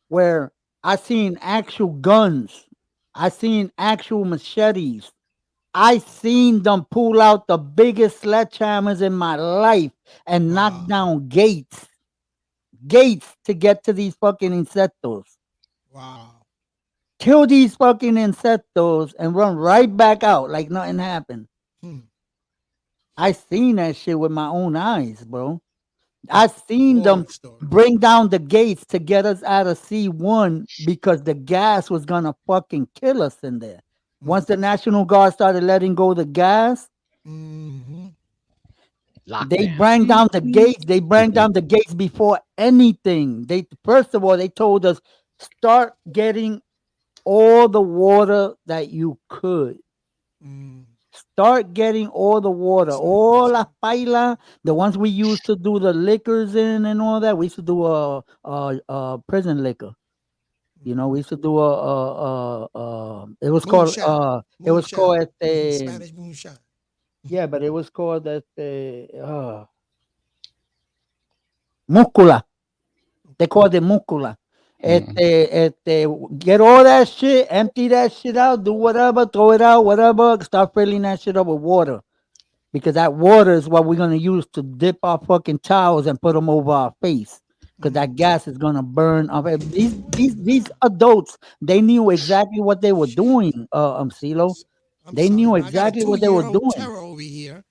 Where I seen actual guns, I seen actual machetes. I seen them pull out the biggest sledgehammers in my life and knock Wow. down gates to get to these fucking insectos. Wow. Kill these fucking insectos and run right back out like nothing happened. Hmm. I seen that shit with my own eyes, bro. I That's seen them horror story. bring down the gates to get us out of C1 because the gas was gonna fucking kill us in there. Once the National Guard started letting go the gas, Mm-hmm. they Lockdown. bring down the gates. They bring down the gates before anything. They first of all they told us start getting all the water that you could. Mm. Start getting all the water, That's right. all That's la right. paila, the ones we used to do the liquors in and all that. We used to do a prison liquor. You know, we used to do Moonshine. it was called Moonshine. este, Spanish moonshine. yeah, but it was called muscula. They called it muscula. Mhm. Get all that shit, empty that shit out, do whatever, throw it out, whatever, start filling that shit up with water. Because that water is what we're gonna use to dip our fucking towels and put them over our face. Because that Mm. gas is gonna burn up. These adults, they knew exactly what they were doing. CeeLo, I'm they sorry, knew man. I got a exactly what they were 2-year-old doing. terror over here.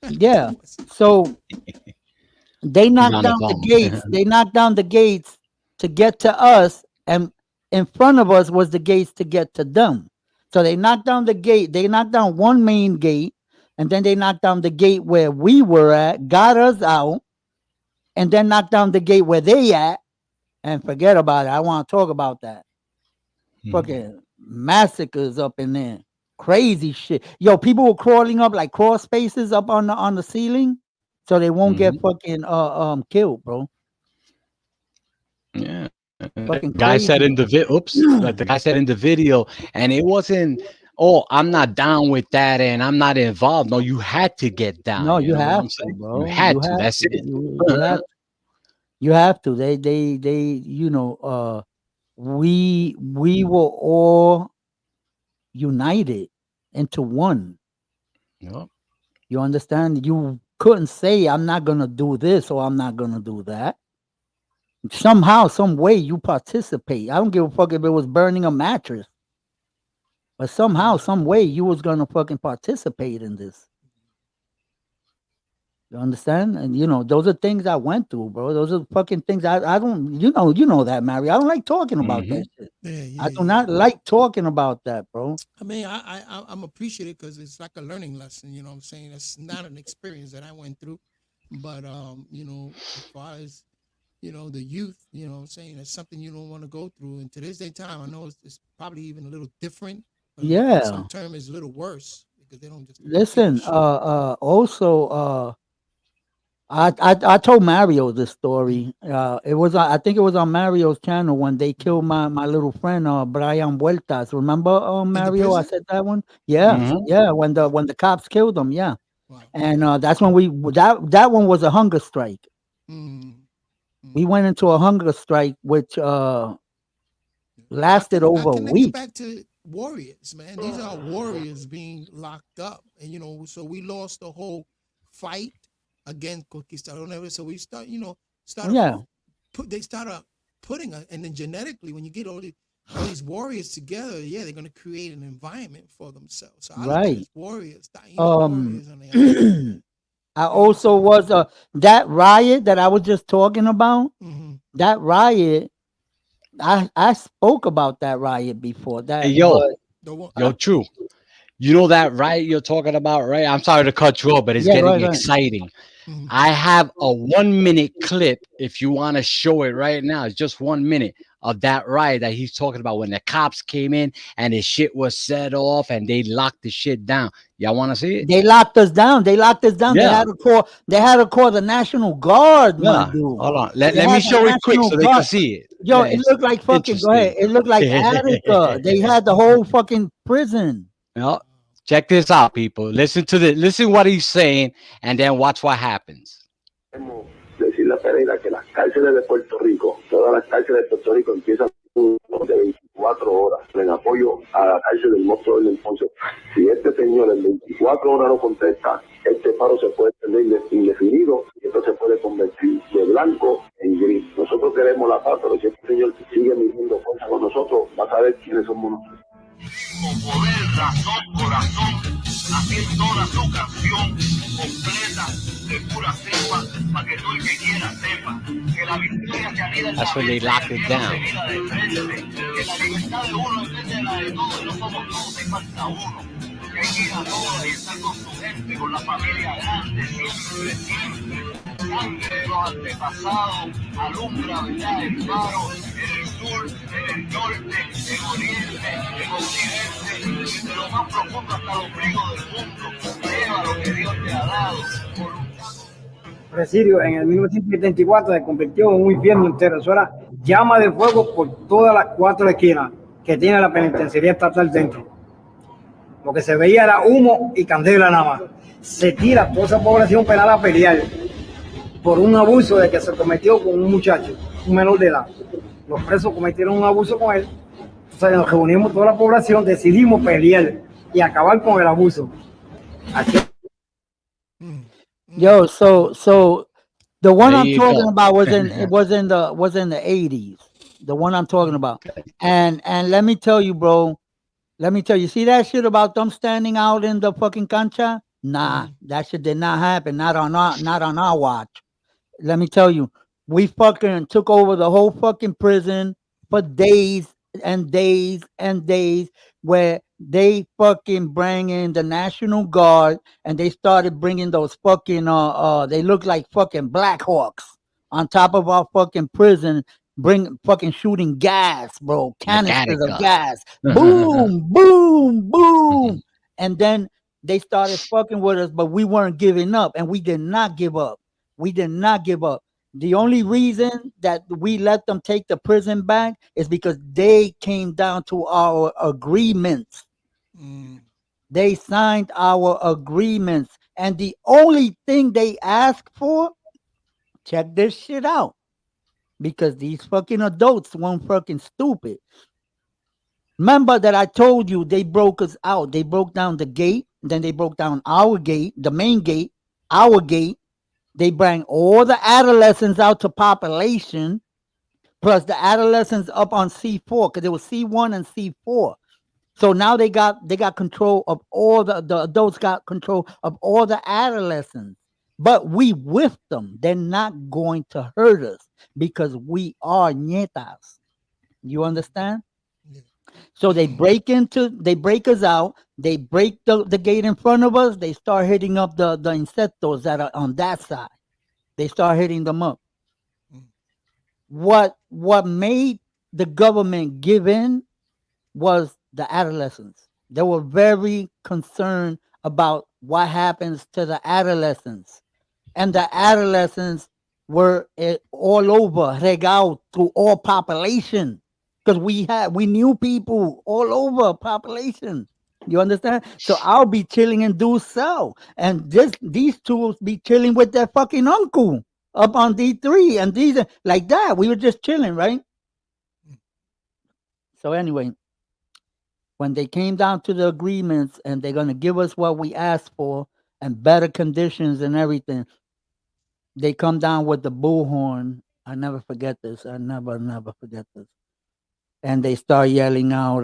Yeah. So they He's knocked on the down the phone. gates. They knocked down the gates to get to us, and in front of us was the gates to get to them. So they knocked down the gate. They knocked down one main gate, and then they knocked down the gate where we were at, got us out, and then knocked down the gate where they at, and forget about it. I want to talk about that. Mhm. Fucking massacres up in there. Crazy shit. Yo, people were crawling up like crawl spaces up on the ceiling so they won't get Mhm. fucking killed, bro. Yeah. The Fucking guy said crazy. in the oops, like the guy said in the video, and it wasn't, "Oh, I'm not down with that and I'm not involved." No, you had to get down, No, you you know what have I'm to, saying? You bro. You had to, have that's to. it. You have to. They we were all united into one. Yep. You understand? You couldn't say I'm not gonna do this or I'm not gonna do that. Somehow, some way you participate. I don't give a fuck if it was burning a mattress. But somehow, some way you was gonna fucking participate in this. You understand? And those are things I went through, bro. Those are fucking things I don't you know that, Mary. I don't like talking about that Mhm. shit. Yeah, I yeah, do yeah. not like talking about that, bro. I mean, I'm appreciative because it's like a learning lesson. You know what I'm saying? It's not an experience that I went through, but as far as the youth, what I'm saying, it's something you don't want to go through. And to this day time, I know it's probably even a little different, but in some Yeah. terms, it's a little worse because they don't just kill and Listen, shoot. also I told Mario this story. It was I think it was on Mario's channel when they killed my little friend Brian Vueltas. Remember In the Mario? I prison? said that one. In the Yeah, prison? Mhm. yeah. When the cops killed him, yeah. Wow. And that's when that one was a hunger strike. Mm, We mm. went into a hunger strike which lasted I over a connect it week. back to warriors, man. These are warriors being locked up, and so we lost the whole fight against conquistadores. So we started Yeah, they started putting us, and then genetically, when you get all all these warriors together, they're going to create an environment for themselves. So I look at it Right. as warriors, Taino warriors on the outside. I also was that riot that I was just talking about. That riot, I spoke about that riot before Hey, that, yo, but true. You know that right you're talking about, right? I'm sorry to cut you off, but it's yeah, getting right. exciting. I have a 1 minute clip if you want to show it right now. It's just 1 minute of that riot that he's talking about when the cops came in and the shit was set off and they locked the shit down. Y'all want to see it? They locked us down. They locked us down. They Yeah, had to call. They had to call the National Guard, my yeah. dude. Hold on. Let, They let me had the show it quick National so they can Guard. see it. Yo, Yeah, it it's looked like fucking. Go ahead. interesting. It looked like Attica. They had the whole fucking prison. Well, check this out, people. Listen what he's saying, and then watch what happens. Decirle a Pereira que las cárceles de Puerto Rico, todas las cárceles de Puerto Rico empiezan de 24 horas en apoyo a la cárcel del monstruo del Entonces, si este señor en 24 horas no contesta, este paro se puede tener indefinido y esto se puede convertir de blanco en gris. Nosotros queremos la paz, pero si este señor sigue midiendo fuerza con nosotros, va a saber quiénes somos nosotros. Poder, razón, corazón, así toda su canción completa de pura cepa, para que todo el que quiera sepa que la victoria que anida en la That's when they mente locked it que down. se mira de frente, que la libertad de uno depende de la de todos, y no somos todos, hay falta uno, que hay que ir a todas y estar con su gente, con la familia grande, siempre, siempre. Sangre de los antepasados alumbra, ¿verdad? El faro en el sur, en el norte, en oriente, en occidente, desde lo más profundo hasta los ombligo del mundo. Lleva lo que Dios te ha dado. Presidio en el 1974 se convirtió en un infierno entero. Eso era llama de fuego por todas las 4 esquinas que tiene la penitenciaría estatal dentro. Lo que se veía era humo y candela nada más. Se tira toda esa población penal a pelear por un abuso de que se cometió con un muchacho, un menor de edad. Los presos cometieron un abuso con él. Entonces nos reunimos toda la población, decidimos pelear y acabar con el abuso. Aquí. Yo, so the one There I'm you talking go. about was in the 80s. The one I'm talking about. And let me tell you, bro. Let me tell you. See that shit about them standing out in the fucking cancha? Nah, that shit did not happen. Not on our watch. Let me tell you, we fucking took over the whole fucking prison for days and days and days, where they fucking bring in the National Guard and they started bringing those fucking they look like fucking Black Hawks on top of our fucking prison, bring fucking shooting gas, bro, canisters of Mechanica. gas, boom, boom, boom, and then they started fucking with us, but we weren't giving up, and we did not give up. We did not give up. The only reason that we let them take the prison back is because they came down to our agreements. They signed our agreements. And the only thing they asked for, check this shit out. Because these fucking adults weren't fucking stupid. Remember that I told you they broke us out. They broke down the gate. Then they broke down our gate, the main gate, our gate. They bring all the adolescents out to population, plus the adolescents up on C4, because it was C1 and C4. So now they got control of all the adults, got control of all the adolescents. But we with them. They're not going to hurt us because we are nietas. You understand? So they break us out, they break the gate in front of us, they start hitting up the insectos that are on that side. They start hitting them up. What made the government give in was the adolescents. They were very concerned about what happens to the adolescents. And the adolescents were all over, regao through all population. Because we knew people all over population. You understand? So I'll be chilling in Du's cell. And these two will be chilling with their fucking uncle up on D3. And these like that. We were just chilling, right? So anyway, when they came down to the agreements and they're gonna give us what we asked for and better conditions and everything, they come down with the bullhorn. I never forget this. I never forget this. and they start yelling out,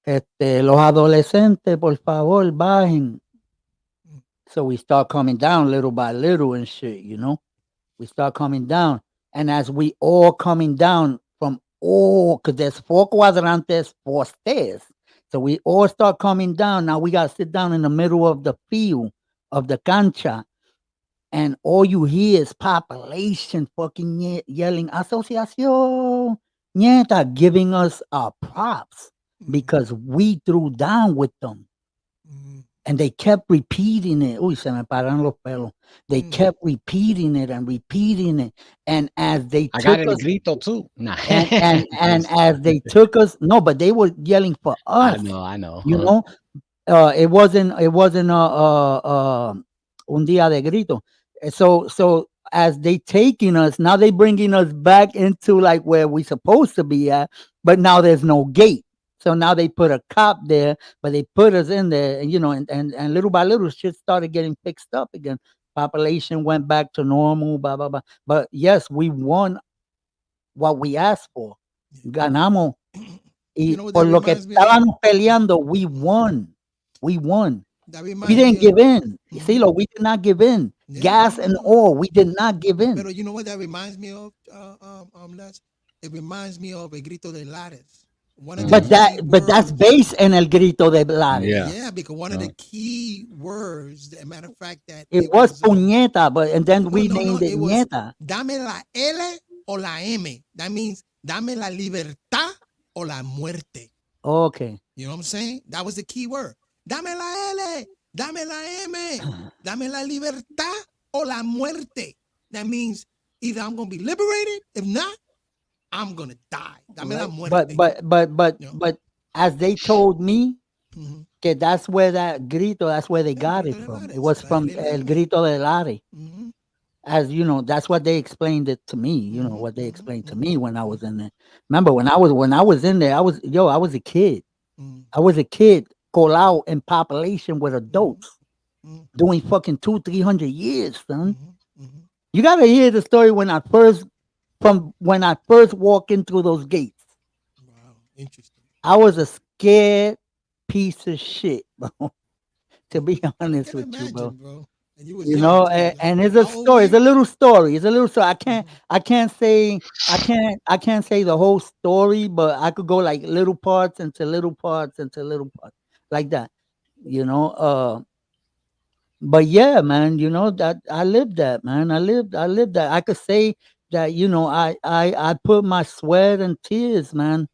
los adolescentes, por favor, bajen. So we start coming down little by little and shit, you know. We start coming down, and as we all coming down from all, because there's 4 cuadrantes, 4 stairs. So we all start coming down. Now we gotta sit down in the middle of the field of the cancha, and all you hear is population fucking yelling "Asociación Nieta," giving us our props because we threw down with them. And they kept repeating it. Uy, se me paran los pelos. They kept repeating it and repeating it. And as they I got took El us, Grito too. Nah. and as they took us, no, but they were yelling for I us. know, I know. You know, it wasn't un día de grito. So as they taking us, now they bringing us back into like where we supposed to be at, but now there's no gate. So now they put a cop there, but they put us in there, and and little by little shit started getting fixed up again. Population went back to normal, blah blah blah. But yes, we won what we asked for. Ganamos. You Y know what por that lo que reminds me of? estábamos peleando, we won. We won. That We reminds didn't me of. give in. See, lo, we did not give in. Gas and oil, we did not give in. Pero you know what that reminds me of, Les? It reminds me of El Grito de Lares. One of the But key but that's words. based in El Grito de Lares. Yeah. Yeah, because one of the key words, as a matter of fact, that It was puñeta, and then we no, named it it was nieta. dame la L o la M. That means dame la libertad o la muerte. Okay. You know what I'm saying? That was the key word. Dame la L, dame la M, dame la libertad o la muerte. That means either I'm going to be liberated, if not, I'm going to die. Dame la muerte. But as they told me, Mhm. que that's where that's where they got it from. It was from El Grito de Lares. Mhm. As you know, that's what they explained it to me. You know what they explained to me when I was in there. Remember when I was in there, I was a kid. I was a kid colado in population with adults doing fucking 200-300 years, son. You gotta hear the story when I first walked in through those gates. Wow, interesting. I was a scared piece of shit, bro. To be honest with you, bro. And you was You young know, too. and it's a How old story. were It's a you? little story. It's a little story. I can't say the whole story, but I could go like little parts into little parts into little parts like that. You know, but yeah, man, you know that I lived that, man. I lived that. I could say that, I put my sweat and tears, man,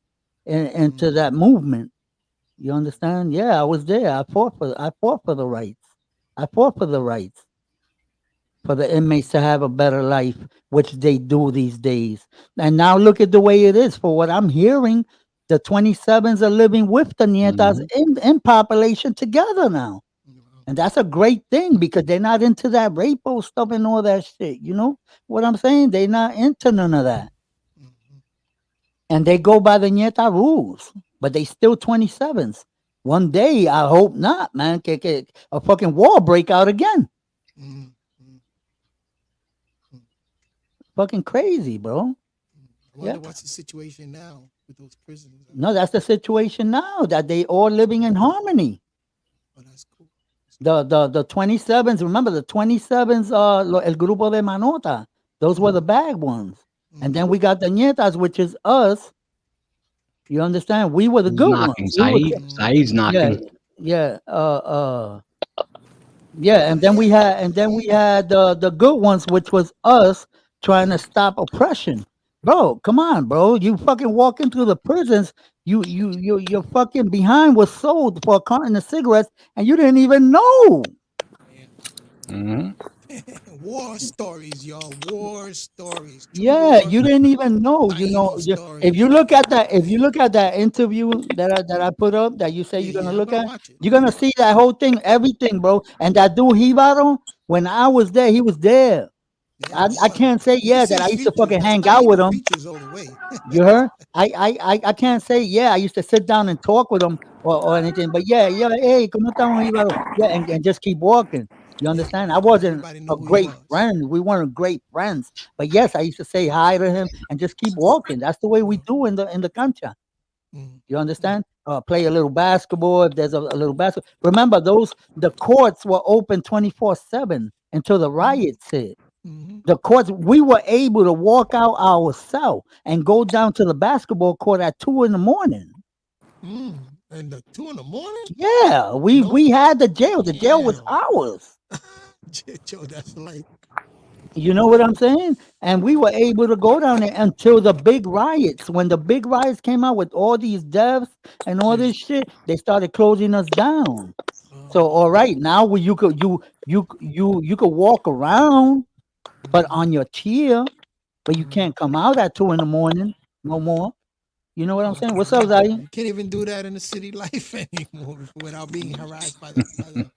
into that movement. You understand? Yeah, I was there. I fought for the rights. I fought for the rights for the inmates to have a better life, which they do these days. And now look at the way it is. For what I'm hearing, the 27s are living with the nietas in population together now. And that's a great thing because they're not into that rapo stuff and all that shit. You know what I'm saying? They're not into none of that. And they go by the nieta rules, but they still 27s. One day, I hope not, man. A fucking war break out again. Fucking crazy, bro. I wonder what's the situation now with those prisons. No, that's the situation now that they all living in harmony. Oh, that's cool. The 27s, remember the 27s, El Grupo de Manota, those were the bad ones. And then we got the Nietas, which is us. You understand? We were the Who's good knocking? ones. We were, Saeed's yeah, knocking. yeah, yeah. And then we had the good ones, which was us trying to stop oppression. Bro, come on, bro. You fucking walk into the prisons. Your fucking behind was sold for a carton of cigarettes, and you didn't even know. War stories, y'all. War stories. True Yeah, war you didn't even know. fighting If stories. you look at that interview that I put up that you say you're gonna I'm look gonna at, watch it. you're gonna see that whole thing, everything, bro. And that dude Hibaro, when I was there, he was there. I can't say You can that see I his used to features. fucking That's hang not out with even him. features all the way. You heard? I can't say I used to sit down and talk with him or anything. But yeah, hey, ¿cómo estamos, Hibaro? Yeah, and just keep walking. You understand? I wasn't Everybody knew a who he great was. friend. We weren't great friends. But yes, I used to say hi to him and just keep walking. That's the way we do in the cancha. Mm. You understand? Play a little basketball if there's a little basketball. Remember, the courts were open 24/7 until the riots hit. Mm-hmm. The courts, we were able to walk out ourselves and go down to the basketball court at 2 in the morning. And the 2 in the morning? Yeah, we No. we had the jail. The jail was Damn. ours. Joe, that's like. You know what I'm saying? And we were able to go down there until the big riots. When the big riots came out with all these deaths and all this shit, they started closing us down. So all right, now you could walk around, but on your chair, but you can't come out at 2 in the morning no more. You know what I'm saying? What's up, Zay? You can't even do that in the city life anymore without being harassed by the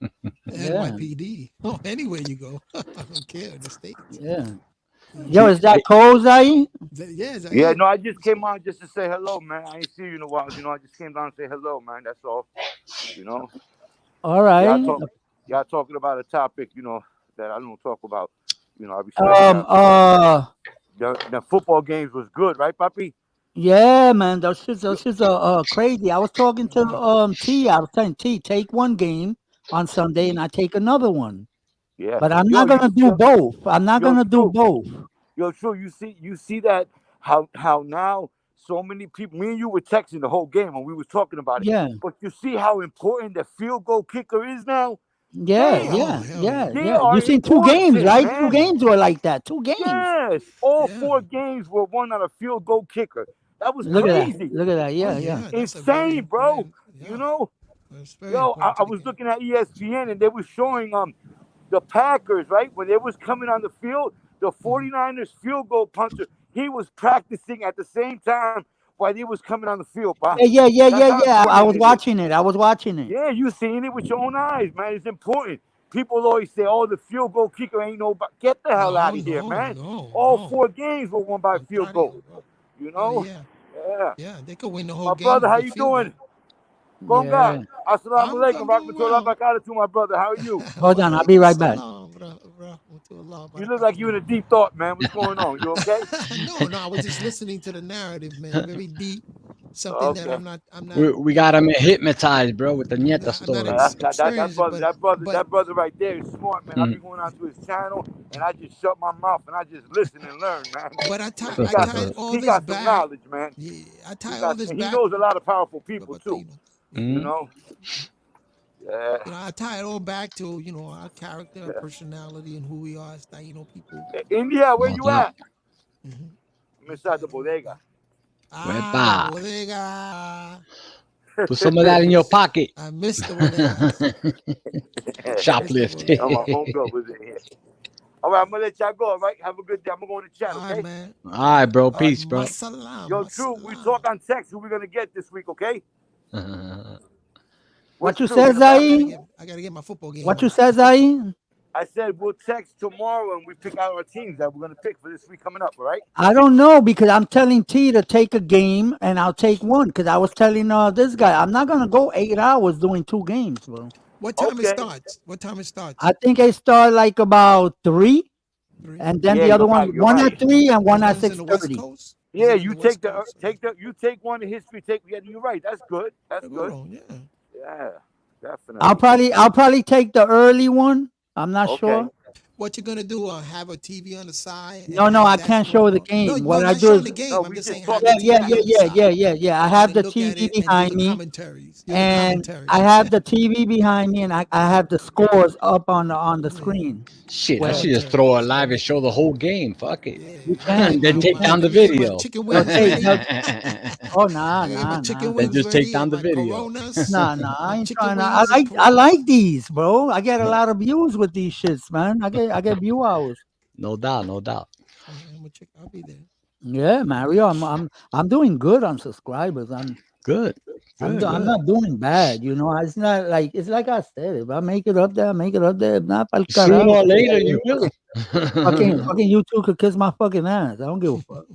Yeah, NYPD. Oh, anywhere you go, I don't care. The states. yeah. Yo, is that cold, Zay? Yeah, is that Yeah, it? no, I just came on just to say hello, man. I ain't seen you in a while. I just came down to say hello, man. That's all. You know, All y'all right. talk, y'all talking about a topic, that I don't talk about. I respect Um. y'all. Uh. The football games was good, right, Papi? Yeah, man. Those shits are crazy. I was talking to T. I was telling T, take one game on Sunday and I take another one. Yeah. But I'm Yo, not gonna do both. I'm not yo, gonna do true. both. Yo, true. You see that how now so many people. Me and you were texting the whole game when we was talking about it. Yeah. But you see how important the field goal kicker is now. Yeah, Damn, yeah, hell yeah, yeah. they yeah. are You seen 2 games, important, right? Two man. games were like that. 2 games. Yes, all Yeah. 4 games were won on a field goal kicker. That was Look at that. crazy, Look at that. Oh Yeah, yeah. yeah, that's a very insane, bro. important. You Yeah, know, that's very yo, important I to the was game. looking at ESPN and they were showing the Packers, right? When they was coming on the field, the 49ers field goal puncher, he was practicing at the same time while they was coming on the field, pa. Yeah, yeah, yeah, That's yeah, how yeah. I important was it is. watching it. I was watching it. Yeah, you seen it with your own eyes, man. It's important. People always say, "Oh, the field goal kicker ain't no." Get the hell No, out of here, no, man. no, All no. 4 games were won by I'm field tired of goal. you, bro. You Oh know? yeah, Yeah. yeah. They could win the whole My game brother, how with you field doing? goal. Conga. Yeah. Assalamu alaikum. I'm doing well. Rahmatullahi to my brother. How are you? Hold on, I'll be Walaikum right back. salam, rahmatullah, You look like you in a deep thought, man. What's going on? You okay? No, no, I was just listening to the narrative, man. Very deep. Something that Okay. I'm not, We got him hypnotized, bro, with the Nieta I'm not story. That experienced, brother, but that brother right there is smart, man. I be Mm. going onto his channel and I just shut my mouth and I just listen and learn, man. but He I got tied some, all he this got some back. knowledge, man. Yeah, I He tie all got, this and he back. knows a lot of powerful people too. Babatino. You Mm. know. Yeah. I tie it all back to our character, our personality, and who we are as Taino people. India, where No you doubt. at? Mm-hmm. I'm inside the bodega. The Wepa. bodega. Put some of that in your pocket. I missed the bodegas. Missed the Shoplift. Oh, my bodega. homegirl was in here. All right, I'm gonna let y'all go. All right, have a good day. I'm gonna go in the chat. All right, Okay. man. All right, bro. All right. Peace, bro. Masalam. Yo, True. We Masalam. talk on text. Who we gonna get this week? Okay. What What's you True? said, Zay? I gotta get my football game What you on. said, Zay? I said we'll text tomorrow and we pick out our teams that we're gonna pick for this week coming up. All right. I don't know because I'm telling T to take a game and I'll take one because I was telling this guy I'm not gonna go 8 hours doing 2 games, bro. What time it Okay. starts? What time it starts? I think they start like about 3, 3. and then Yeah, the other you're one right. You're one right. at 3 and This one at one's in six the West thirty. Coast. Is Yeah, it in you the West take Coast? you take one in history. Yeah, you're right. That's good. That's good. Seguro, yeah. Yeah, I'll definitely. probably take the early one. I'm not Okay. sure. What you gonna do? Have a TV on the side and No, have I that can't going show the on? No, game. no, What I not do showing is the game. No, I'm we just saying just have the yeah, talking yeah, TV yeah, on text. the yeah, side yeah, yeah, yeah. I and have then the look at TV it and do behind the me, commentaries. Do the and I commentaries. have the TV behind me, and I have the scores up on the Yeah, screen. Shit, I Where should just throw it commentaries. live and show the whole game. Fuck it. Yeah, you I got can, Then you take can. down the let me get my video. chicken They'll wings take. ready. Oh I got my nah. chicken Then wings just take ready down and the my video. Coronas. Nah. I My ain't chicken trying to. wings and I Coronas. like these, bro. I get a lot of views with these shits, man. I get view hours. No doubt, no doubt. I'll be there. Yeah, Mario. I'm doing good on subscribers. Good, good, I'm good. not doing bad. It's not like it's like I said. If I make it up there, I make it up there. If not, pa'l Sooner carajo. or later, you will. Fucking you two could kiss my fucking ass. I don't give a fuck.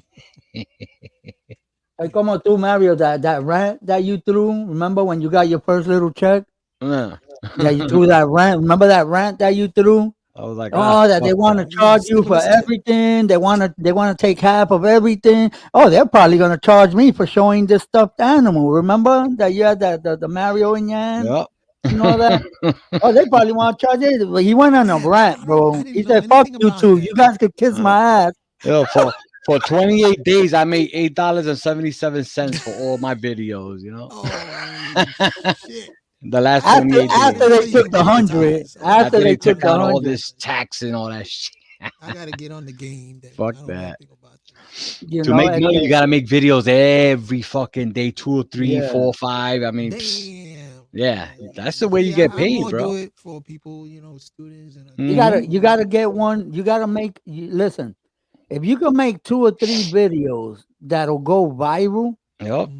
Like como tú, Mario, that rant that you threw. Remember when you got your first little check? Yeah. Yeah, you threw that rant. Remember that rant that you threw? I was like, Oh, that they fuck want to that. charge you for everything. They want to take half of everything. Oh, they're probably gonna charge me for showing this stuffed animal. Remember that you had the Mario in your hand Yep. and all that. Oh, they probably want to charge it. But he went on a rant, bro. He said, "Fuck you two. You guys could kiss my ass." Yo, for 28 days, I made $8.77 for all my videos. You know, the last After 28 days. they took the 100, after After they they took took the out all 100, this tax and all that shit. I gotta get on the game. Then. Fuck I don't know that. anything about you To know, make money, you gotta make videos every fucking day, 2 or 3, yeah. 4, 5. I mean, Damn. yeah, that's the way you Yeah, get I'm paid, gonna bro. do it for people, students and You gotta get one. You gotta make. Listen, if you can make 2 or 3 videos that'll go viral, Yep.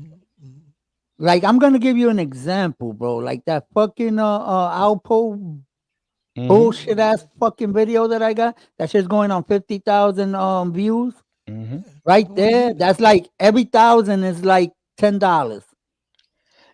like I'm gonna give you an example, bro. Like that fucking Alpo bullshit ass fucking video that I got. That shit's going on 50,000 views. Right there, that's like every 1,000 is like $10.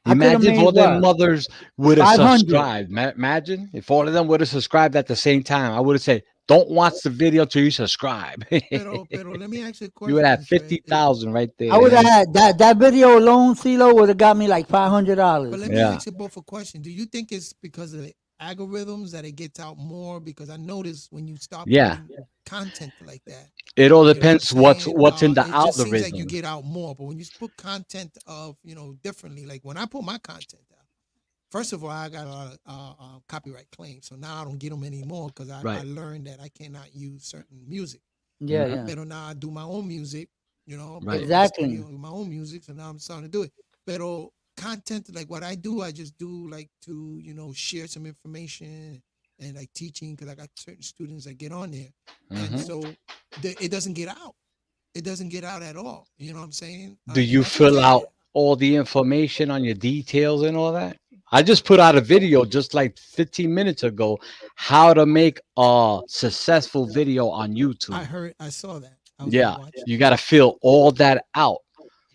I could have Imagine if made all them what mothers would have 500. subscribed. Imagine if all of them would have subscribed at the same time. I would have said, "Don't watch the video till you subscribe." Pero let me ask you a You would question, have Fred. 50,000 right I there. would have Yeah. had that video alone. CeeLo would have got me like But $500. let me ask you both a question. Do you think it's because of the algorithms that it gets out more? Because I noticed when you start Yeah. putting content like that, It all you know what I'm depends what's in the it just seems like you algorithm. get out more. But when you put content of differently, like when I put my content out, first of all, I got a lot of copyright claims, so now I don't get them anymore because I Right. learned that I cannot use certain music. Yeah, yeah. But now I do my own music, Right. Exactly. my own music, so now I'm starting to do it. But content like what I do, I just do like to share some information and like teaching because I got certain students that get on there, and so it doesn't get out. It doesn't get out at all. You know what I'm saying? Do And you that's fill bad. out all the information on your details and all that? I just put out a video just like 15 minutes ago, how to make a successful video on YouTube. I saw that. I was Yeah, gonna watch it. you got to fill all that out.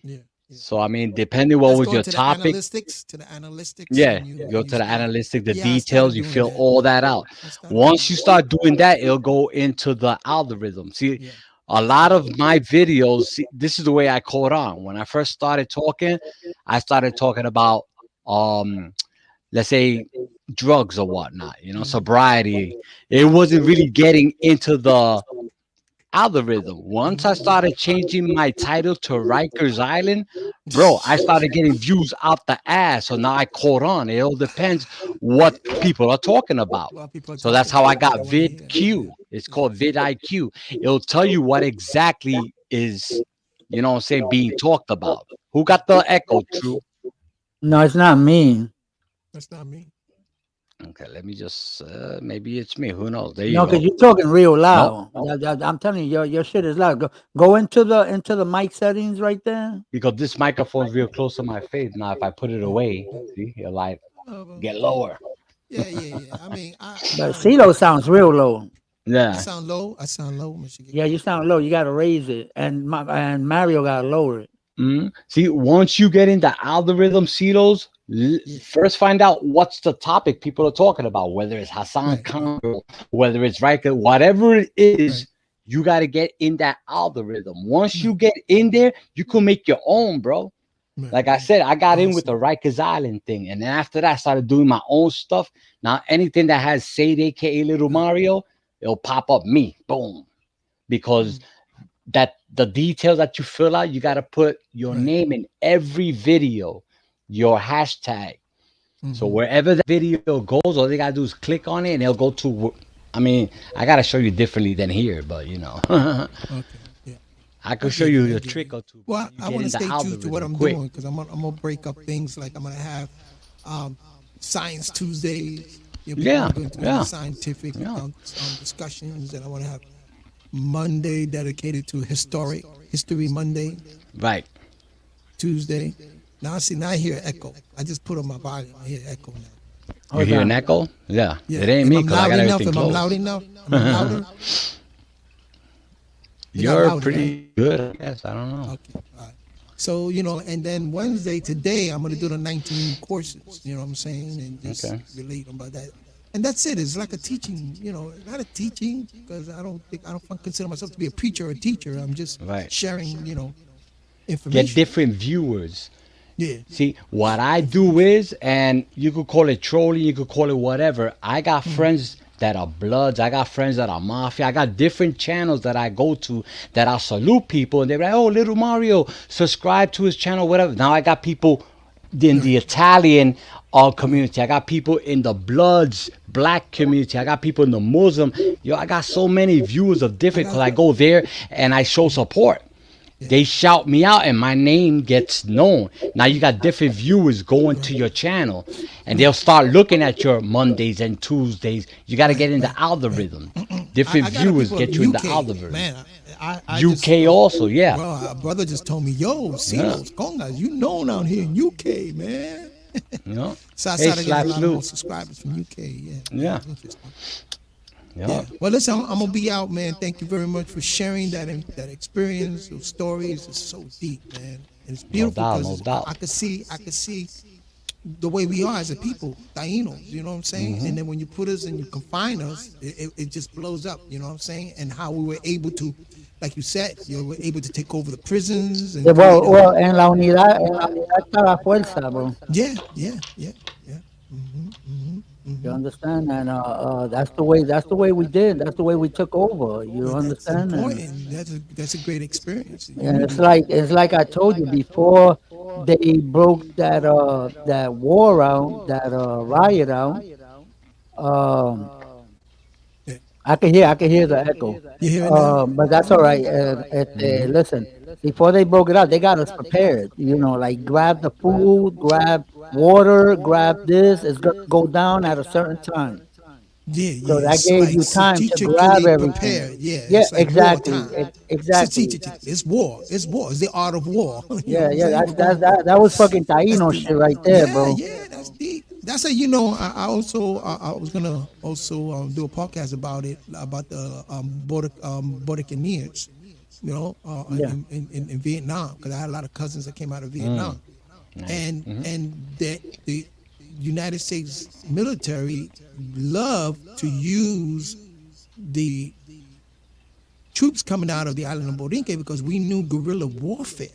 Yeah. So I mean, depending what Let's was go your to the topic, analytics. yeah, And you go and to the start. analytic, the Yeah, I started details, you doing fill that. all that out. I started Once doing you that. start doing that, it'll go into the algorithm. See, Yeah. a lot of my videos, this is the way I caught on. When I first started talking, I started talking about, let's say, drugs or whatnot, sobriety. It wasn't really getting into the algorithm. Once I started changing my title to Rikers Island, bro, I started getting views out the ass. So now I caught on. It all depends what people are talking about. Well, people are So that's talking how I about what got they want to hear. VidQ. It's called vidIQ. It'll tell you what exactly is, what I'm saying, being talked about. Who got the echo, True? No, it's not me. That's not me. Okay, let me just, maybe it's me. Who knows? There you No, go. because you're talking real No, loud. I'm telling you, your shit is loud. Go into the mic settings right there. because this microphone's real close to my face. Now, if I put it away, see, it'll like get lower. Yeah. I mean, But CeeLo sounds real low. I Yeah. sound low. Michigan. Yeah, you sound low. You got to raise it, and Mario got to lower it. See, once you get into algorithm CEOs, first find out what's the topic people are talking about, whether it's Hassan Khan, whether it's Riker, whatever it is, you got to get in that algorithm. Once you get in there, you can make your own, bro. Like I said, I got in with the Rikers Island thing. And then after that, I started doing my own stuff. Now, anything that has Sade, aka Little Mario, it'll pop up me. Boom. Because that the details that you fill out, you got to put your name in every video, your hashtag. So wherever that video goes, all they got to do is click on it and it'll go to, I mean, I got to show you differently than here, but I could show you a trick or two. Well, I want to stay true to what I'm doing because I'm gonna break up things like I'm gonna have Science Tuesdays. Scientific discussions, and I want to have Monday dedicated to History Monday. Right. Tuesday. Now I hear echo. I just put on my volume. I hear echo now. You hear an echo? Yeah. It ain't me because I got everything closed. Am I loud enough? Am I louder? You're pretty good, I guess. I don't know. Okay. All right. So, and then Wednesday, today, I'm going to do the 19 courses, you know what I'm saying? And just Okay. relate about that. And that's it. It's like a teaching, not a teaching, because I don't consider myself to be a preacher or a teacher. I'm just Right. sharing, Get information. different viewers. Yeah. See, what I do Information. is, and you could call it trolling, you could call it whatever. I got Mm. friends that are bloods. I got friends that are mafia. I got different channels that I go to that I salute people, and they're like, "Oh, little Mario, subscribe to his channel, whatever." Now I got people in the Right. Italian Right. community. I got people in the bloods black community. I got people in the Muslim. Yo, I got so many viewers of I different got, because I go there and I show support. yeah. They shout me out and my name gets known. Now you got different viewers going to Right. your channel and Right. they'll start looking at your Mondays and Tuesdays. You got to Right. get in the Right. Right. algorithm. Different I got a viewers people in get you in the UK, algorithm. man. I just, UK also, yeah. bro, a brother just told me, yo, see Yeah. those congas, down here in UK, man. Yeah. So I Hey, started getting a Slap lot of more Sloop. subscribers from UK. Yeah, yeah, Yeah. it's interesting. Yeah. Yeah. Well, listen, I'm gonna be out, man. Thank you very much for sharing that experience, those stories. It's so deep, man, and it's No beautiful doubt, no because doubt. I could see the way we are as a people, Tainos. You know what I'm saying? And then when you put us and you confine us, it just blows up. You know what I'm saying? And how we were able to, like you said, you were able to take over the prisons and create Well, a. en la unidad está la fuerza, bro. Yeah, yeah, yeah, yeah. You Hmm. understand? And that's the way we did. That's the way we took over. You But that's understand? And important. That's a great experience. and You it's do. like it's like I told you before they broke that war out, that riot out. Um, Yeah. I can hear the echo. You hear it now? But that's all right. Hmm. Listen, before they broke it out, they got us prepared. Like grab the food, grab water, grab this. It's gonna go down at a certain time. Yeah, So yeah. that It's gave like you time to grab strategically everything. prepared. Yeah, Yeah, it's like exactly. wartime. Exactly. Strategically, it's war. It's war. It's the art of war. You know Yeah, what I'm yeah. saying? That's We're that's going. that was fucking That's Taino deep. shit right there, Yeah, bro. yeah. That's deep. That's a I also I was gonna also do a podcast about it about the Buccaneers. Yeah. In Vietnam because I had a lot of cousins that came out of Mm. Vietnam, Nice. and the United States military love to use the troops coming out of the island of Borinque because we knew guerrilla warfare.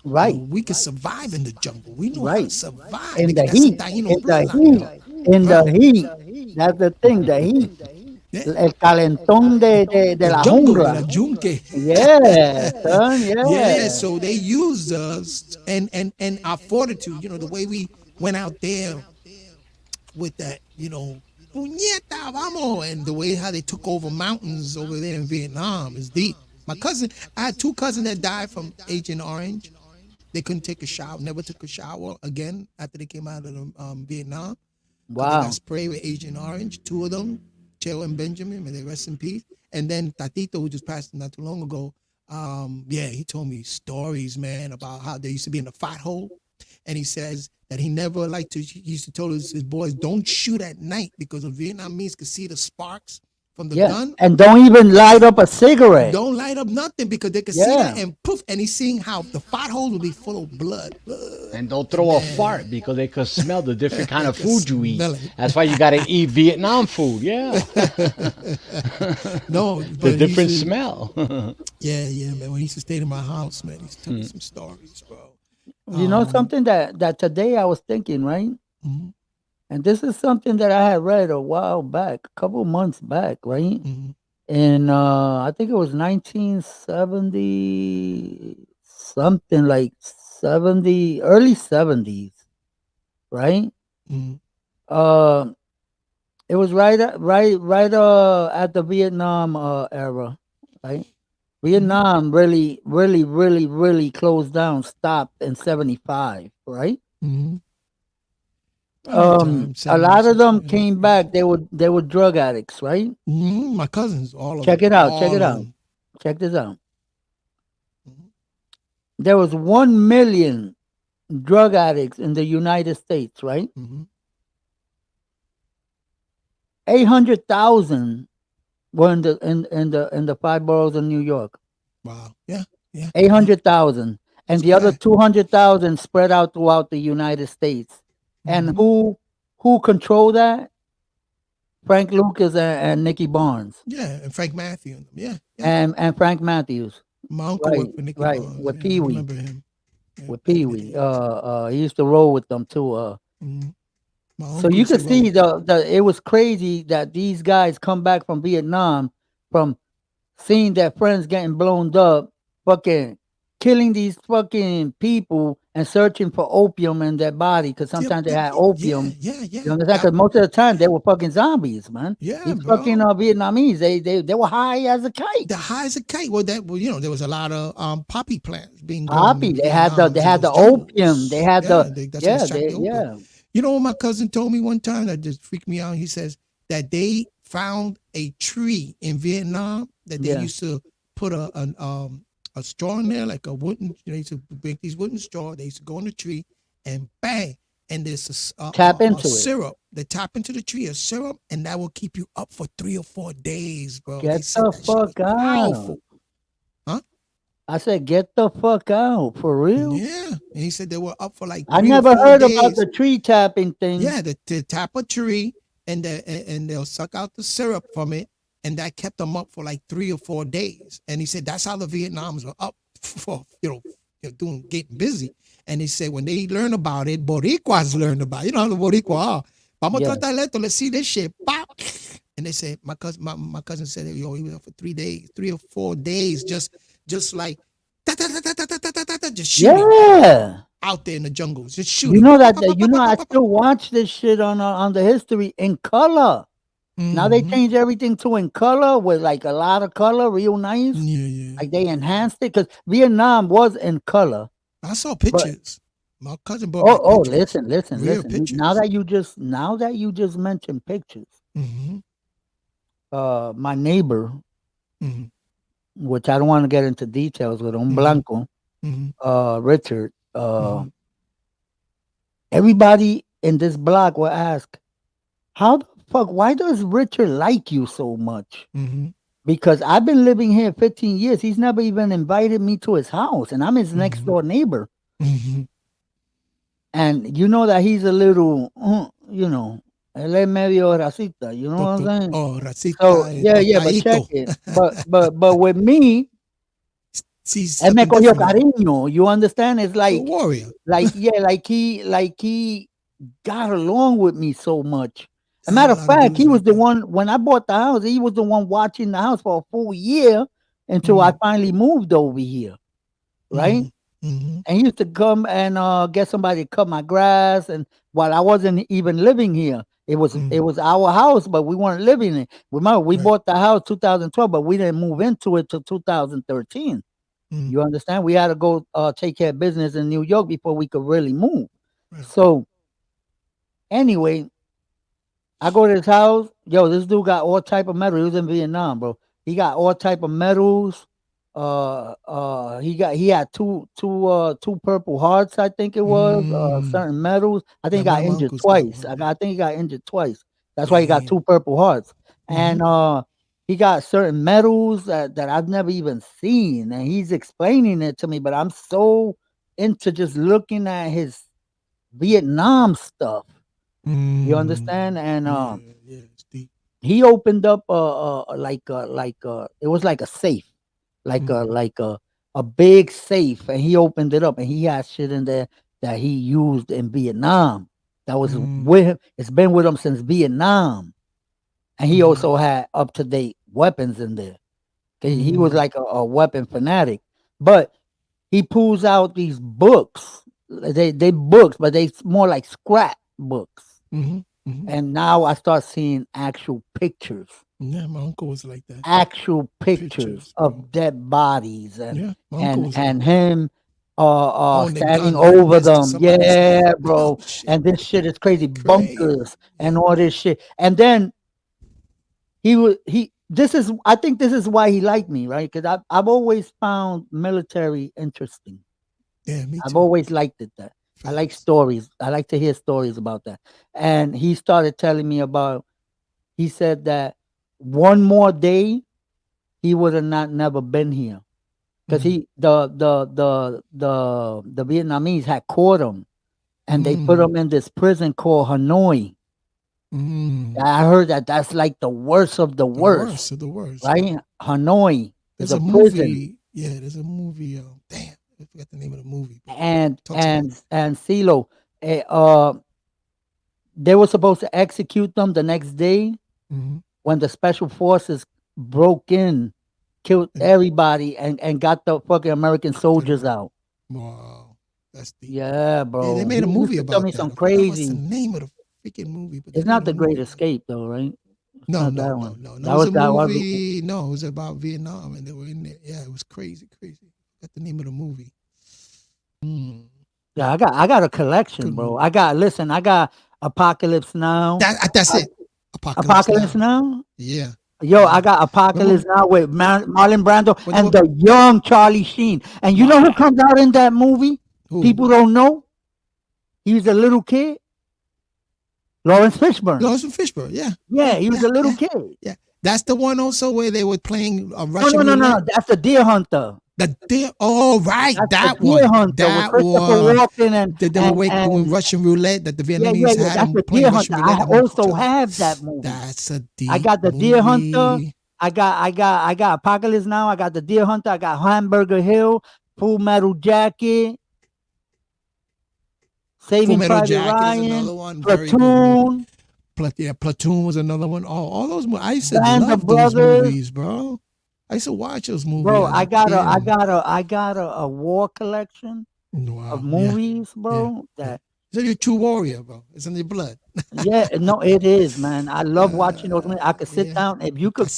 Right. We could survive in the jungle. We knew how to Right. survive In the because that's a heat. Taino In the bloodline, heat. In the right? heat. That's the thing, the heat. Yeah. El calentón de The la jungle, de la jungla. junque. Yeah, son, Yeah, yeah. so they used us and our fortitude, the way we went out there with that, puñeta, vamos, and the way how they took over mountains over there in Vietnam is deep. I had two cousins that died from Agent Orange. They couldn't take a shower, never took a shower again after they came out of Vietnam because they got Wow. sprayed with Agent Orange. Two of them, Cheo and Benjamin, may they rest in peace. And then Tatito, who just passed not too long ago, yeah, he told me stories, man, about how they used to be in the fat hole. And he says that he never liked to, he used to tell his boys, don't shoot at night because the Vietnamese could see the sparks from the Yeah. gun. And don't even light up a cigarette. Don't light up nothing because they could see that Yeah. and poof. And he's seeing how the fat hole will be full of blood. And don't throw a fart because they could smell the different kind They of could food you eat. smell it. That's why you gotta eat Vietnam food. Yeah. No, The but he different used to, smell. yeah, man. When he used to stay in my house, man, he used to tell me some stories, bro. You know something that today I was thinking, right? Mhm, And this is something that I had read a while back, a couple months back, right? mhm, In I think it was 1970 something like 70 early 70s, right? mhm, Uh it was at the Vietnam era, right? mhm. Vietnam really really really really closed down, stopped in 75, right? Mhm. Around that time, A lot of 76, them 78. came back. They were drug addicts, right? My cousins, all of Check them, it out. Check all it of out. them. Check this out. Mhm, There was 1 million drug addicts in the United States, right? mhm. 800,000 were in the five boroughs of New York. Wow. Yeah, yeah, Eight yeah. hundred thousand, and So the other yeah. 200,000 spread out throughout the United States. And Mhm. who control that? Frank Lucas and Nicky Barnes Yeah, and Frank Matthew. Yeah, yeah. and Frank Matthews. My uncle Right, worked for Nicky right. Barnes. With Yeah, I Pee Wee. remember him. Yeah, With back Pee in the Wee. days. He used to roll with them too. Mhm. My So uncle you used to could roll see with them. the it was crazy that these guys come back from Vietnam from seeing their friends getting blown up, fucking killing these fucking people and searching for opium in their body because Yep, sometimes they yep, had yeah, opium. yeah, yeah. You understand? That, Because most of the time they were fucking zombies, man. yeah, These fucking bro. Vietnamese, they were high as a kite. The high as a kite. Well, there was a lot of poppy plants being grown Poppy, in Vietnam they in had the those opium, they jungles. had Yeah, the that's where they yeah, extract they the opium. yeah, You know what my cousin told me one time that just freaked me out? He says that they found a tree in Vietnam that they yeah. used to put a straw in there, like a wooden. They used to make these wooden straw. They used to go in the tree and bang, and there's Tap a into it. syrup. They tap into the tree, a syrup, and that will keep you up for 3 or 4 days, bro. They Get said the that shit was fuck out. powerful, huh? I said, get the fuck out for real. Yeah, and he said they were up for like I three or never four heard about days. the tree tapping thing. Yeah, they tap a tree and they'll suck out the syrup from it, and that kept them up for like 3 or 4 days. And he said that's how the Vietnams were up for, doing getting busy. And he said when they learn about it, Boricuas learned about it. You know how the Boricua are. Vamos a Yeah. tratar esto, let's see this shit. Pop. And they said my cousin said he was up for 3 days, 3 or 4 days, just like just shooting Yeah. out there in the jungles, just You shooting. know I still watch this shit on the history in color. Now they Mhm. changed everything to in color with like a lot of color, real nice. Yeah, yeah. Like they enhanced it because Vietnam was in color. I saw But pictures. My cousin brought back pictures. Real listen. Now pictures. that you just mentioned pictures, Mm-hmm. my neighbor, Mm-hmm. which I don't want to get into details with, Mhm. Blanco, Mhm. Richard, Mhm. everybody in this block will ask, how the fuck, why does Richard like you so much? Mm-hmm. Because I've been living here 15 years. He's never even invited me to his house, and I'm his next door neighbor. Mm-hmm. And you know that he's a little, él es medio racista, you know what I'm saying? Oh, So, racista, yeah, but check tostadito. it. But with me, Sees él me something cogió different. cariño. You understand? It's A warrior. like he got along with me so much. As a I have matter a of lot of fact, dudes he was like the that. one when I bought the house. He was the one watching the house for a full year until I finally moved over here, right? Mm-hmm. And he used to come and get somebody to cut my grass. And while I wasn't even living here, it was our house, but we weren't living in it. Remember, we Right. bought the house 2012, but we didn't move into it till 2013. Mm. You understand? We had to go take care of business in New York before we could really move. Right. So anyway, I go to his house. Yo, this dude got all type of medals. He was in Vietnam, bro. He got all type of medals. He had two Purple Hearts, I think it was. Certain medals. I think Yeah, he one got of my injured uncles got twice. one. I think he got injured twice. That's why he got Damn. 2 Purple Hearts. Mhm. And he got certain medals that I've never even seen, and he's explaining it to me. But I'm so into just looking at his Vietnam stuff. You understand? And Yeah, it's deep. he opened up it was like a safe, a big safe, and he opened it up, and he had shit in there that he used in Vietnam. That was with him. It's been with him since Vietnam, and he also had up to date weapons in there. He was like a weapon fanatic, but he pulls out these books. They books, but they more like scrap books. Mm-hmm. Mm-hmm. And now I start seeing actual pictures. Yeah, my uncle was like that. Actual pictures Pictures, bro. of dead bodies Yeah, my uncle was like and that. him Holding the standing gun like over this to them. somebody's Yeah, head. bro. Oh, shit. And this shit is crazy. Crazy. Bunkers and all this shit. And then I think this is why he liked me, right? Because I've always found military interesting. Yeah, me I've too. always liked it that. I like stories. I like to hear stories about that. And he started telling me about, he said that one more day, he would have not never been here. because the Vietnamese had caught him, and they put him in this prison called Hanoi. I heard that that's like the worst of the worst, of the worst. right? Hanoi is There's a a prison, movie. Yeah, there's a movie. Damn, I forgot the name of the movie. but and talks about and CeeLo, eh, uh, they were supposed to execute them the next day Mhm. when the special forces broke in, killed everybody, and got the fucking American soldiers out. Wow, that's deep. Yeah, Yeah, bro. they He made a used movie to tell about me that. some I forgot what's the crazy. name of the freaking movie, but they It's made not a the Great movie. Escape, though, right? It's No, not no, that no, one. no, no. That It was was a that was. movie. No, it was about Vietnam, and they were in there. Yeah, it was crazy, crazy. Got the name of the movie. Yeah, I got a collection, bro. I got Apocalypse Now. That's it. Apocalypse Apocalypse Now. Now. Yeah. Yo, I got Apocalypse Now with Marlon Brando What- and what- the young Charlie Sheen. And you know who comes out in that movie? Who? People don't know. He was a little kid. Lawrence Fishburne. Lawrence Fishburne. Yeah. Yeah, he was a little kid. Yeah. That's the one also where they were playing No, Russian no, no, no. roulette. That's the Deer Hunter. The deer. Oh, right. That's That the Deer one. Hunter with That Christopher one. Walken and They were doing and Russian roulette. That the yeah, Vietnamese had That's them the playing Deer Russian Hunter. I roulette. amongst each also other. have that movie. That's a deep. I got the movie. Deer Hunter. I got Apocalypse Now. I got the Deer Hunter. I got Hamburger Hill, Full Metal Jacket, Full Saving Metal Private Jacket is Ryan, another one. Very good movie. Platoon, Platoon was another one. All those movies. I used to Band love of those Brothers. movies, bro. I used to watch those movies. Bro, as I a got kid. I got a war collection Wow. of movies, bro. That So you're a true warrior, bro. It's in your blood. yeah, no, it is, man. I love watching those movies. I could sit down if you could.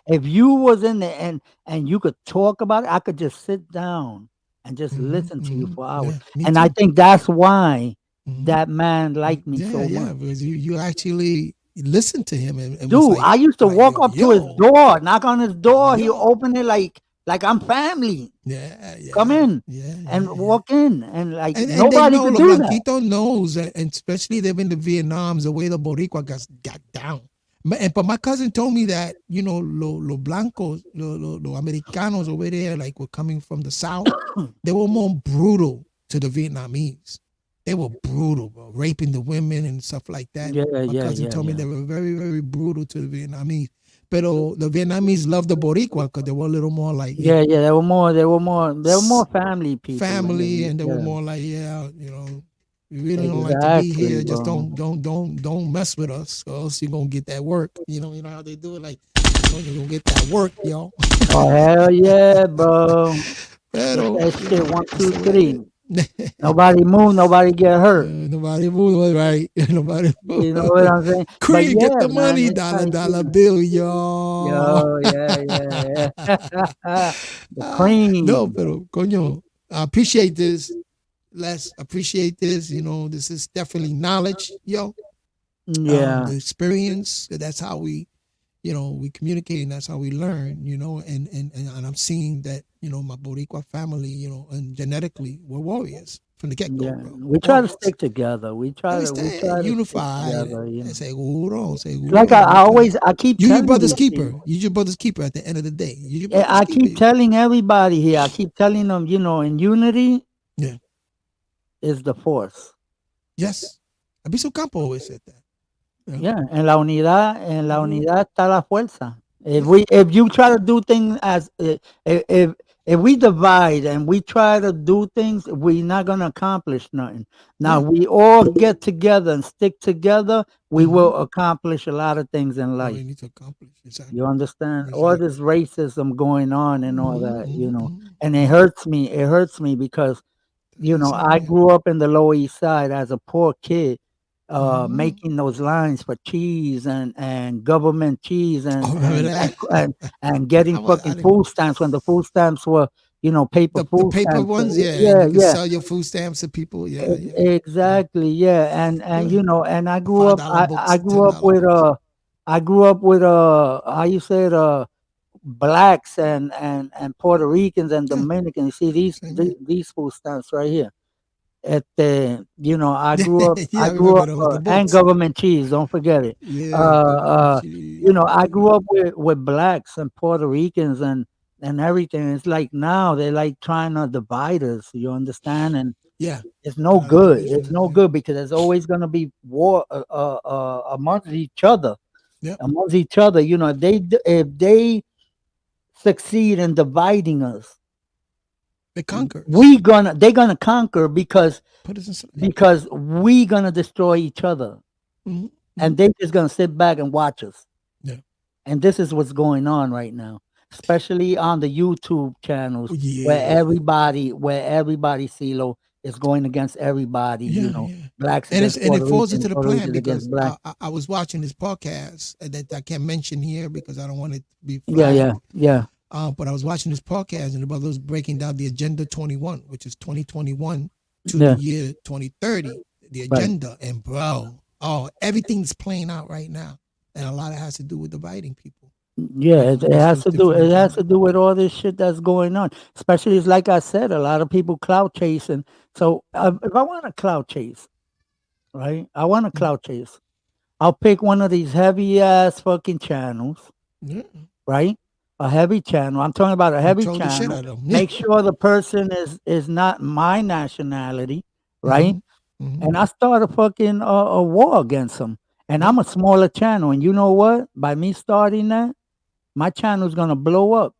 If you was in there and you could talk about it, I could just sit down and just listen to you for hours. me And I too. think that's why that man liked me Yeah, so yeah, much. because you actually listened to him and was Dude, like, I used to walk up to his yo. door, knock on his door. He'll open it like I'm family. Yeah, yeah. Come in and walk in, and like nobody could the do that. Blanquito knows, and especially they've been to Vietnam, the way the Boricua got down. But my cousin told me that, los blancos, los americanos over there, like were coming from the south, they were more brutal to the Vietnamese. They were brutal, bro, raping the women and stuff like that. Yeah, my cousin told me they were very, very brutal to the Vietnamese. Pero the Vietnamese loved the Boricua because they were a little more like Yeah, they were more family people. family, and they were more like, we really don't like to be here. Just don't mess with us, or else you're gonna get that work. You know how they do it. Like, you're gonna get that work, y'all. Oh hell yeah, bro! Pero, that shit 1, 2, 3. Nobody move, nobody get hurt. Nobody move, right? Nobody move. You know what I'm saying? Cream, But get the man, money, it's dollar like, bill, y'all. Yo, yeah. The cream. No, pero coño, I appreciate this. Les, appreciate this. This is definitely knowledge, yo. Yeah. The experience. That's how we, we communicate, and that's how we learn. And I'm seeing that, my Boricua family, and genetically, we're warriors from the get-go. Yeah. Bro. We try to stick together. We try to unify. together, Seguro. Like I keep you telling your brother's these keeper. people. You your brother's keeper at the end of the day. I keep telling everybody here. I keep telling them, in unity, is the force. Yes. Abiso Campo always said that. Yeah, en la unidad está la fuerza. If you try to do things as if we divide and we try to do things, we're not gonna accomplish nothing. Now we all get together and stick together, we will accomplish a lot of things in life. We need to accomplish. Exactly. You understand? All this racism going on and all that, and it hurts me. It hurts me because I grew up in the Lower East Side as a poor kid. Making those lines for cheese and government cheese and getting fucking food stamps when the food stamps were paper food paper stamps. ones, yeah, you can sell your food stamps to people. Exactly, yeah, and and I grew up I grew up with how you say it, blacks and Puerto Ricans and Dominicans. See these food stamps right here. I grew up, and government cheese. Don't forget it. I grew up with blacks and Puerto Ricans and and everything. It's like now they're like trying to divide us. You understand? And Yeah. it's no I good. vision It's that, no yeah. good because there's always gonna be war amongst each other. Yep. Amongst each other, you know, if they succeed in dividing us, The conquerors. they're gonna conquer because Put us in some, we gonna destroy each other, Mhm, and they just gonna sit back and watch us. Yeah. And this is what's going on right now, especially on the YouTube channels where Yeah. everybody CeeLo is going against everybody. You Yeah, know, yeah. blacks And against it Puerto falls Ricans, into the Puerto plan Ricans because against black. I was watching this podcast that I can't mention here because I don't want it to be Yeah, flagged. yeah. But I was watching this podcast and the brother was breaking down the Agenda 21, which is 2021 to Yeah. the year 2030, the Right. agenda. And bro, everything's playing out right now, and a lot of it has to do with dividing people. Yeah, You it know, has to do. different It has agendas. to do with all this shit that's going on. Especially, it's like I said, a lot of people clout chasing. So if I want to clout chase, right? I want to Mm-hmm. clout chase. I'll pick one of these heavy ass fucking channels, Yeah. right? A heavy channel. I'm talking about a heavy Control the shit channel. out of them. Make sure the person is not my nationality, right? Mhm. And I start a fucking a war against them. And I'm a smaller channel, and you know what? By me starting that, my channel's gonna blow up.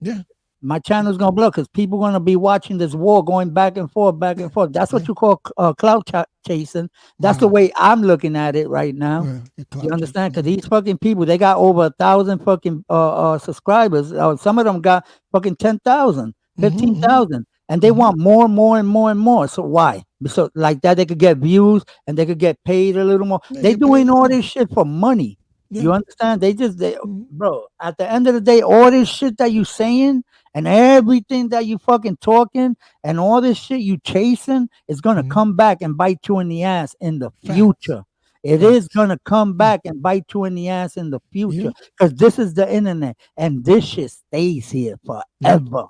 Yeah. My channel's gonna blow because people gonna be watching this war going back and forth, back and forth. That's what you call clout chasing. That's the way I'm looking at it right now. You understand? Because these fucking people, they got over 1,000 fucking subscribers. Some of them got fucking 10,000, 15,000, and they want more and more and more and more. So why? So like that, they could get views and they could get paid a little more. They doing all this shit for money. You understand? Bro, at the end of the day, all this shit that you saying and everything that you fucking talking and all this shit you chasing is gonna come back and bite you in the ass in the future. It is gonna come back and bite you in the ass in the future because this is the internet and this shit stays here forever.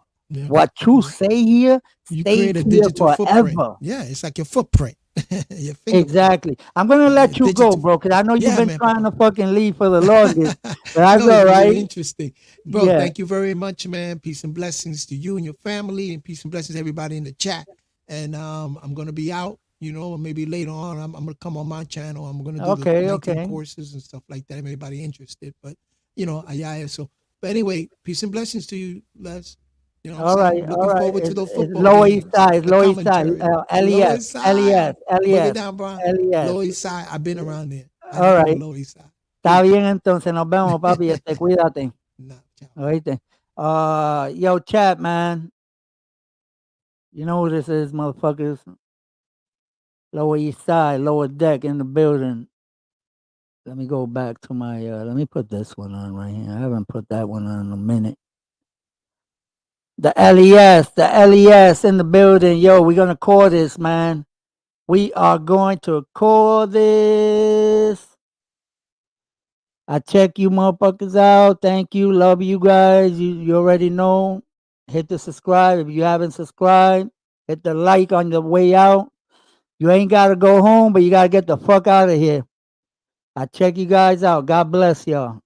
What you say here You stays create a here digital footprint. forever. Yeah, it's like your footprint. Your fingerprint. Exactly. I'm gonna let you go, bro, because I know you've been trying to fucking leave for the longest. But that's No, all it's right. really interesting. Bro, Yeah. thank you very much, man. Peace and blessings to you and your family, and peace and blessings to everybody in the chat. And I'm gonna be out, you know, maybe later on. I'm gonna come on my channel. I'm gonna do the 19 courses and stuff like that. If anybody interested, but you know, yeah. So, but anyway, peace and blessings to you, Les. You know what I'm saying? Looking forward to those football Lower games. East Side, the Lower East Side, commentary. LES, Lower East Side. LES, Break it LES, down, bro. LES. Lower East Side. I've been around there. I All know right. Lower East Side. Está bien, entonces nos vemos, papi. Cuídate. Oíste. Yo, chat, man. You know who this is, motherfuckers? Lower East Side, lower deck in the building. Let me go back to my, let me put this one on right here. I haven't put that one on in a minute. The LES in the building. Yo, we're going to call this, man. We are going to call this. I check you motherfuckers out. Thank you. Love you guys. You already know. Hit the subscribe. If you haven't subscribed, hit the like on the way out. You ain't got to go home, but you got to get the fuck out of here. I check you guys out. God bless y'all.